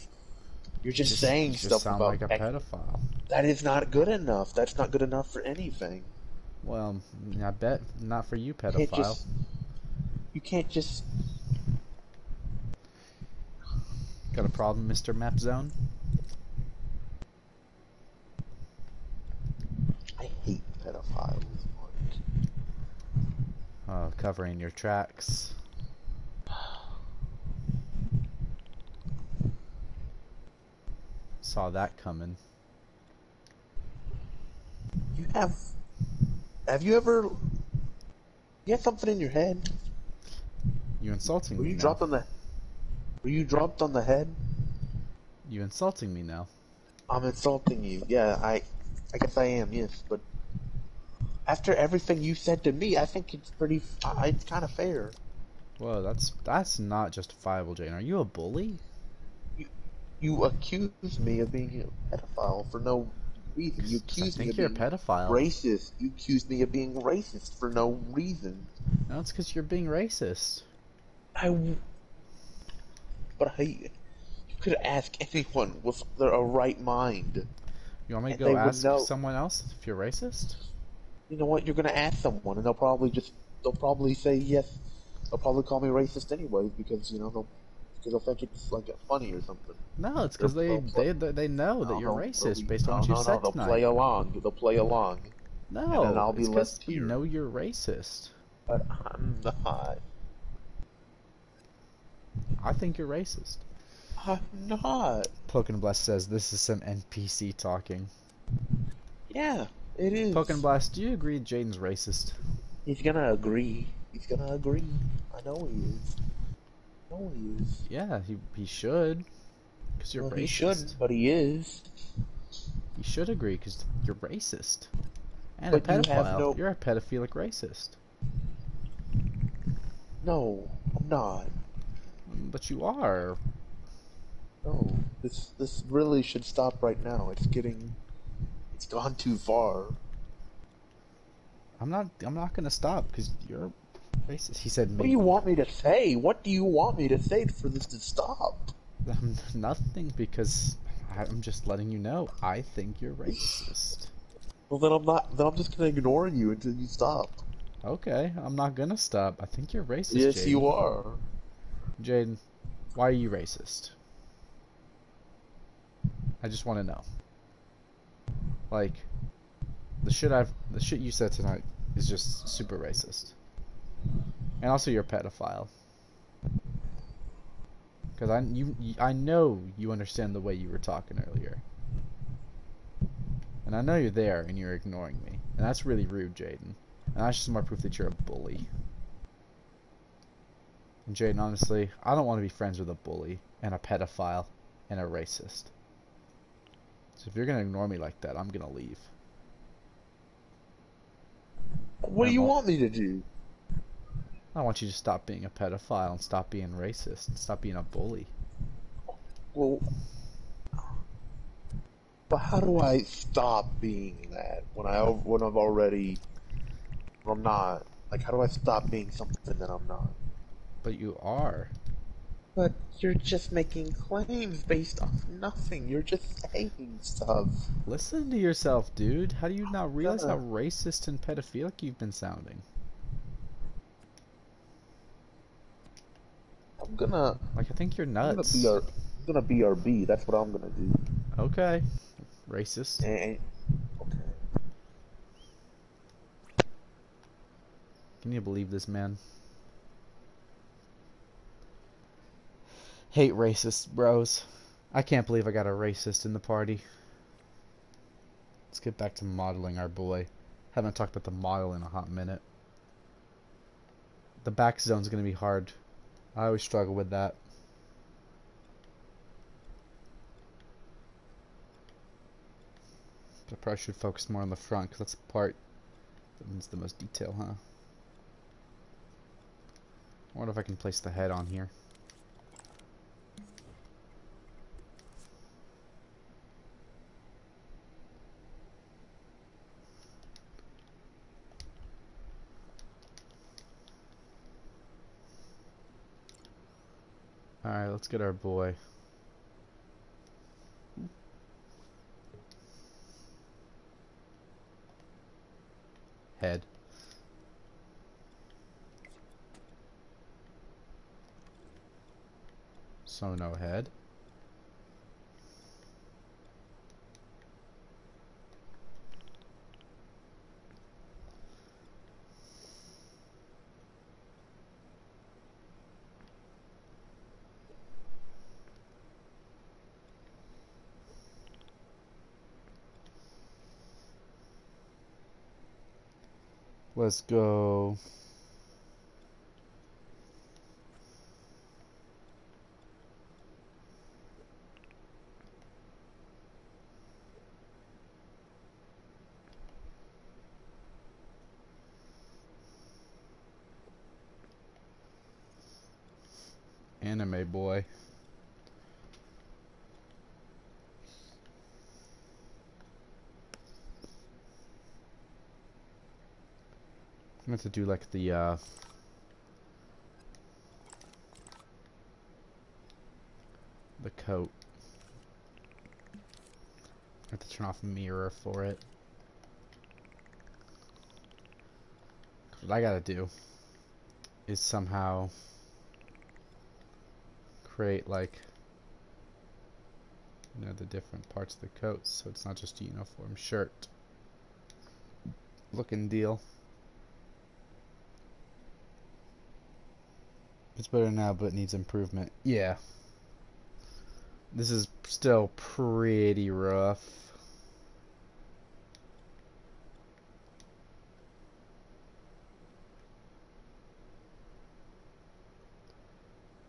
You're just saying you stuff sound about. like a pedophile. That is not good enough. That's not good enough for anything. Well, I bet not for you, pedophile. You can't just. Got a problem, Mr. Map Zone? I hate pedophiles. Oh, covering your tracks. Saw that coming. Have you ever? You have something in your head? You insulting me Were you now. dropped on the head? You insulting me now. I'm insulting you. Yeah, I guess I am. Yes, but after everything you said to me, I think it's it's kind of fair. Whoa, that's not justifiable, Jane. Are you a bully? You accused me of being a pedophile for no reason. You accused me of you're being a pedophile. racist. You accused me of being racist for no reason. No, it's because you're being racist. You could ask anyone with a right mind. You want me to And go they would ask know. someone else if you're racist? You know what? You're gonna ask someone, and they'll probably say yes. They'll probably call me racist anyway because they'll think it's like funny or something. No, it's because they know that you're racist based on what you said They'll tonight. play along. They'll play along. No, and then I'll be it's left because here. you know you're racist. But I'm not. I think you're racist. I'm not. Pokin Blast says this is some NPC talking. Yeah, it is. Pokin Blast, do you agree Jaden's racist? He's gonna agree. I know he is. Yeah, he should. Because you're Well, racist. he shouldn't, but he is. You should agree, because you're racist. And But a you have pedophile. no... You're a pedophilic racist. No, I'm not. But you are. No. This really should stop right now. It's gone too far. I'm not gonna stop, because you're racist. He said What do maybe. you want me to say? What do you want me to say for this to stop? Nothing, because I'm just letting you know. I think you're racist. Well, then I'm not. Then I'm just gonna ignore you until you stop. Okay, I'm not gonna stop. I think you're racist, Yes, Jaden. you are. Jaden, why are you racist? I just want to know. Like, the shit you said tonight is just super racist. And also, you're a pedophile. Because I know you understand the way you were talking earlier. And I know you're there and you're ignoring me. And that's really rude, Jaden. And that's just more proof that you're a bully. And Jaden, honestly, I don't want to be friends with a bully and a pedophile and a racist. So if you're going to ignore me like that, I'm going to leave. What do you want me to do? I want you to stop being a pedophile and stop being racist and stop being a bully. Well, but how do I stop being that when I'm not? Like, how do I stop being something that I'm not? But you are. But you're just making claims based off nothing. You're just saying stuff. Listen to yourself, dude. How do you not realize how Gonna- racist and pedophilic you've been sounding? I'm gonna. Like, I think you're I'm gonna nuts. be I'm gonna BRB. That's what I'm gonna do. Okay. Racist. And okay. Can you believe this man? Hate racists, bros. I can't believe I got a racist in the party. Let's get back to modeling our boy. Haven't talked about the model in a hot minute. The back zone's gonna be hard. I always struggle with that. I probably should focus more on the front, because that's the part that needs the most detail, huh? I wonder if I can place the head on here. Alright, let's get our boy. Head. So no head. Let's go. Anime boy. I'm going to do like the coat. I have to turn off the mirror for it. What I gotta do is somehow create like, you know, the different parts of the coat, so it's not just a uniform shirt looking deal. It's better now, but it needs improvement. Yeah. This is still pretty rough.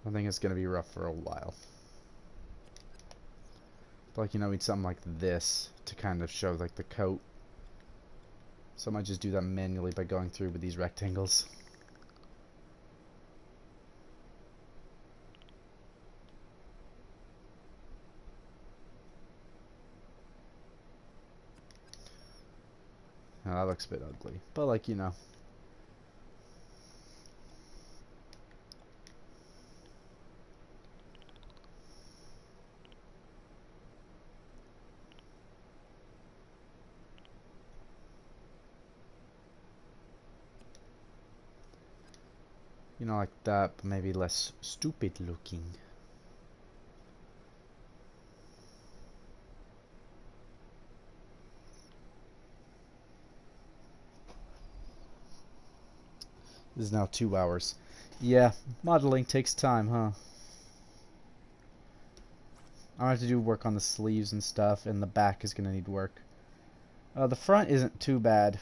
I think it's going to be rough for a while. Like, you know, we need something like this to kind of show, like, the coat. So I might just do that manually by going through with these rectangles. Now, that looks a bit ugly, but, like, you know. You know, like that, but maybe less stupid looking. This is now 2 hours. Yeah, modeling takes time, huh? I have to do work on the sleeves and stuff, and the back is gonna need work. The front isn't too bad.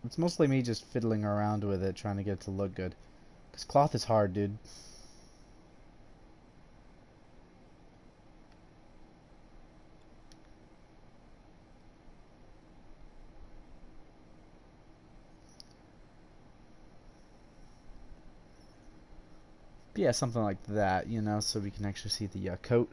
It's mostly me just fiddling around with it, trying to get it to look good. Because cloth is hard, dude. But yeah, something like that, you know, so we can actually see the coat.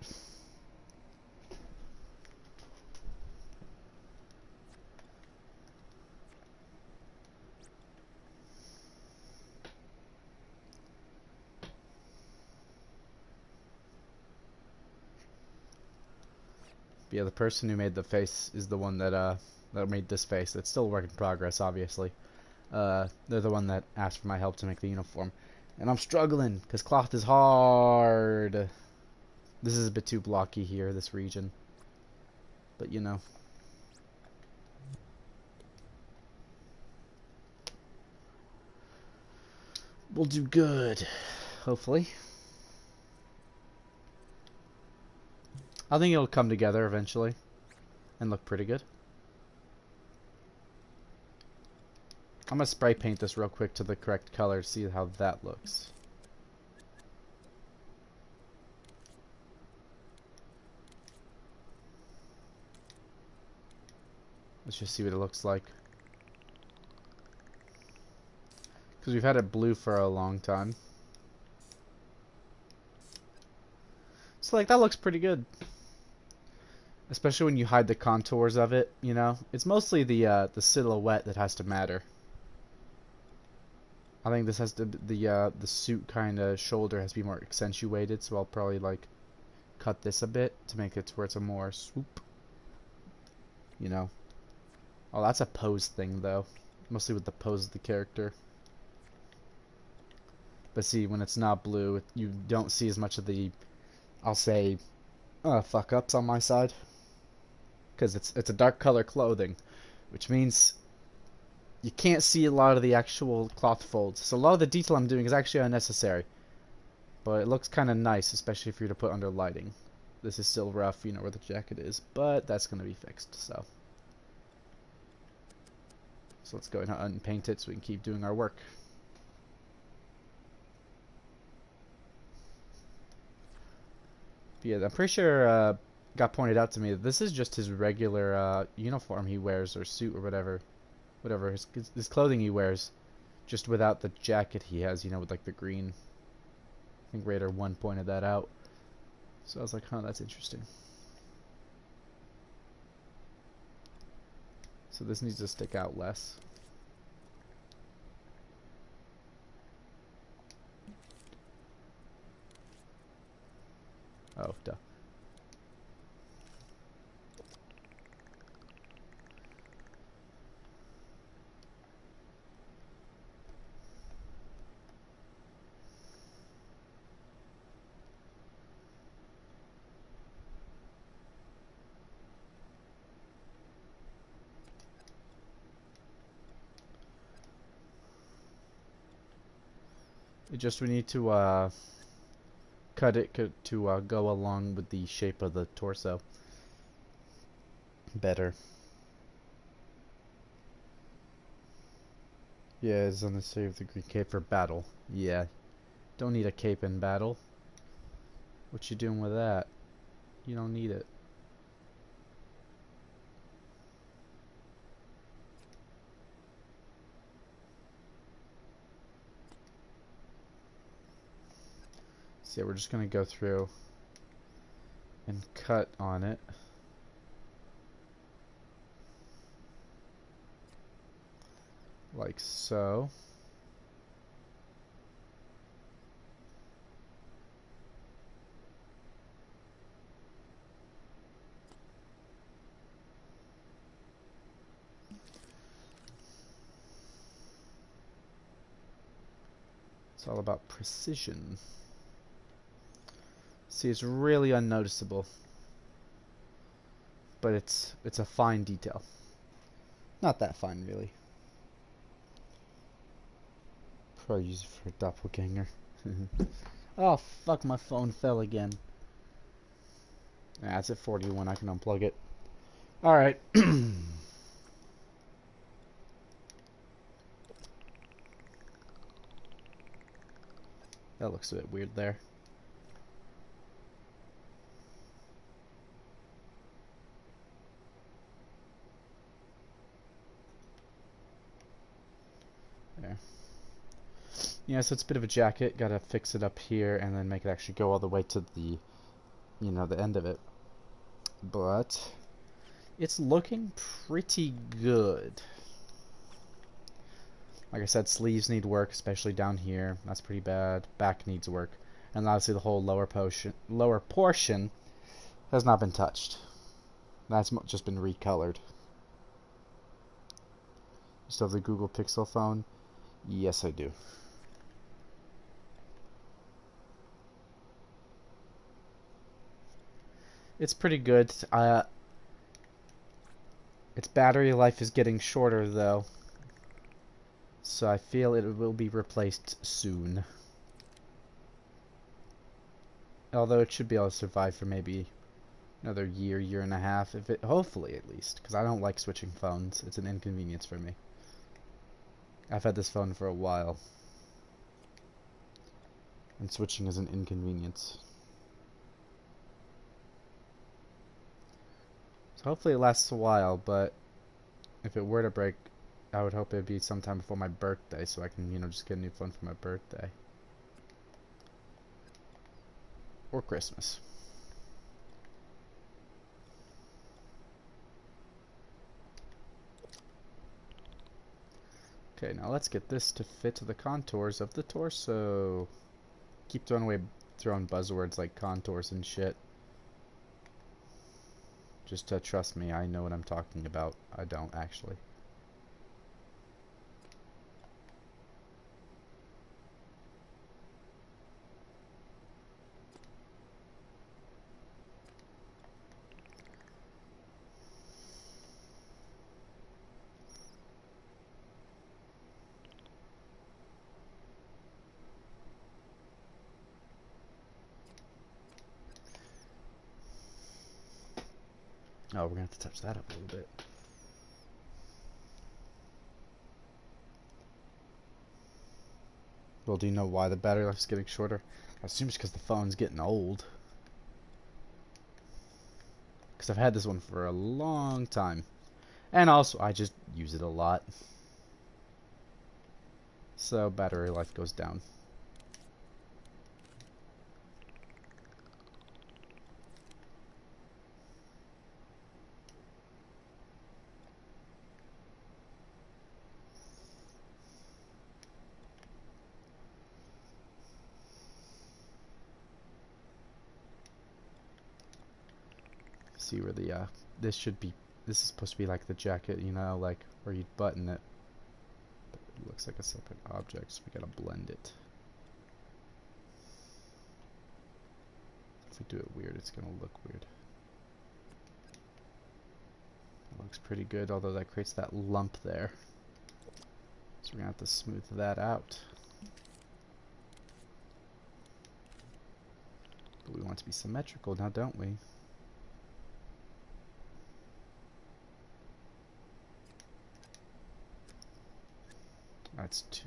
But yeah, the person who made the face is the one that made this face. It's still a work in progress, obviously. They're the one that asked for my help to make the uniform. And I'm struggling, because cloth is hard. This is a bit too blocky here, this region. But, you know. We'll do good, hopefully. I think it'll come together eventually. And look pretty good. I'm gonna spray paint this real quick to the correct color to see how that looks. Let's just see what it looks like. Because we've had it blue for a long time. So like that looks pretty good. Especially when you hide the contours of it, you know? It's mostly the silhouette that has to matter. I think this has to the suit kind of shoulder has to be more accentuated, so I'll probably like cut this a bit to make it to where it's a more swoop. You know. Oh, that's a pose thing though. Mostly with the pose of the character. But see, when it's not blue, you don't see as much of the, I'll say, fuck ups on my side. Because it's a dark color clothing, which means you can't see a lot of the actual cloth folds. So a lot of the detail I'm doing is actually unnecessary. But it looks kind of nice, especially if you're to put under lighting. This is still rough, you know where the jacket is, but that's going to be fixed, so. So let's go ahead and unpaint it so we can keep doing our work. But yeah, I'm pretty sure got pointed out to me that this is just his regular uniform he wears, or suit, or whatever his clothing he wears, just without the jacket he has, you know, with like the green. I think Raider 1 pointed that out, so I was like, huh, that's interesting. So this needs to stick out less. Oh, duh. We need to cut it to go along with the shape of the torso better. Yeah, it's unnecessary with the green cape for battle. Yeah, don't need a cape in battle. What you doing with that? You don't need it. You don't need it. So yeah, we're just gonna go through and cut on it. Like so. It's all about precision. See, it's really unnoticeable, but it's a fine detail. Not that fine, really. Probably use it for a doppelganger. Oh, fuck, my phone fell again. Nah, it's at 41, I can unplug it. Alright. That looks a bit weird there. There. Yeah, so it's a bit of a jacket. Gotta fix it up here and then make it actually go all the way to the, you know, the end of it. But it's looking pretty good. Like I said, sleeves need work, especially down here. That's pretty bad. Back needs work. And obviously the whole lower portion has not been touched. That's just been recolored. You still have the Google Pixel phone? Yes, I do. It's pretty good. Its battery life is getting shorter, though. So I feel it will be replaced soon. Although it should be able to survive for maybe another year, year and a half, if it, hopefully at least, because I don't like switching phones. It's an inconvenience for me. I've had this phone for a while, and switching is an inconvenience. So hopefully it lasts a while, but if it were to break, I would hope it'd be sometime before my birthday, so I can, you know, just get a new phone for my birthday. Or Christmas. Okay, now let's get this to fit the contours of the torso. Keep throwing buzzwords like contours and shit. Just trust me, I know what I'm talking about. I don't, actually. Oh, we're gonna have to touch that up a little bit. Well, do you know why the battery life is getting shorter? I assume it's because the phone's getting old. Because I've had this one for a long time. And also, I just use it a lot. So, battery life goes down. See where the, this is supposed to be like the jacket, you know, like where you'd button it. But it looks like a separate object, so we gotta blend it. If we do it weird, it's gonna look weird. It looks pretty good, although that creates that lump there. So we're gonna have to smooth that out. But we want it to be symmetrical now, don't we?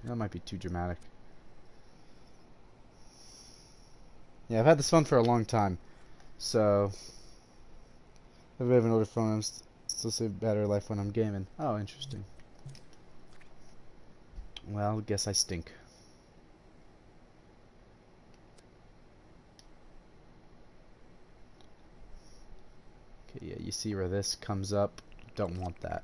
That might be too dramatic. Yeah, I've had this phone for a long time, so if I have an older phone, I'm still save battery life when I'm gaming. Oh, interesting. Well, guess I stink. Okay, yeah, you see where this comes up? Don't want that.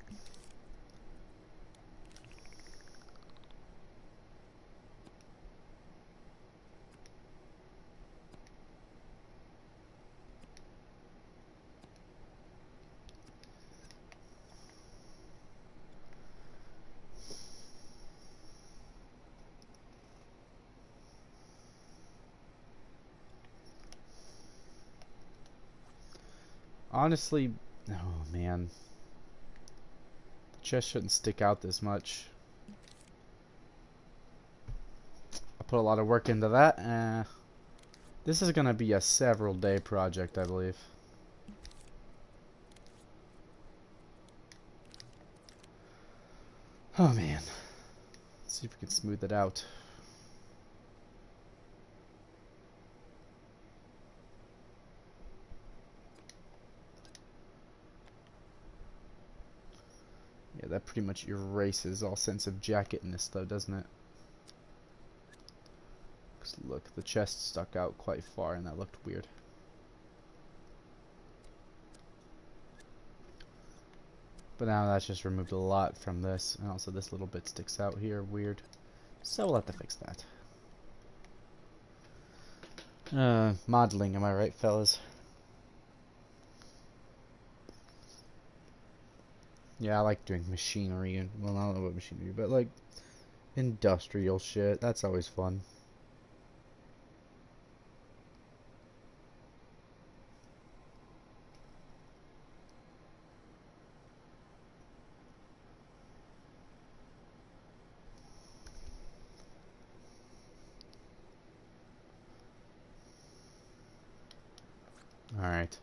Honestly, oh man. The chest shouldn't stick out this much. I put a lot of work into that. This is gonna be a several day project, I believe. Oh man. Let's see if we can smooth it out. Yeah, that pretty much erases all sense of jacketness though, doesn't it? Because look, the chest stuck out quite far and that looked weird. But now that's just removed a lot from this, and also this little bit sticks out here, weird. So we'll have to fix that. Modeling, am I right, fellas? Yeah, I like doing machinery, and, well, I don't know what machinery, but like, industrial shit, that's always fun. Alright.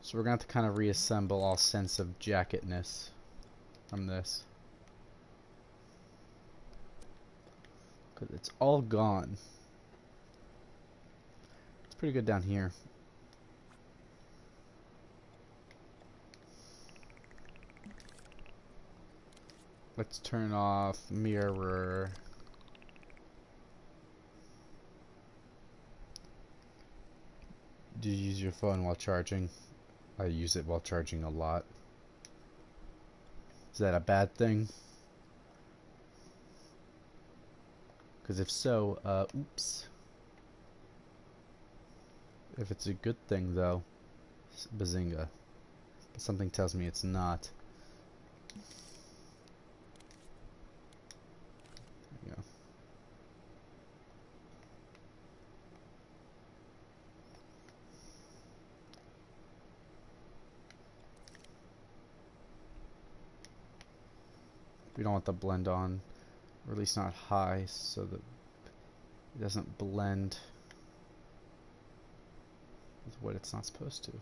So we're gonna have to kind of reassemble all sense of jacketness from this. Because it's all gone. It's pretty good down here. Let's turn off mirror. Do you use your phone while charging? I use it while charging a lot. Is that a bad thing? Because if so, oops. If it's a good thing though, bazinga. But something tells me it's not. There you go. We don't want the blend on, or at least not high, so that it doesn't blend with what it's not supposed to.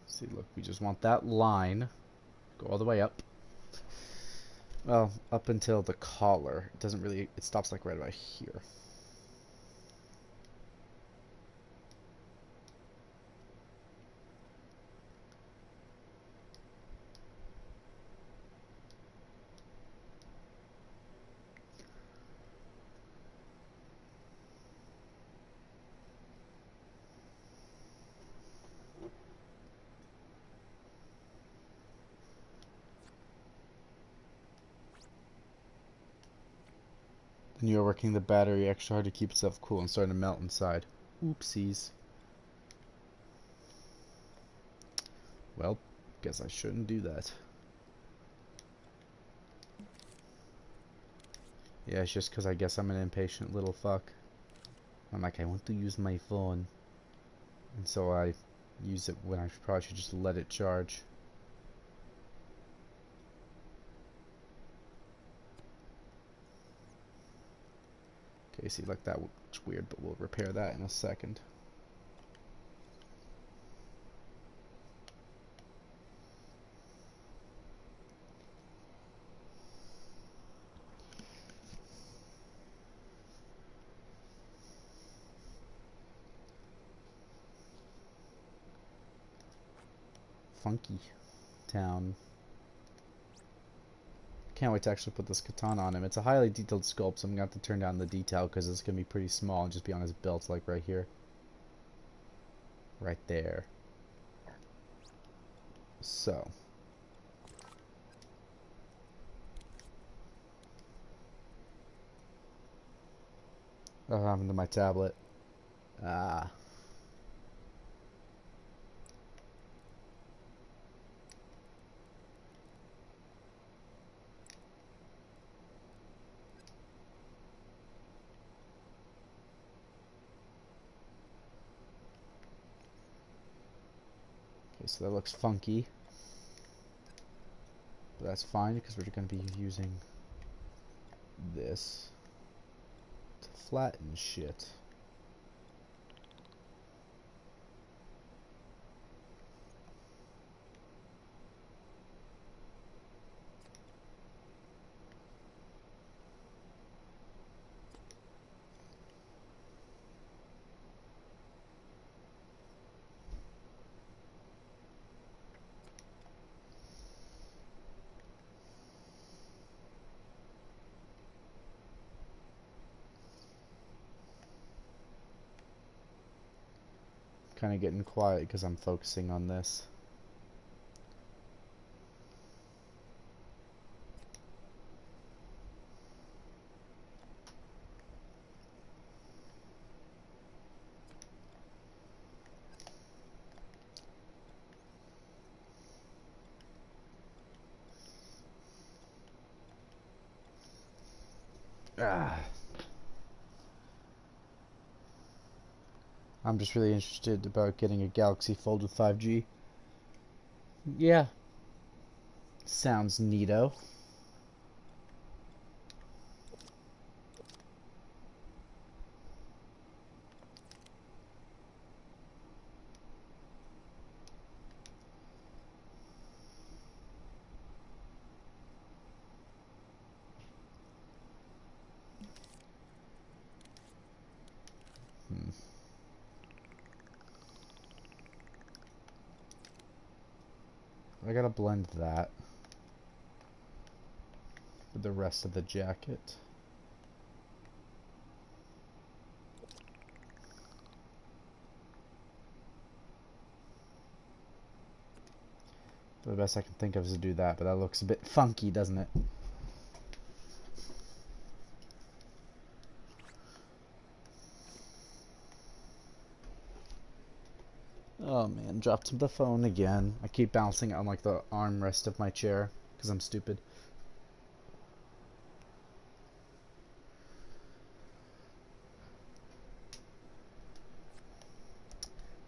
See, look, we just want that line go all the way up. Well, up until the collar. It doesn't really, it stops like right about here. Then you're working the battery extra hard to keep itself cool and starting to melt inside. Oopsies. Well, guess I shouldn't do that. Yeah, it's just because I guess I'm an impatient little fuck. I'm like, I want to use my phone. And so I use it when I probably should just let it charge. Okay, see, like that looks weird, but we'll repair that in a second. Funky town. Can't wait to actually put this katana on him. It's a highly detailed sculpt, so I'm going to have to turn down the detail because it's going to be pretty small and just be on his belt, like right here. Right there. So. What happened to my tablet? Ah. Okay, so that looks funky. But that's fine because we're going to be using this to flatten shit. Kind of getting quiet because I'm focusing on this. Ah. I'm just really interested about getting a Galaxy Fold with 5G. Yeah. Sounds neato. I gotta blend that with the rest of the jacket. The best I can think of is to do that, but that looks a bit funky, doesn't it? Oh man, dropped the phone again. I keep balancing it on like the armrest of my chair because I'm stupid.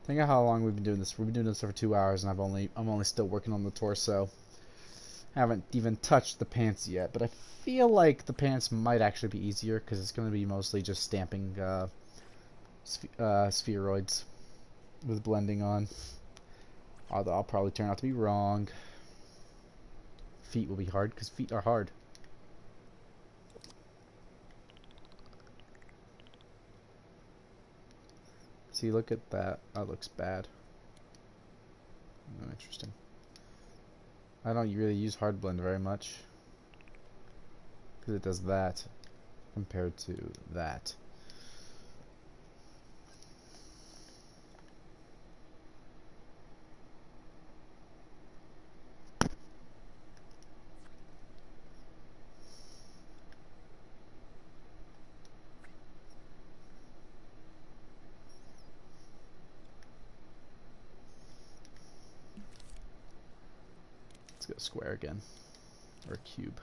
Think of how long we've been doing this. We've been doing this for 2 hours, and I'm only still working on the torso. Haven't even touched the pants yet, but I feel like the pants might actually be easier because it's going to be mostly just stamping spheroids with blending on. Although I'll probably turn out to be wrong. Feet will be hard because feet are hard. See, look at that. That looks bad. Oh, interesting. I don't really use hard blend very much because it does that compared to that. Let's go square again, or cube.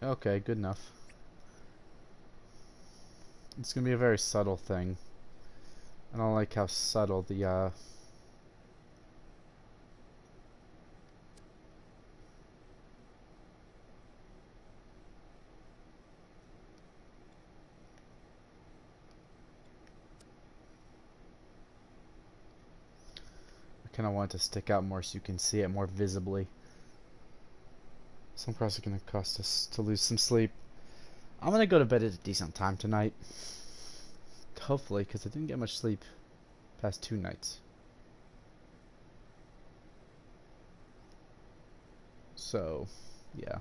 Okay, good enough. It's gonna be a very subtle thing. I don't like how subtle the kind of want it to stick out more so you can see it more visibly. So I'm probably going to cost us to lose some sleep. I'm going to go to bed at a decent time tonight. Hopefully, because I didn't get much sleep past 2 nights. So, yeah.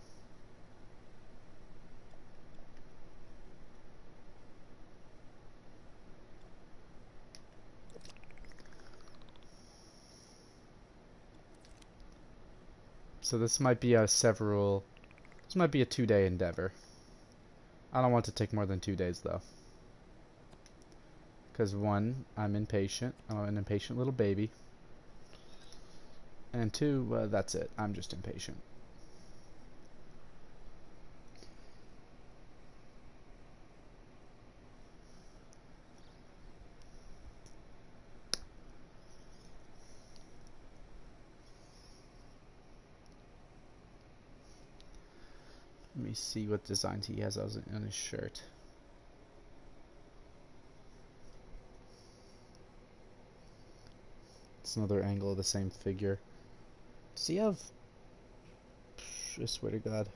So this might be a 2-day endeavor. I don't want to take more than 2 days though. Because one, I'm impatient. I'm an impatient little baby. And two, that's it. I'm just impatient. Let me see what designs he has on his shirt. It's another angle of the same figure. Does he have... I swear to God.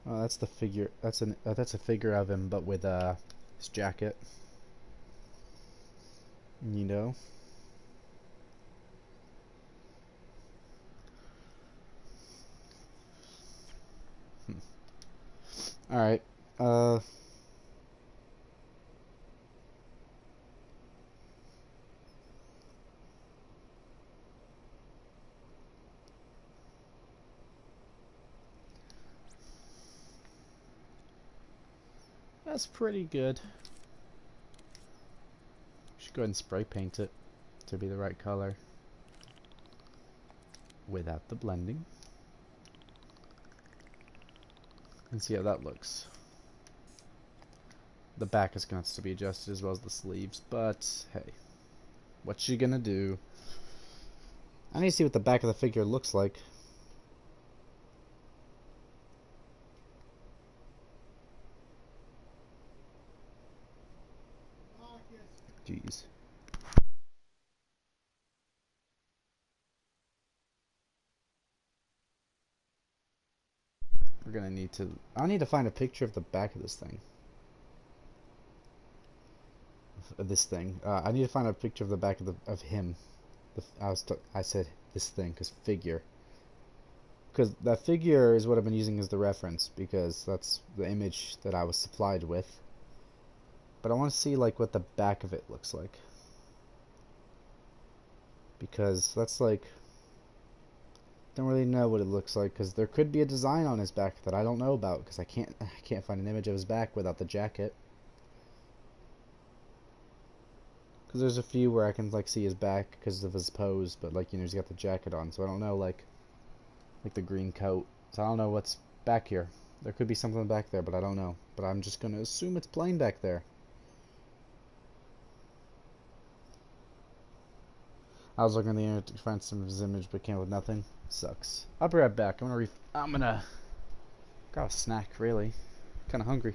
Oh, that's the figure. That's a figure of him, but with his jacket. You know. All right. That's pretty good. Should go ahead and spray paint it to be the right color without the blending. And see how that looks. The back is going to have to be adjusted as well as the sleeves, but hey, what you gonna do? I need to see what the back of the figure looks like. Jeez. We're gonna need to... I need to find a picture of the back of this thing. I need to find a picture of the back of him. I said this thing, because figure. Because that figure is what I've been using as the reference, because that's the image that I was supplied with. But I want to see like what the back of it looks like. Because that's like... Don't really know what it looks like, because there could be a design on his back that I don't know about, because I can't find an image of his back without the jacket. Because there's a few where I can like see his back because of his pose, but like, you know, he's got the jacket on, so I don't know like the green coat. So I don't know what's back here. There could be something back there, but I don't know. But I'm just gonna assume it's plain back there. I was looking on the internet to find some of his image, but came with nothing. Sucks. I'll be right back. I'm gonna grab a snack. Really, kind of hungry.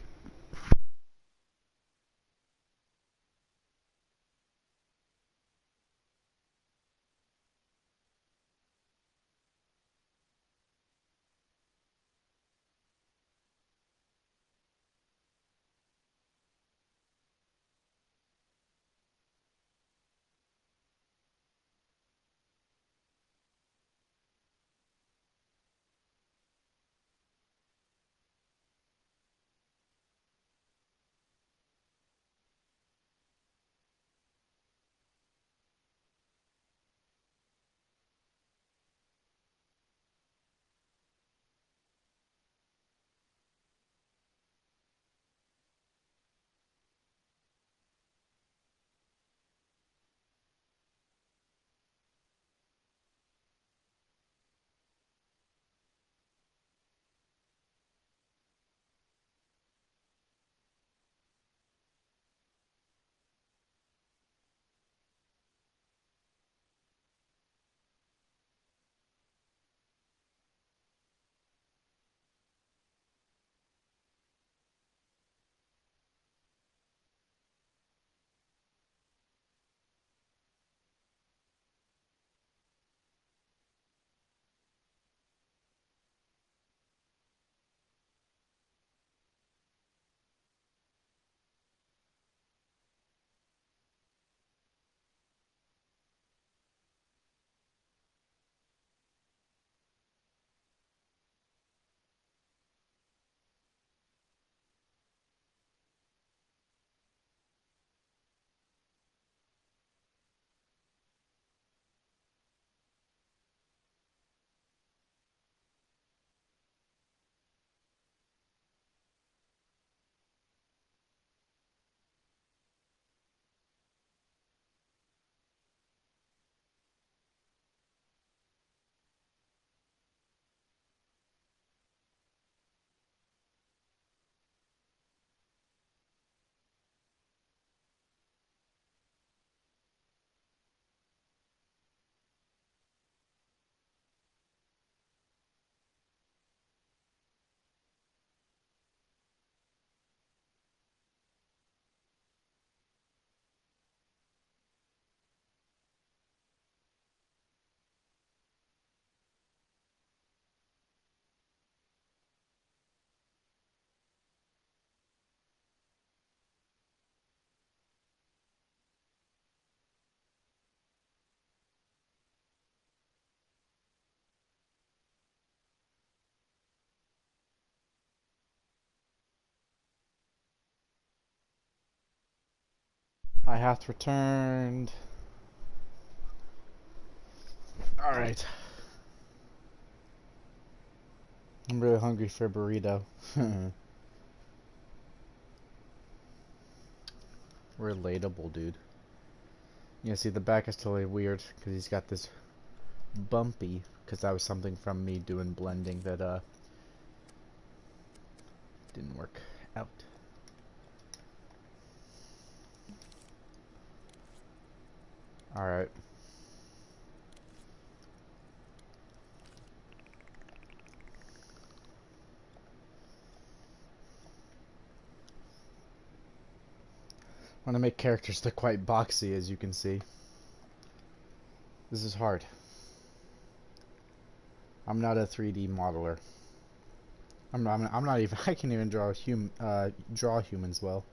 I hath returned. Alright. I'm really hungry for a burrito. Relatable, dude. Yeah, see, the back is totally weird because he's got this bumpy, because that was something from me doing blending that didn't work out. Alright. I want to make characters look quite boxy, as you can see. This is hard. I'm not a 3D modeler. I'm not even. I can't even draw humans well.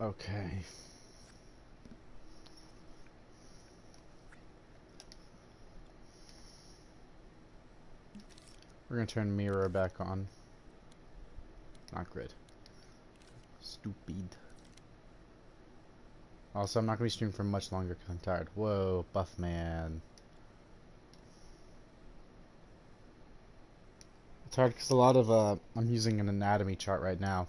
Okay. We're gonna turn mirror back on. Not grid. Stupid. Also, I'm not gonna be streaming for much longer because I'm tired. Whoa, buff man. It's hard because a lot of I'm using an anatomy chart right now,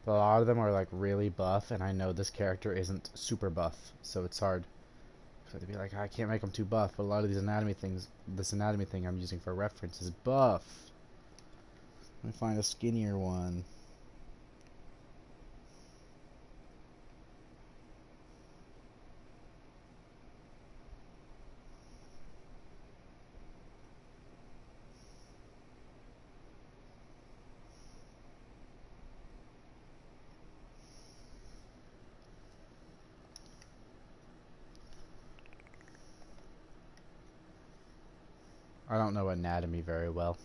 but a lot of them are like really buff, and I know this character isn't super buff, so it's hard. So to be like, I can't make them too buff, but a lot of these anatomy things, this anatomy thing I'm using for reference is buff. Let me find a skinnier one. I don't know anatomy very well.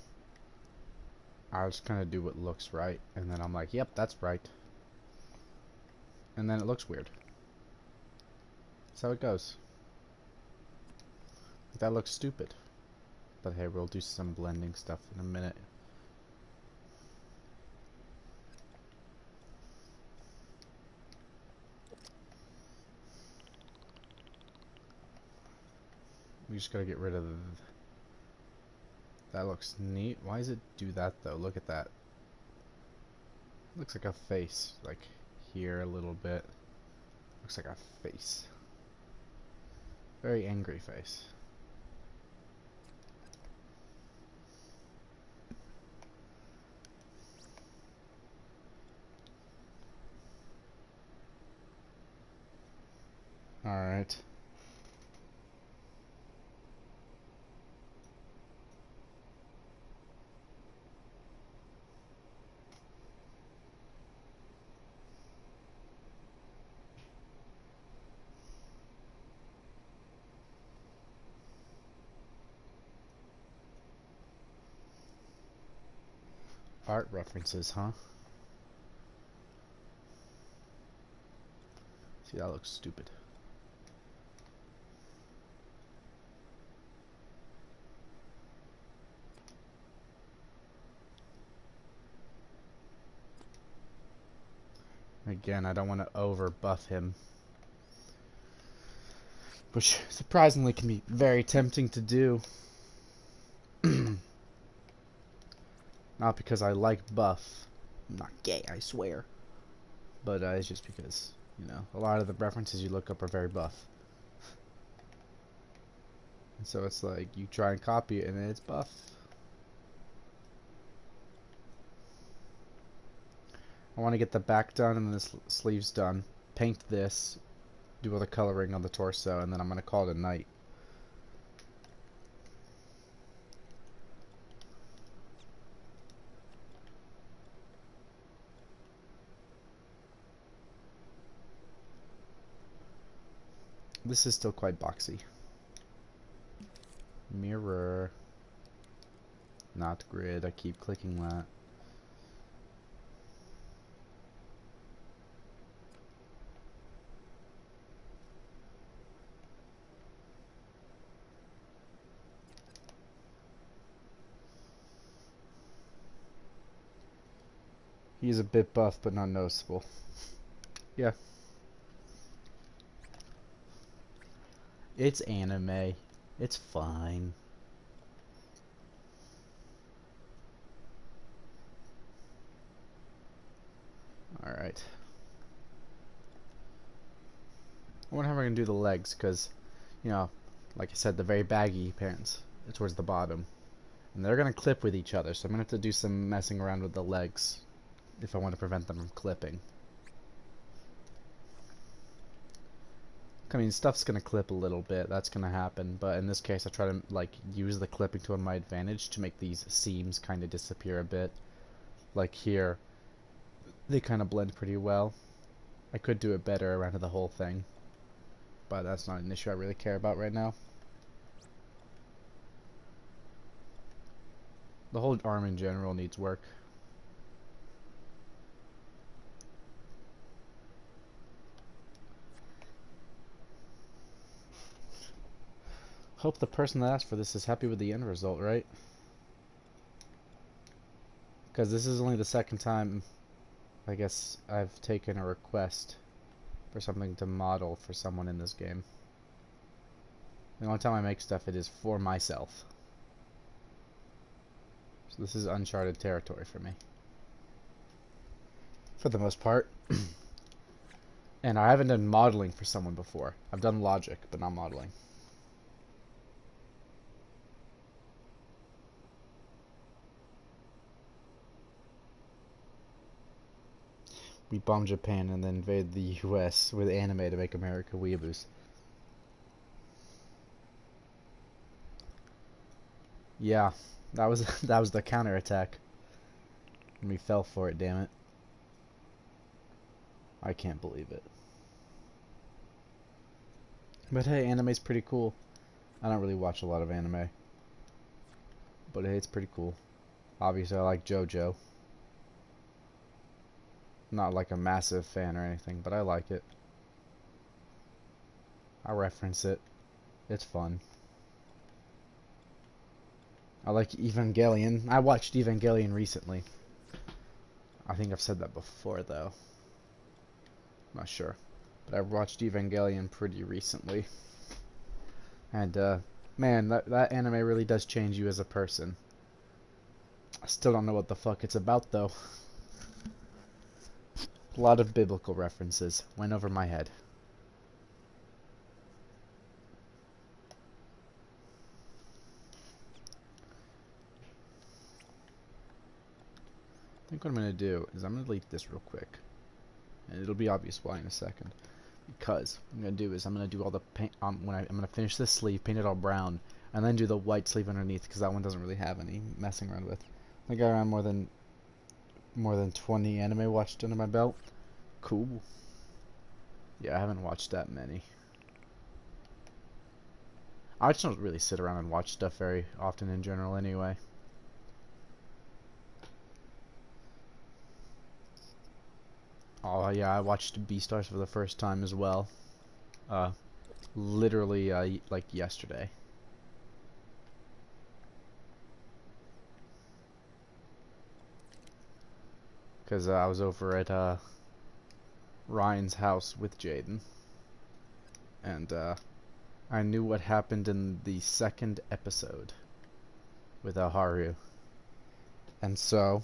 I just kind of do what looks right, and then I'm like, yep, that's right. And then it looks weird. That's how it goes. That looks stupid. But hey, we'll do some blending stuff in a minute. We just gotta get rid of the... That looks neat. Why does it do that though? Look at that. Looks like a face. Like here a little bit. Looks like a face. Very angry face. Alright. Art references, huh? See, that looks stupid. Again, I don't want to over buff him. Which surprisingly can be very tempting to do. Not because I like buff. I'm not gay, I swear. But it's just because, you know, a lot of the references you look up are very buff. And so it's like, you try and copy it and it's buff. I want to get the back done and then the sleeves done. Paint this. Do all the coloring on the torso, and then I'm going to call it a night. This is still quite boxy. Mirror. Not grid. I keep clicking that. He's a bit buff, but not noticeable. Yeah. It's anime. It's fine. Alright. I wonder how we're going to do the legs, because, you know, like I said, the very baggy pants towards the bottom. And they're going to clip with each other, so I'm going to have to do some messing around with the legs if I want to prevent them from clipping. I mean, stuff's going to clip a little bit, that's going to happen, but in this case I try to, like, use the clipping to my advantage to make these seams kind of disappear a bit. Like here, they kind of blend pretty well. I could do it better around the whole thing, but that's not an issue I really care about right now. The whole arm in general needs work. Hope the person that asked for this is happy with the end result, right? Because this is only the second time, I guess, I've taken a request for something to model for someone in this game. The only time I make stuff, it is for myself. So this is uncharted territory for me. For the most part. And I haven't done modeling for someone before. I've done logic, but not modeling. We bombed Japan and then invaded the US with anime to make America weeaboos. Yeah, that was that was the counterattack. And we fell for it, damn it. I can't believe it. But hey, anime's pretty cool. I don't really watch a lot of anime. But hey, it's pretty cool. Obviously, I like JoJo. Not like a massive fan or anything, but I like it. I reference it. It's fun. I like Evangelion. I watched Evangelion recently. I think I've said that before, though. Not sure. But I watched Evangelion pretty recently. And, man, that anime really does change you as a person. I still don't know what the fuck it's about, though. A lot of biblical references. Went over my head. I think what I'm going to do is I'm going to delete this real quick. And it'll be obvious why in a second. Because what I'm going to do is I'm going to do all the paint, I'm going to finish this sleeve, paint it all brown, and then do the white sleeve underneath, because that one doesn't really have any messing around with. I got around more than 20 anime watched under my belt. Cool. Yeah, I haven't watched that many. I just don't really sit around and watch stuff very often in general anyway. Oh yeah, I watched Beastars for the first time as well. Literally, like yesterday. Because I was over at Ryan's house with Jaden. And I knew what happened in the second episode with Haru. And so,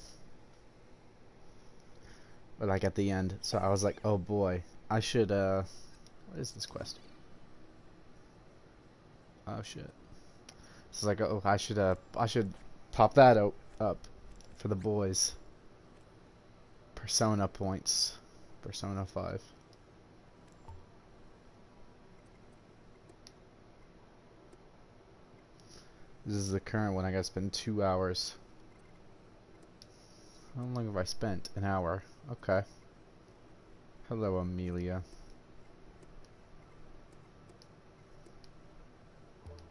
like at the end, so I was like, oh boy, I should, what is this quest? Oh shit. So like, oh, I should pop that up for the boys. Persona points. Persona 5. This is the current one. I gotta spend 2 hours. How long have I spent? An hour. Okay. Hello, Amelia.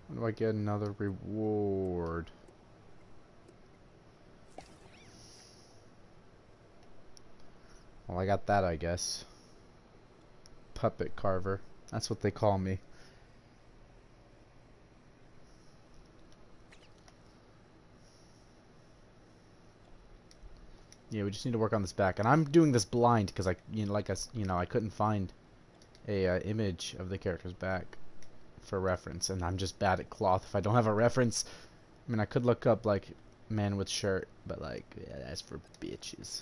When do I get another reward? Well, I got that, I guess. Puppet carver. That's what they call me. Yeah, we just need to work on this back, and I'm doing this blind because I couldn't find a image of the character's back for reference, and I'm just bad at cloth. If I don't have a reference, I mean, I could look up like man with shirt, but like, yeah, that's for bitches.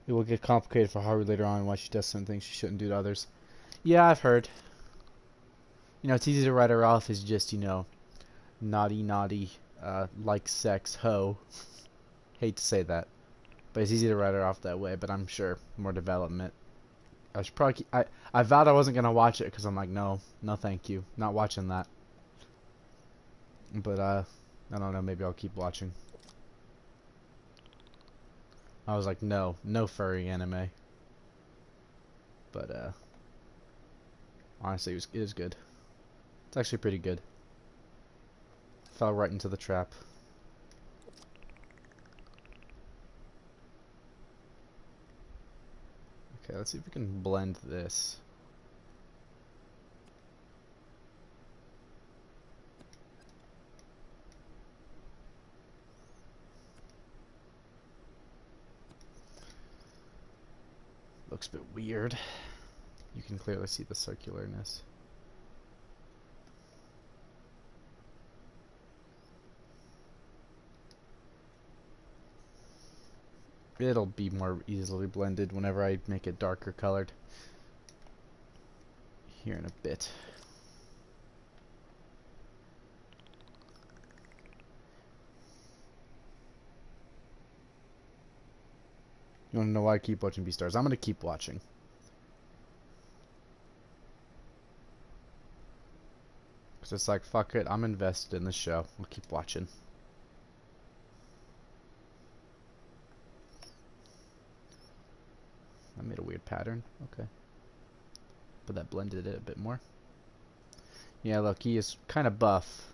It will get complicated for Haru later on why she does some things she shouldn't do to others. Yeah, I've heard. You know, it's easy to write her off as just, naughty, like sex, hoe. Hate to say that. But it's easy to write her off that way, but I'm sure more development. I should probably I vowed I wasn't going to watch it because I'm like, no thank you. Not watching that. But, I don't know, maybe I'll keep watching. I was like, no furry anime. But, honestly, it is good. It's actually pretty good. Fell right into the trap. Okay, let's see if we can blend this. Looks a bit weird. You can clearly see the circularness. It'll be more easily blended whenever I make it darker colored here in a bit. You want to know why I keep watching Beastars? I'm going to keep watching. Because it's like, fuck it, I'm invested in the show. I'll keep watching. I made a weird pattern. Okay. But that blended it a bit more. Yeah, look, he is kind of buff.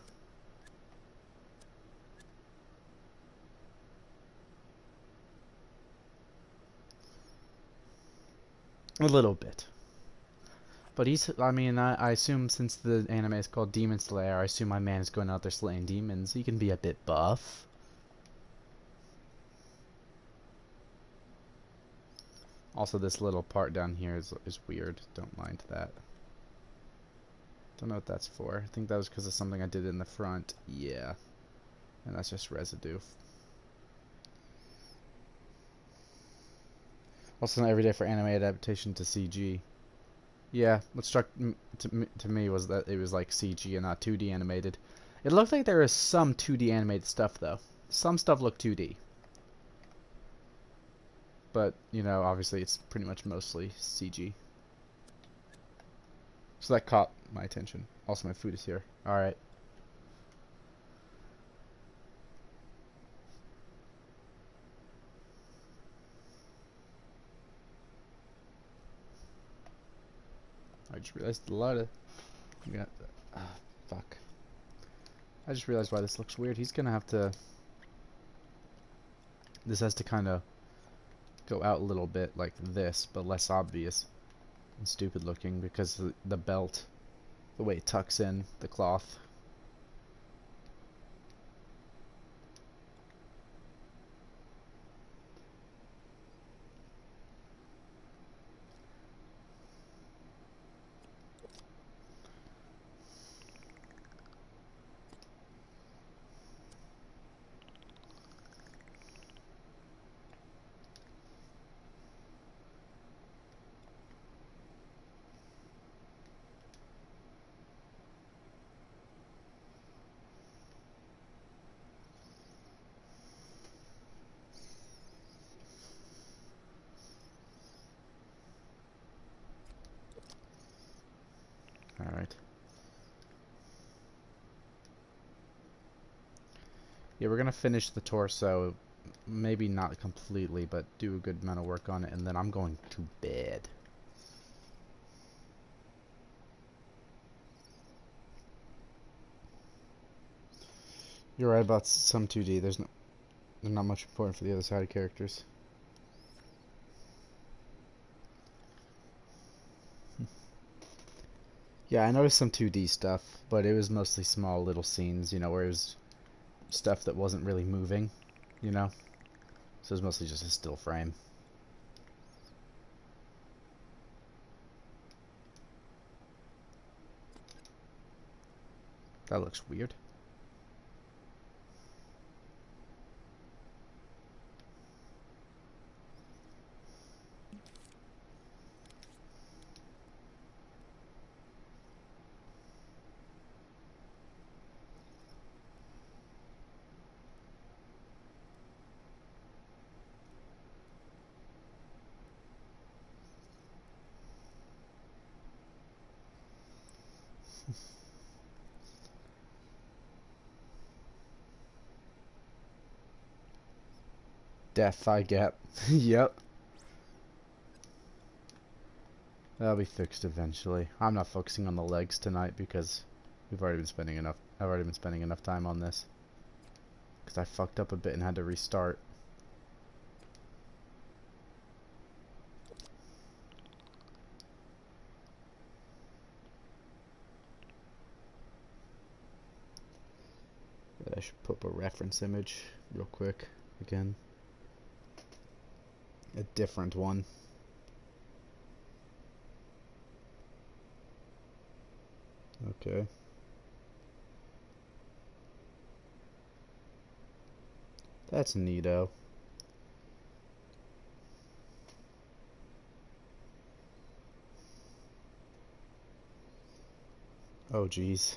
A little bit. But he's, I mean, I assume since the anime is called Demon Slayer, I assume my man is going out there slaying demons. He can be a bit buff. Also, this little part down here is weird. Don't mind that. Don't know what that's for. I think that was because of something I did in the front. Yeah. And that's just residue. Also, not every day for anime adaptation to CG. Yeah, what struck to me was that it was like CG and not 2D animated. It looked like there was some 2D animated stuff, though. Some stuff looked 2D. But, obviously it's pretty much mostly CG. So that caught my attention. Also, my food is here. Alright. I just realized a lot of... fuck. I just realized why this looks weird. He's gonna have to... This has to kind of go out a little bit like this, but less obvious and stupid looking because the belt, the way it tucks in the cloth. Alright. Yeah, we're gonna finish the torso maybe not completely, but do a good amount of work on it, and then I'm going to bed. You're right about some 2D. They're not much important for the other side characters. Yeah, I noticed some 2D stuff, but it was mostly small little scenes, you know, where it was stuff that wasn't really moving, you know? So it was mostly just a still frame. That looks weird. Death I get. Yep. That'll be fixed eventually. I'm not focusing on the legs tonight because I've already been spending enough time on this. Because I fucked up a bit and had to restart. I should put up a reference image real quick again. A different one. Okay. That's neato. Oh geez.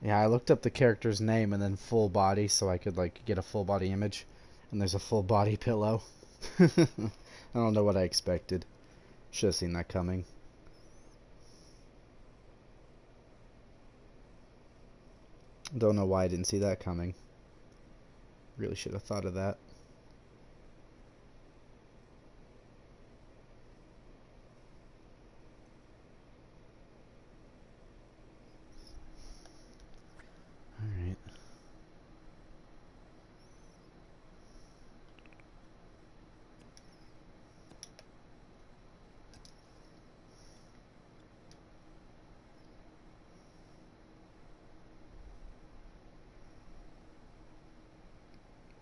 Yeah, I looked up the character's name and then full body so I could like get a full body image. And there's a full body pillow. I don't know what I expected. Should have seen that coming. Don't know why I didn't see that coming. Really should have thought of that. Alright.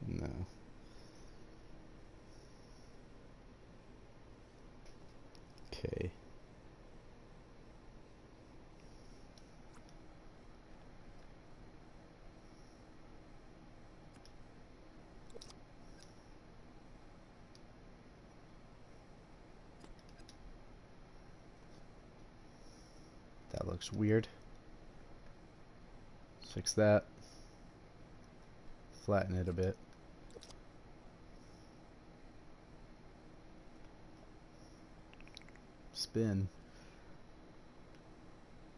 No. Okay. That looks weird. Fix that. Flatten it a bit. Spin.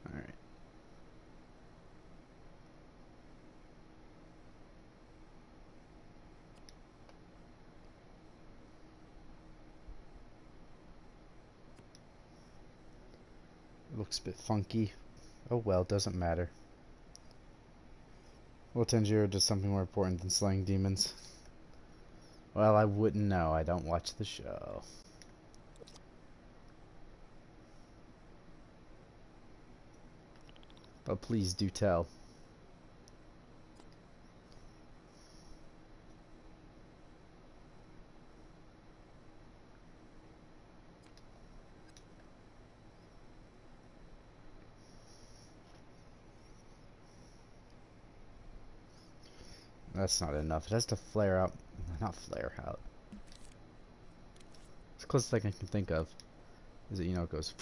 Alright. It looks a bit funky. Oh well, doesn't matter. Well, Tanjiro does something more important than slaying demons. Well, I wouldn't know. I don't watch the show. But please do tell. That's not enough. It has to flare out. Not flare out. It's the closest thing I can think of. Is that, you know, it goes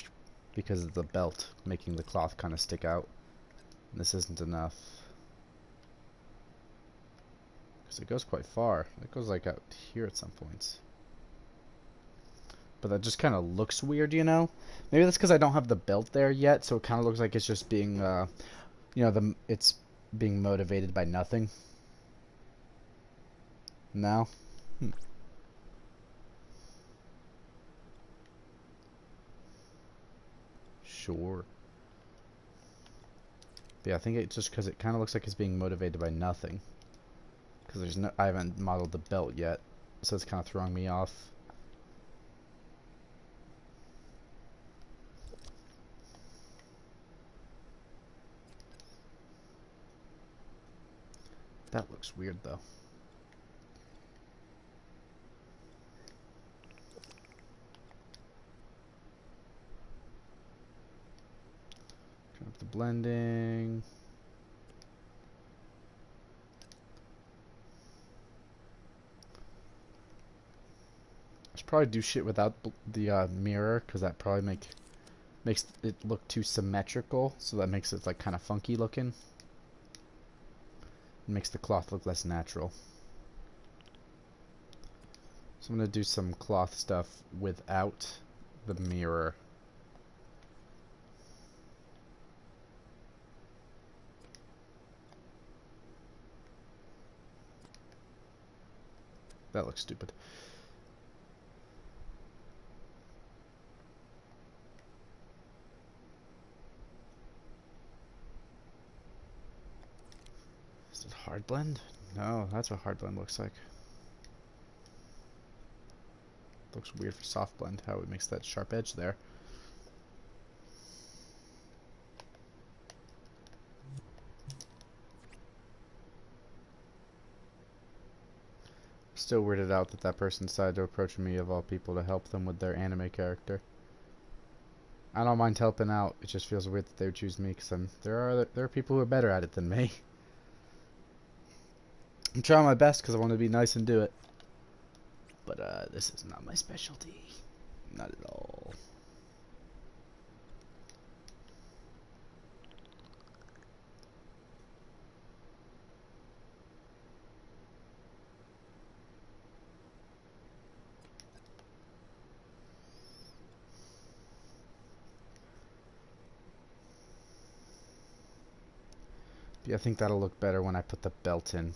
because of the belt making the cloth kind of stick out. And this isn't enough. Because it goes quite far. It goes like out here at some points. But that just kind of looks weird, you know? Maybe that's because I don't have the belt there yet, so it kind of looks like it's just being, you know, it's being motivated by nothing? No? Sure. But yeah, I think it's just because it kind of looks like it's being motivated by nothing. Because there's no, I haven't modeled the belt yet, so it's kind of throwing me off. That looks weird though. Turn up the blending. I should probably do shit without the mirror, because that probably makes it look too symmetrical, so that makes it like kind of funky looking. It makes the cloth look less natural. So I'm gonna do some cloth stuff without the mirror. That looks stupid. Is it hard blend? No, that's what hard blend looks like. Looks weird for soft blend, how it makes that sharp edge there. Still weirded out that that person decided to approach me, of all people, to help them with their anime character. I don't mind helping out. It just feels weird that they would choose me, because there are people who are better at it than me. I'm trying my best because I want to be nice and do it. But this is not my specialty. Not at all. Yeah, I think that'll look better when I put the belt in.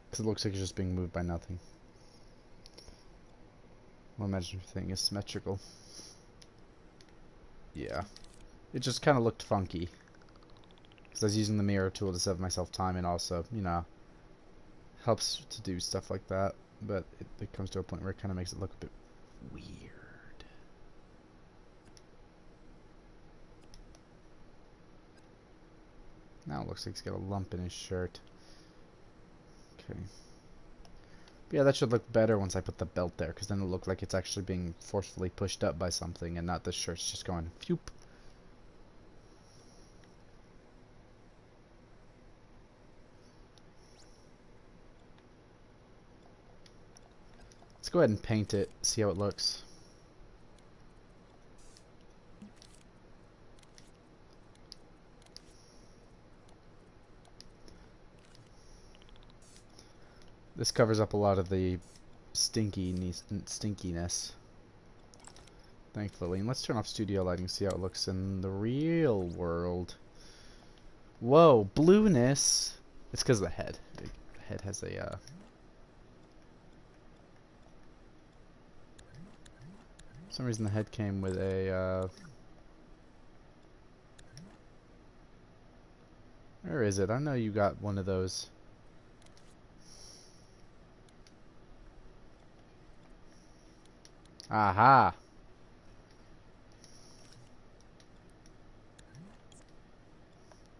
Because it looks like it's just being moved by nothing. Well, imagine if everything is symmetrical. Yeah. It just kind of looked funky. Because I was using the mirror tool to save myself time, and also, you know, helps to do stuff like that. But it comes to a point where it kind of makes it look a bit weird. Now it looks like he's got a lump in his shirt. Okay. But yeah, that should look better once I put the belt there, because then it'll look like it's actually being forcefully pushed up by something, and not the shirt's just going phew. Let's go ahead and paint it, see how it looks. This covers up a lot of the stinkiness. Thankfully. And let's turn off studio lighting, see how it looks in the real world. Whoa, blueness! It's because of the head. The head has a, for some reason the head came with a, where is it? I know you got one of those. Aha!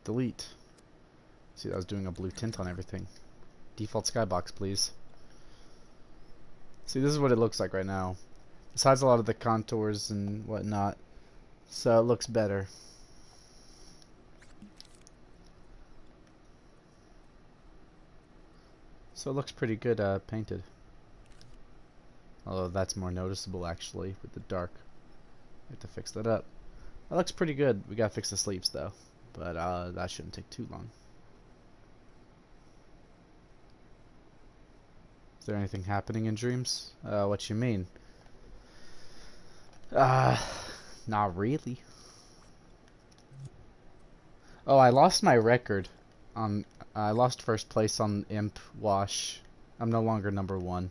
Delete. See, I was doing a blue tint on everything. Default skybox, please. See, this is what it looks like right now. This hides a lot of the contours and whatnot, so it looks better. So it looks pretty good painted. Although that's more noticeable actually with the dark. We have to fix that up. That looks pretty good. We gotta fix the sleeves though. But that shouldn't take too long. Is there anything happening in dreams? What you mean? Not really. Oh, I lost my record I lost first place on Imp Wash. I'm no longer number 1.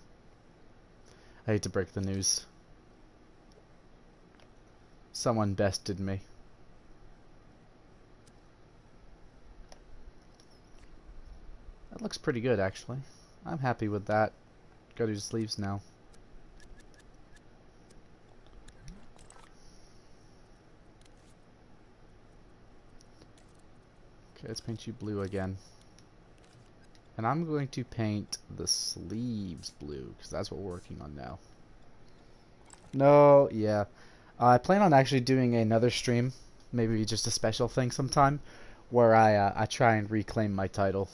I hate to break the news. Someone bested me. That looks pretty good, actually. I'm happy with that. Go to sleeves now. Okay, let's paint you blue again. And I'm going to paint the sleeves blue, because that's what we're working on now. No, yeah. I plan on actually doing another stream, maybe just a special thing sometime, where I try and reclaim my title.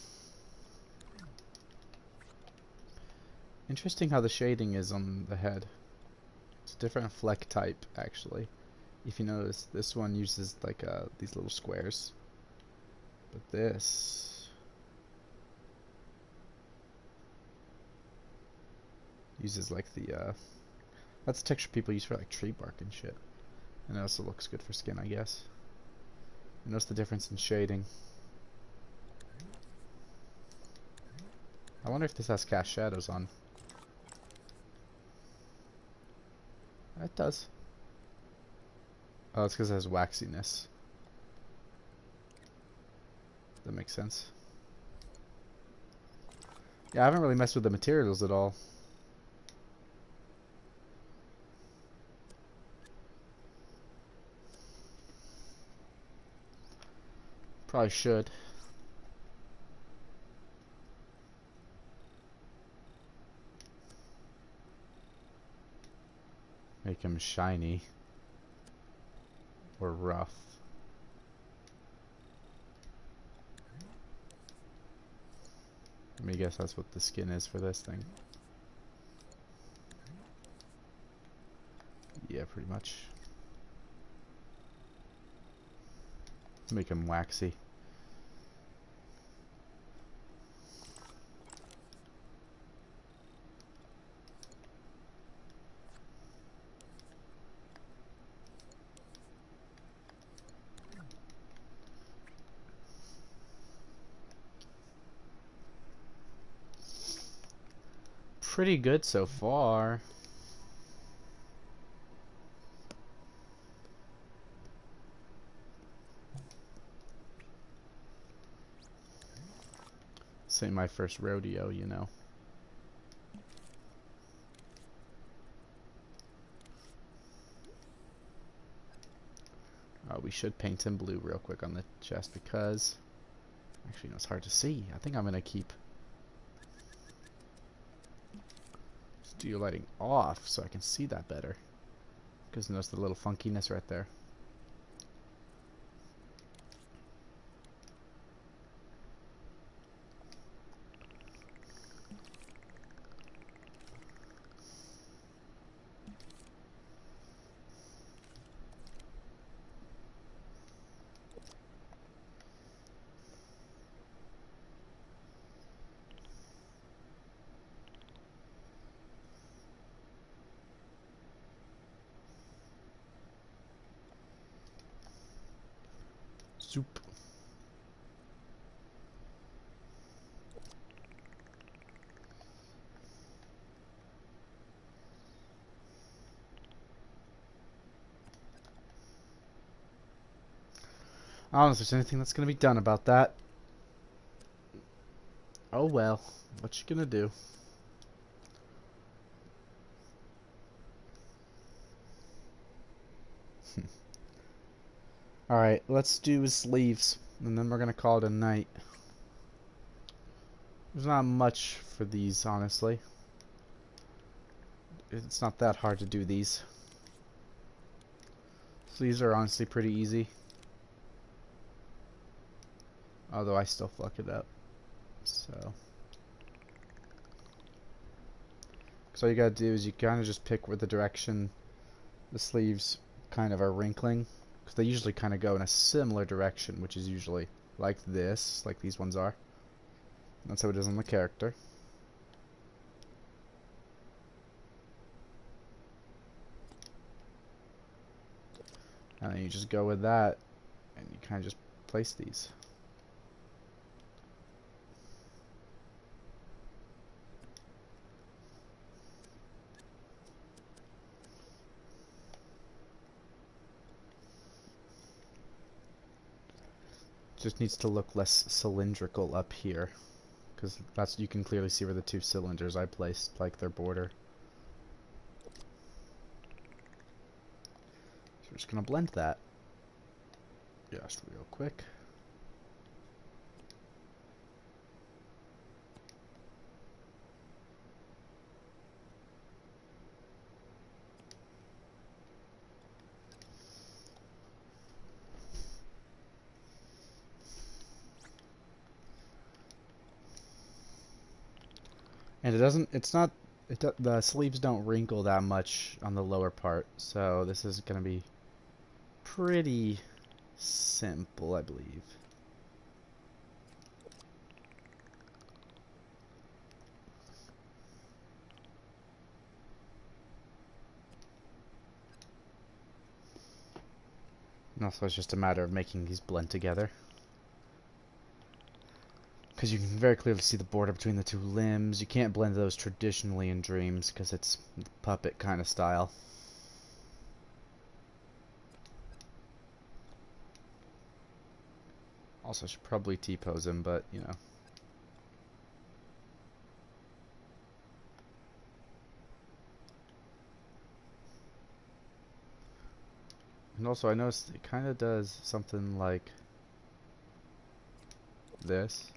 Interesting how the shading is on the head. It's a different fleck type, actually. If you notice, this one uses like these little squares. But this uses like the that's the texture people use for like tree bark and shit. And it also looks good for skin, I guess. You notice the difference in shading. I wonder if this has cast shadows on. It does. Oh, it's because it has waxiness. That makes sense. Yeah, I haven't really messed with the materials at all. Probably should. Make him shiny. Or rough. Let me guess that's what the skin is for this thing. Yeah, pretty much. Make him waxy. Pretty good so far. This ain't my first rodeo, you know. We should paint him blue real quick on the chest because... Actually, no, it's hard to see. I think I'm going to keep studio lighting off so I can see that better. Because notice the little funkiness right there. Soup. I don't know if there's anything that's going to be done about that. Oh well, what you gonna do? Alright, let's do his sleeves, and then we're gonna call it a night. There's not much for these, honestly. It's not that hard to do these. Sleeves are honestly pretty easy. Although I still fuck it up. So all you gotta do is you kinda just pick where the direction the sleeves kind of are wrinkling. Because they usually kind of go in a similar direction, which is usually like this, like these ones are. That's how it is on the character. And then you just go with that, and you kind of just place these. Just needs to look less cylindrical up here, because that's, you can clearly see where the two cylinders I placed, like their border. So we're just gonna blend that just real quick. And it doesn't, it's not, the sleeves don't wrinkle that much on the lower part, so this is going to be pretty simple, I believe. And also it's just a matter of making these blend together. Because you can very clearly see the border between the two limbs. You can't blend those traditionally in Dreams because it's puppet kind of style. Also, I should probably T-pose him, but, you know. And also, I noticed it kind of does something like this.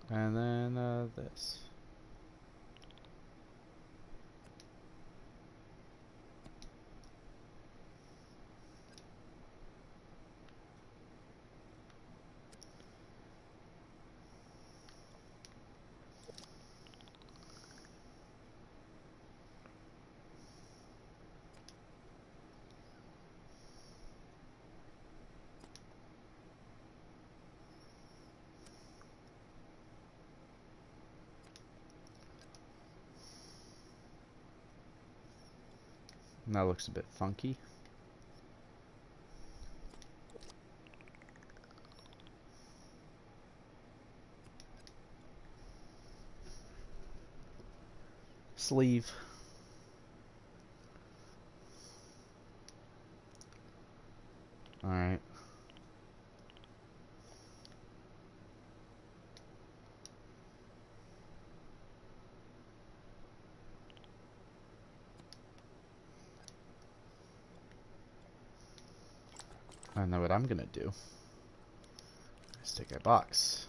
And then this. And that looks a bit funky. Sleeve. Alright. I know what I'm gonna do. Let's take a box.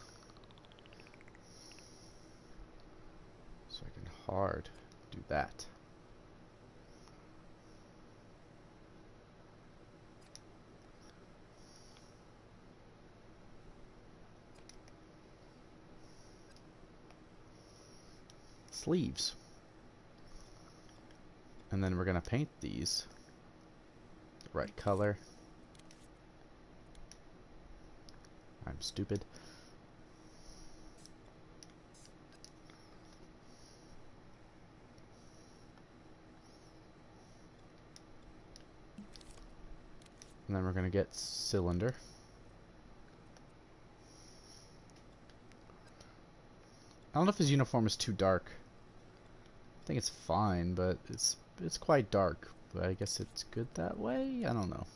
So I can hard do that. Sleeves. And then we're gonna paint these the right color. I'm stupid. And then we're gonna get cylinder. I don't know if his uniform is too dark. I think it's fine, but it's quite dark. But I guess it's good that way? I don't know.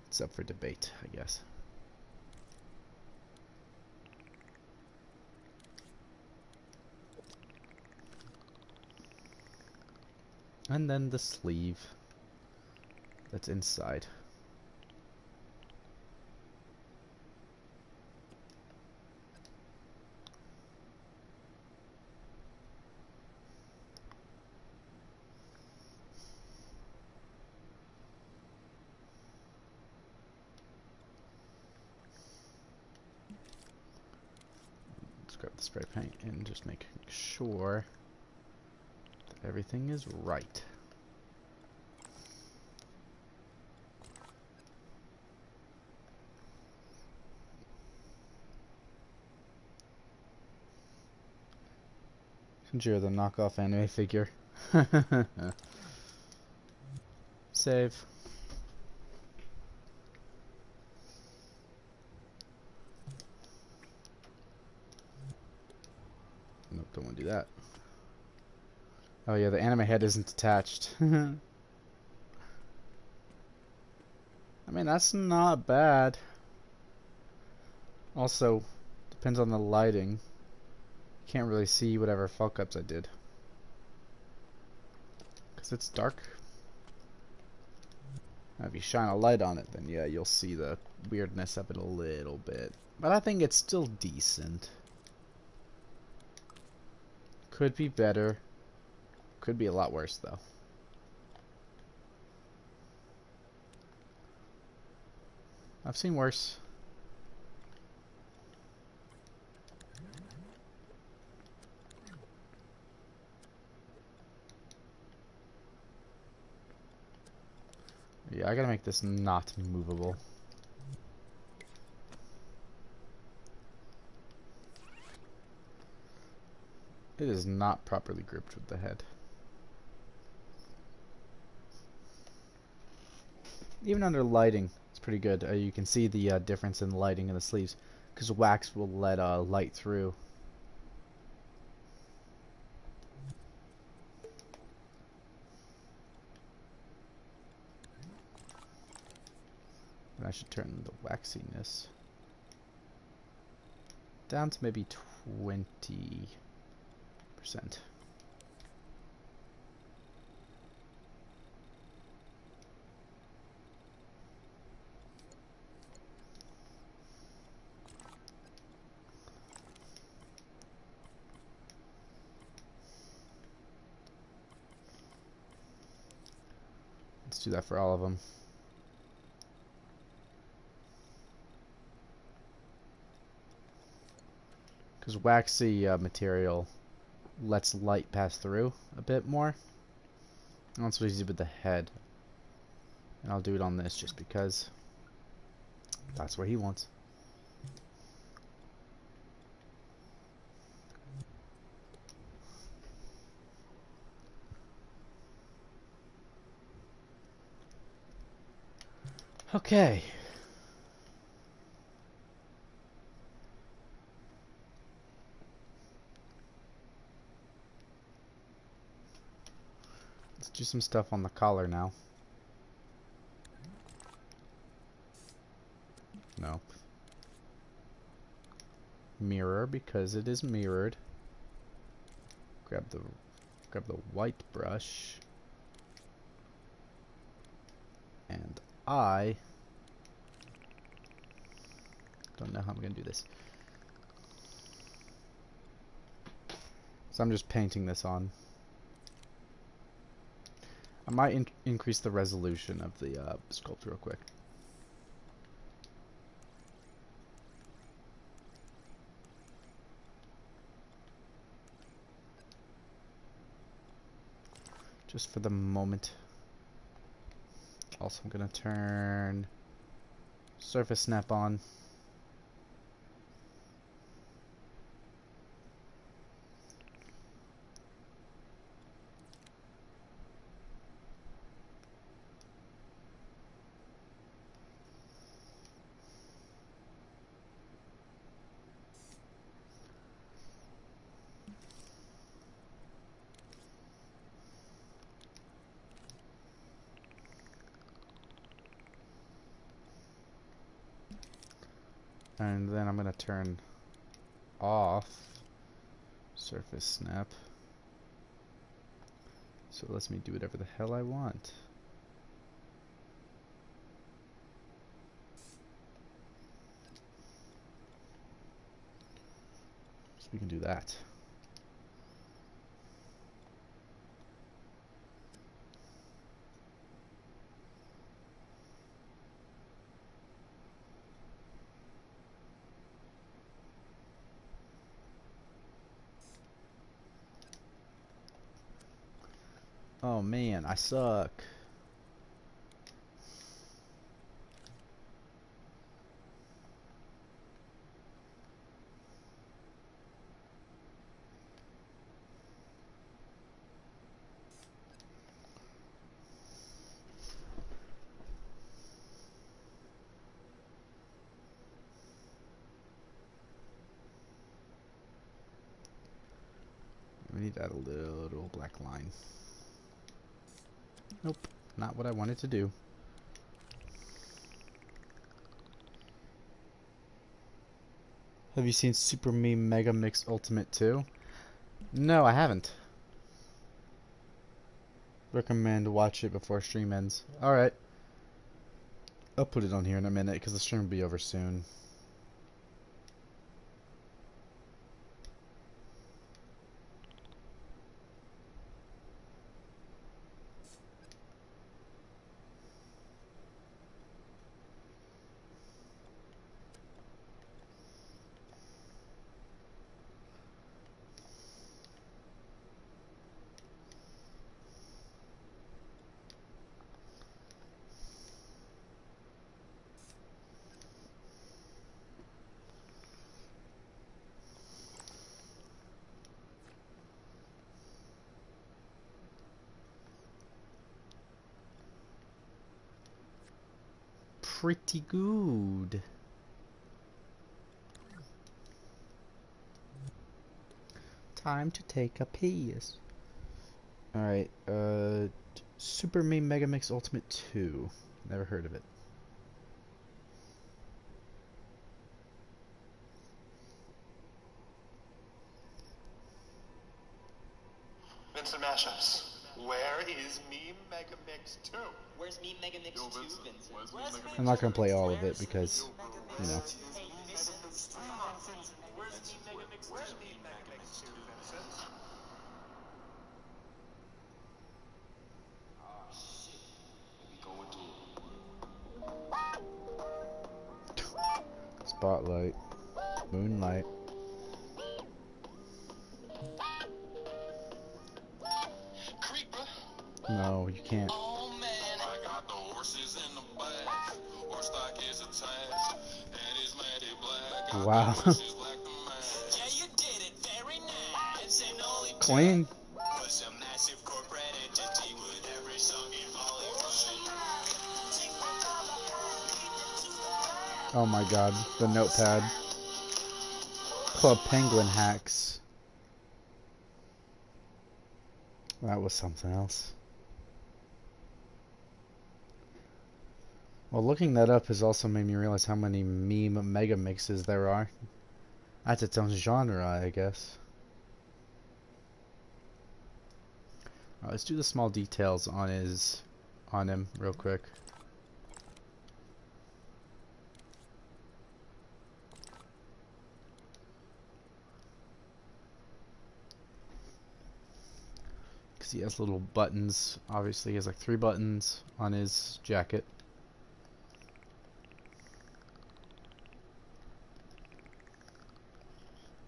It's up for debate, I guess. And then the sleeve that's inside. Let's grab the spray paint and just make sure that everything is right. You're the knockoff anime figure. Save. Nope, don't want to do that. Oh yeah, the anime head isn't attached. I mean, that's not bad. Also, depends on the lighting. Can't really see whatever fuck ups I did. Because it's dark. Now, if you shine a light on it, then yeah, you'll see the weirdness of it a little bit. But I think it's still decent. Could be better. Could be a lot worse, though. I've seen worse. Yeah, I gotta make this not movable. It is not properly gripped with the head. Even under lighting, it's pretty good. You can see the difference in lighting in the sleeves, because wax will let light through. And I should turn the waxiness down to maybe 20%. Let's do that for all of them. Because waxy material lets light pass through a bit more. And that's what I did with the head. And I'll do it on this just because that's what he wants. Okay. Let's do some stuff on the collar now. No. Mirror, because it is mirrored. Grab the white brush. And I don't know how I'm gonna do this. So I'm just painting this on. I might increase the resolution of the sculpture real quick. Just for the moment. Also, I'm gonna turn surface snap on. And then I'm gonna turn off surface snap. So it lets me do whatever the hell I want. So we can do that. Oh man, I suck. We need to add a little black line. Nope, not what I wanted to do. Have you seen Super Meme Mega Mix Ultimate 2? No, I haven't. Recommend to watch it before stream ends. Alright. I'll put it on here in a minute because the stream will be over soon. Pretty good. Time to take a piss. Alright, Super Meme Mega Mix Ultimate 2. Never heard of it. Vincent Mashups. Where is Meme Mega Mix 2? Where's Meme Mega Mix 2, Vincent? I'm not gonna play all of it because, you know. Where's Meme Mega Mix 2, Vincent? Spotlight. Moonlight. No, you can't. Oh man, I got the horses in the back. Horse stock is attached, and his matted black. Wow. Yeah, you did it very nice. And only Clean. was a massive corporate entity with every song in Hollywood. Oh my god, the notepad. Club Penguin hacks. That was something else. Well, looking that up has also made me realize how many meme mega mixes there are. That's its own genre, I guess. Alright, let's do the small details on him real quick. Because he has little buttons. Obviously, he has like 3 buttons on his jacket.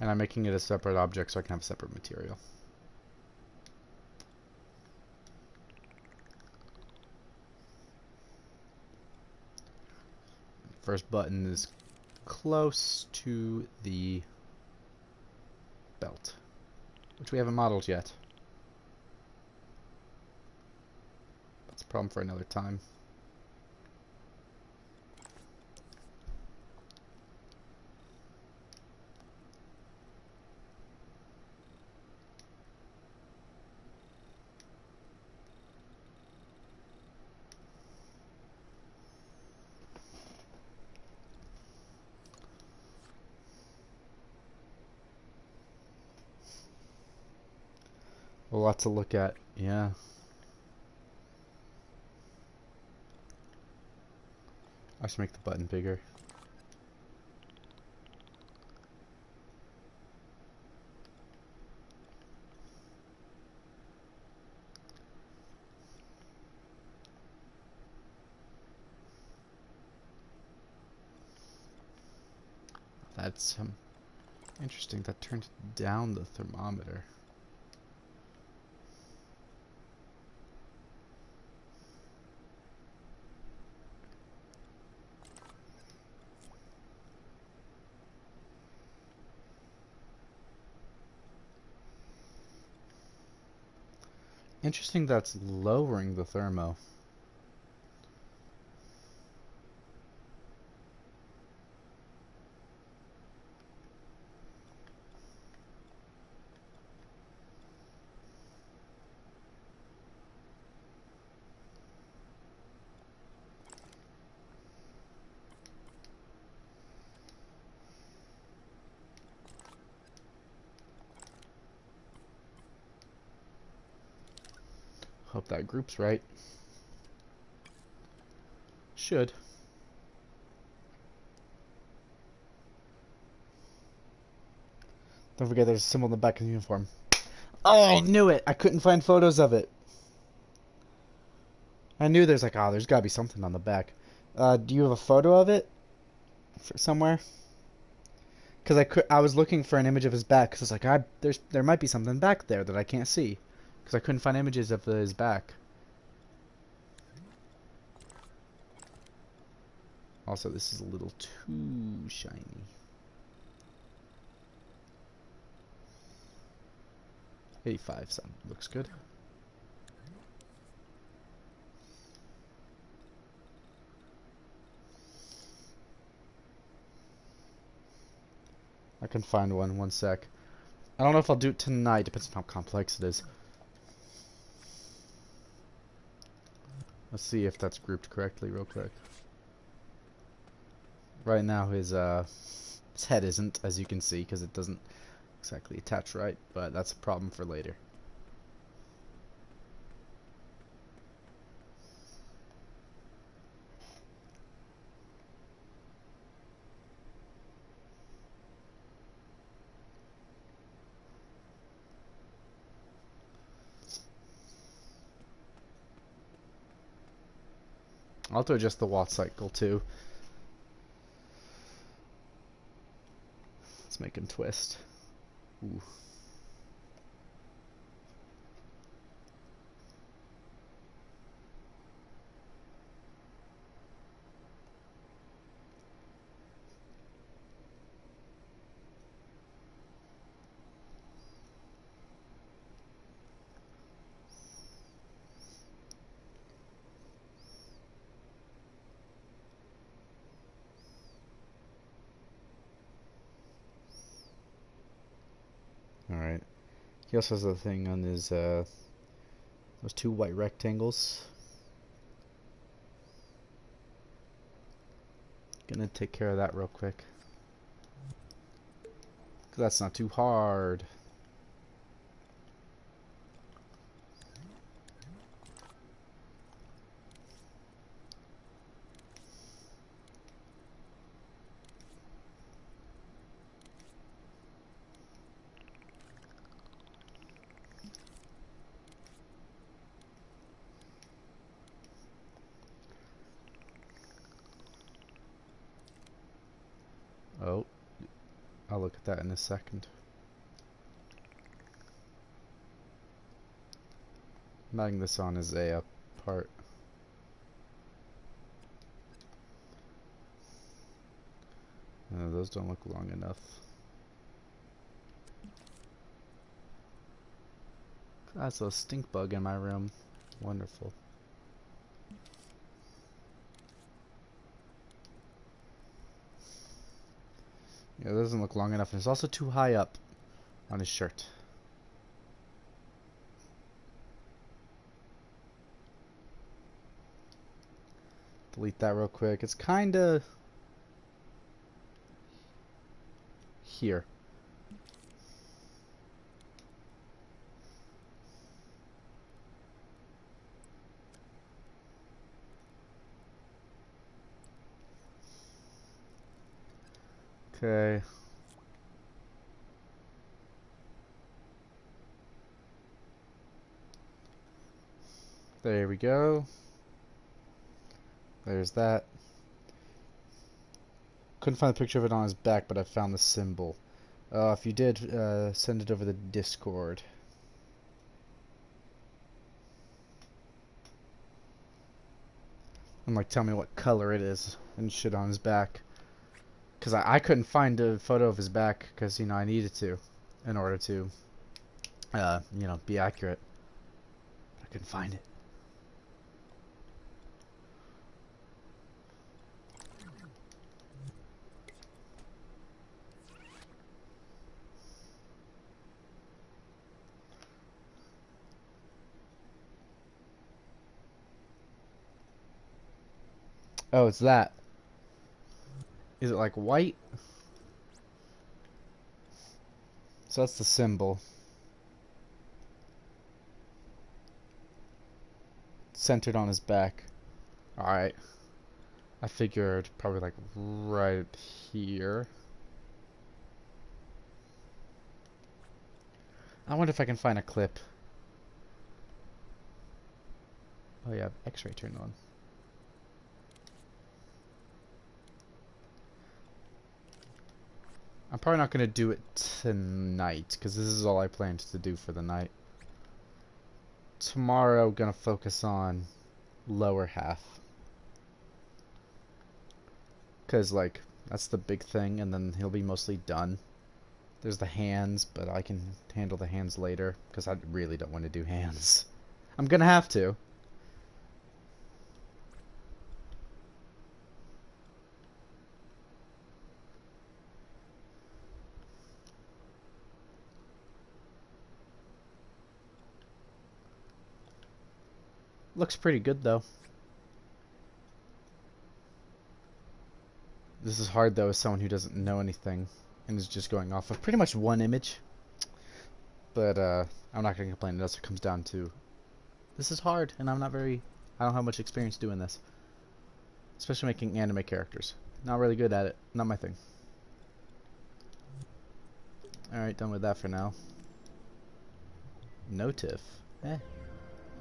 And I'm making it a separate object so I can have separate material. First button is close to the belt, which we haven't modeled yet. That's a problem for another time. A lot to look at, yeah. I should make the button bigger. That's interesting. That turned down the thermometer. Interesting that's lowering the thermo. Hope that group's right. Should. Don't forget there's a symbol in the back of the uniform. Oh, I knew it! I couldn't find photos of it. I knew there's like, oh, there's gotta be something on the back. Do you have a photo of it? Somewhere? Because I was looking for an image of his back, because I was like, there might be something back there that I can't see. Because I couldn't find images of his back. Also, this is a little too shiny. $85 looks good. I can find one sec. I don't know if I'll do it tonight, depends on how complex it is. Let's see if that's grouped correctly real quick. Right now his head isn't, as you can see, because it doesn't exactly attach right, but that's a problem for later. I'll have to adjust the watt cycle too. Let's make him twist. Ooh. Alright. He also has a thing on his, those two white rectangles. Gonna take care of that real quick. 'Cause that's not too hard. Oh, I'll look at that in a second. I'm adding this on as a part. Those don't look long enough. That's a stink bug in my room. Wonderful. Yeah, it doesn't look long enough, and it's also too high up on his shirt. Delete that real quick. It's kinda here. Okay. There we go. There's that. Couldn't find a picture of it on his back, but I found the symbol. If you did, send it over the Discord. And like tell me what color it is and shit on his back. Because I couldn't find a photo of his back because, you know, I needed to in order to, you know, be accurate. I couldn't find it. Oh, it's that. Is it like white? So that's the symbol. centered on his back. Alright. I figured probably like right here. I wonder if I can find a clip. Oh yeah, X-ray turned on. I'm probably not going to do it tonight, because this is all I planned to do for the night. Tomorrow, going to focus on lower half. Because, like, that's the big thing, and then he'll be mostly done. There's the hands, but I can handle the hands later, because I really don't want to do hands. I'm going to have to. Looks pretty good though. This is hard though as someone who doesn't know anything and is just going off of pretty much one image. But I'm not gonna complain. It also comes down to this is hard and I don't have much experience doing this. Especially making anime characters. Not really good at it. Not my thing. Alright, done with that for now. No tiff.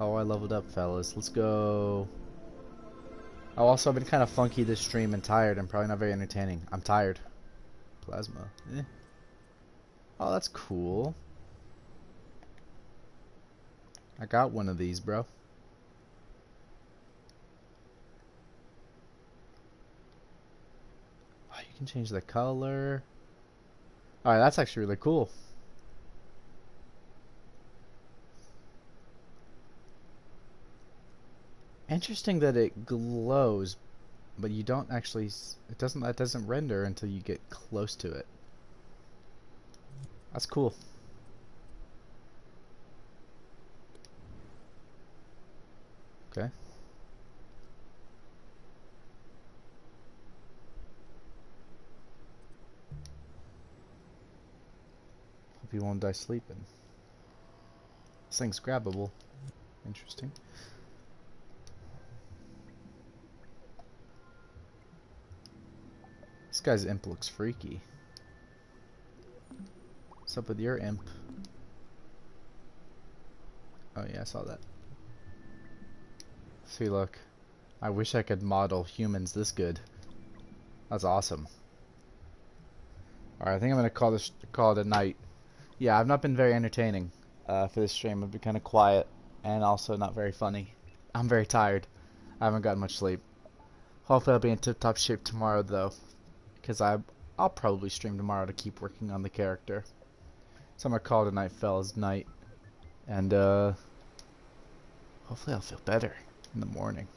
Oh, I leveled up, fellas. Let's go. Oh, also, I've been kind of funky this stream and tired and probably not very entertaining. I'm tired. Plasma. Oh, that's cool. I got one of these, bro. Oh, you can change the color. Alright, that's actually really cool. Interesting that it glows, but you don't actually. That doesn't render until you get close to it. That's cool. Okay. Hope you won't die sleeping. This thing's grabbable. Interesting. This guy's imp looks freaky. What's up with your imp? Oh yeah, I saw that. See, look. I wish I could model humans this good. That's awesome. Alright, I think I'm gonna call it a night. Yeah, I've not been very entertaining for this stream. I've been kind of quiet and also not very funny. I'm very tired. I haven't gotten much sleep. Hopefully I'll be in tip-top shape tomorrow though. Because I'll probably stream tomorrow to keep working on the character. So I'm gonna call it a night, fellas, night. And hopefully I'll feel better in the morning.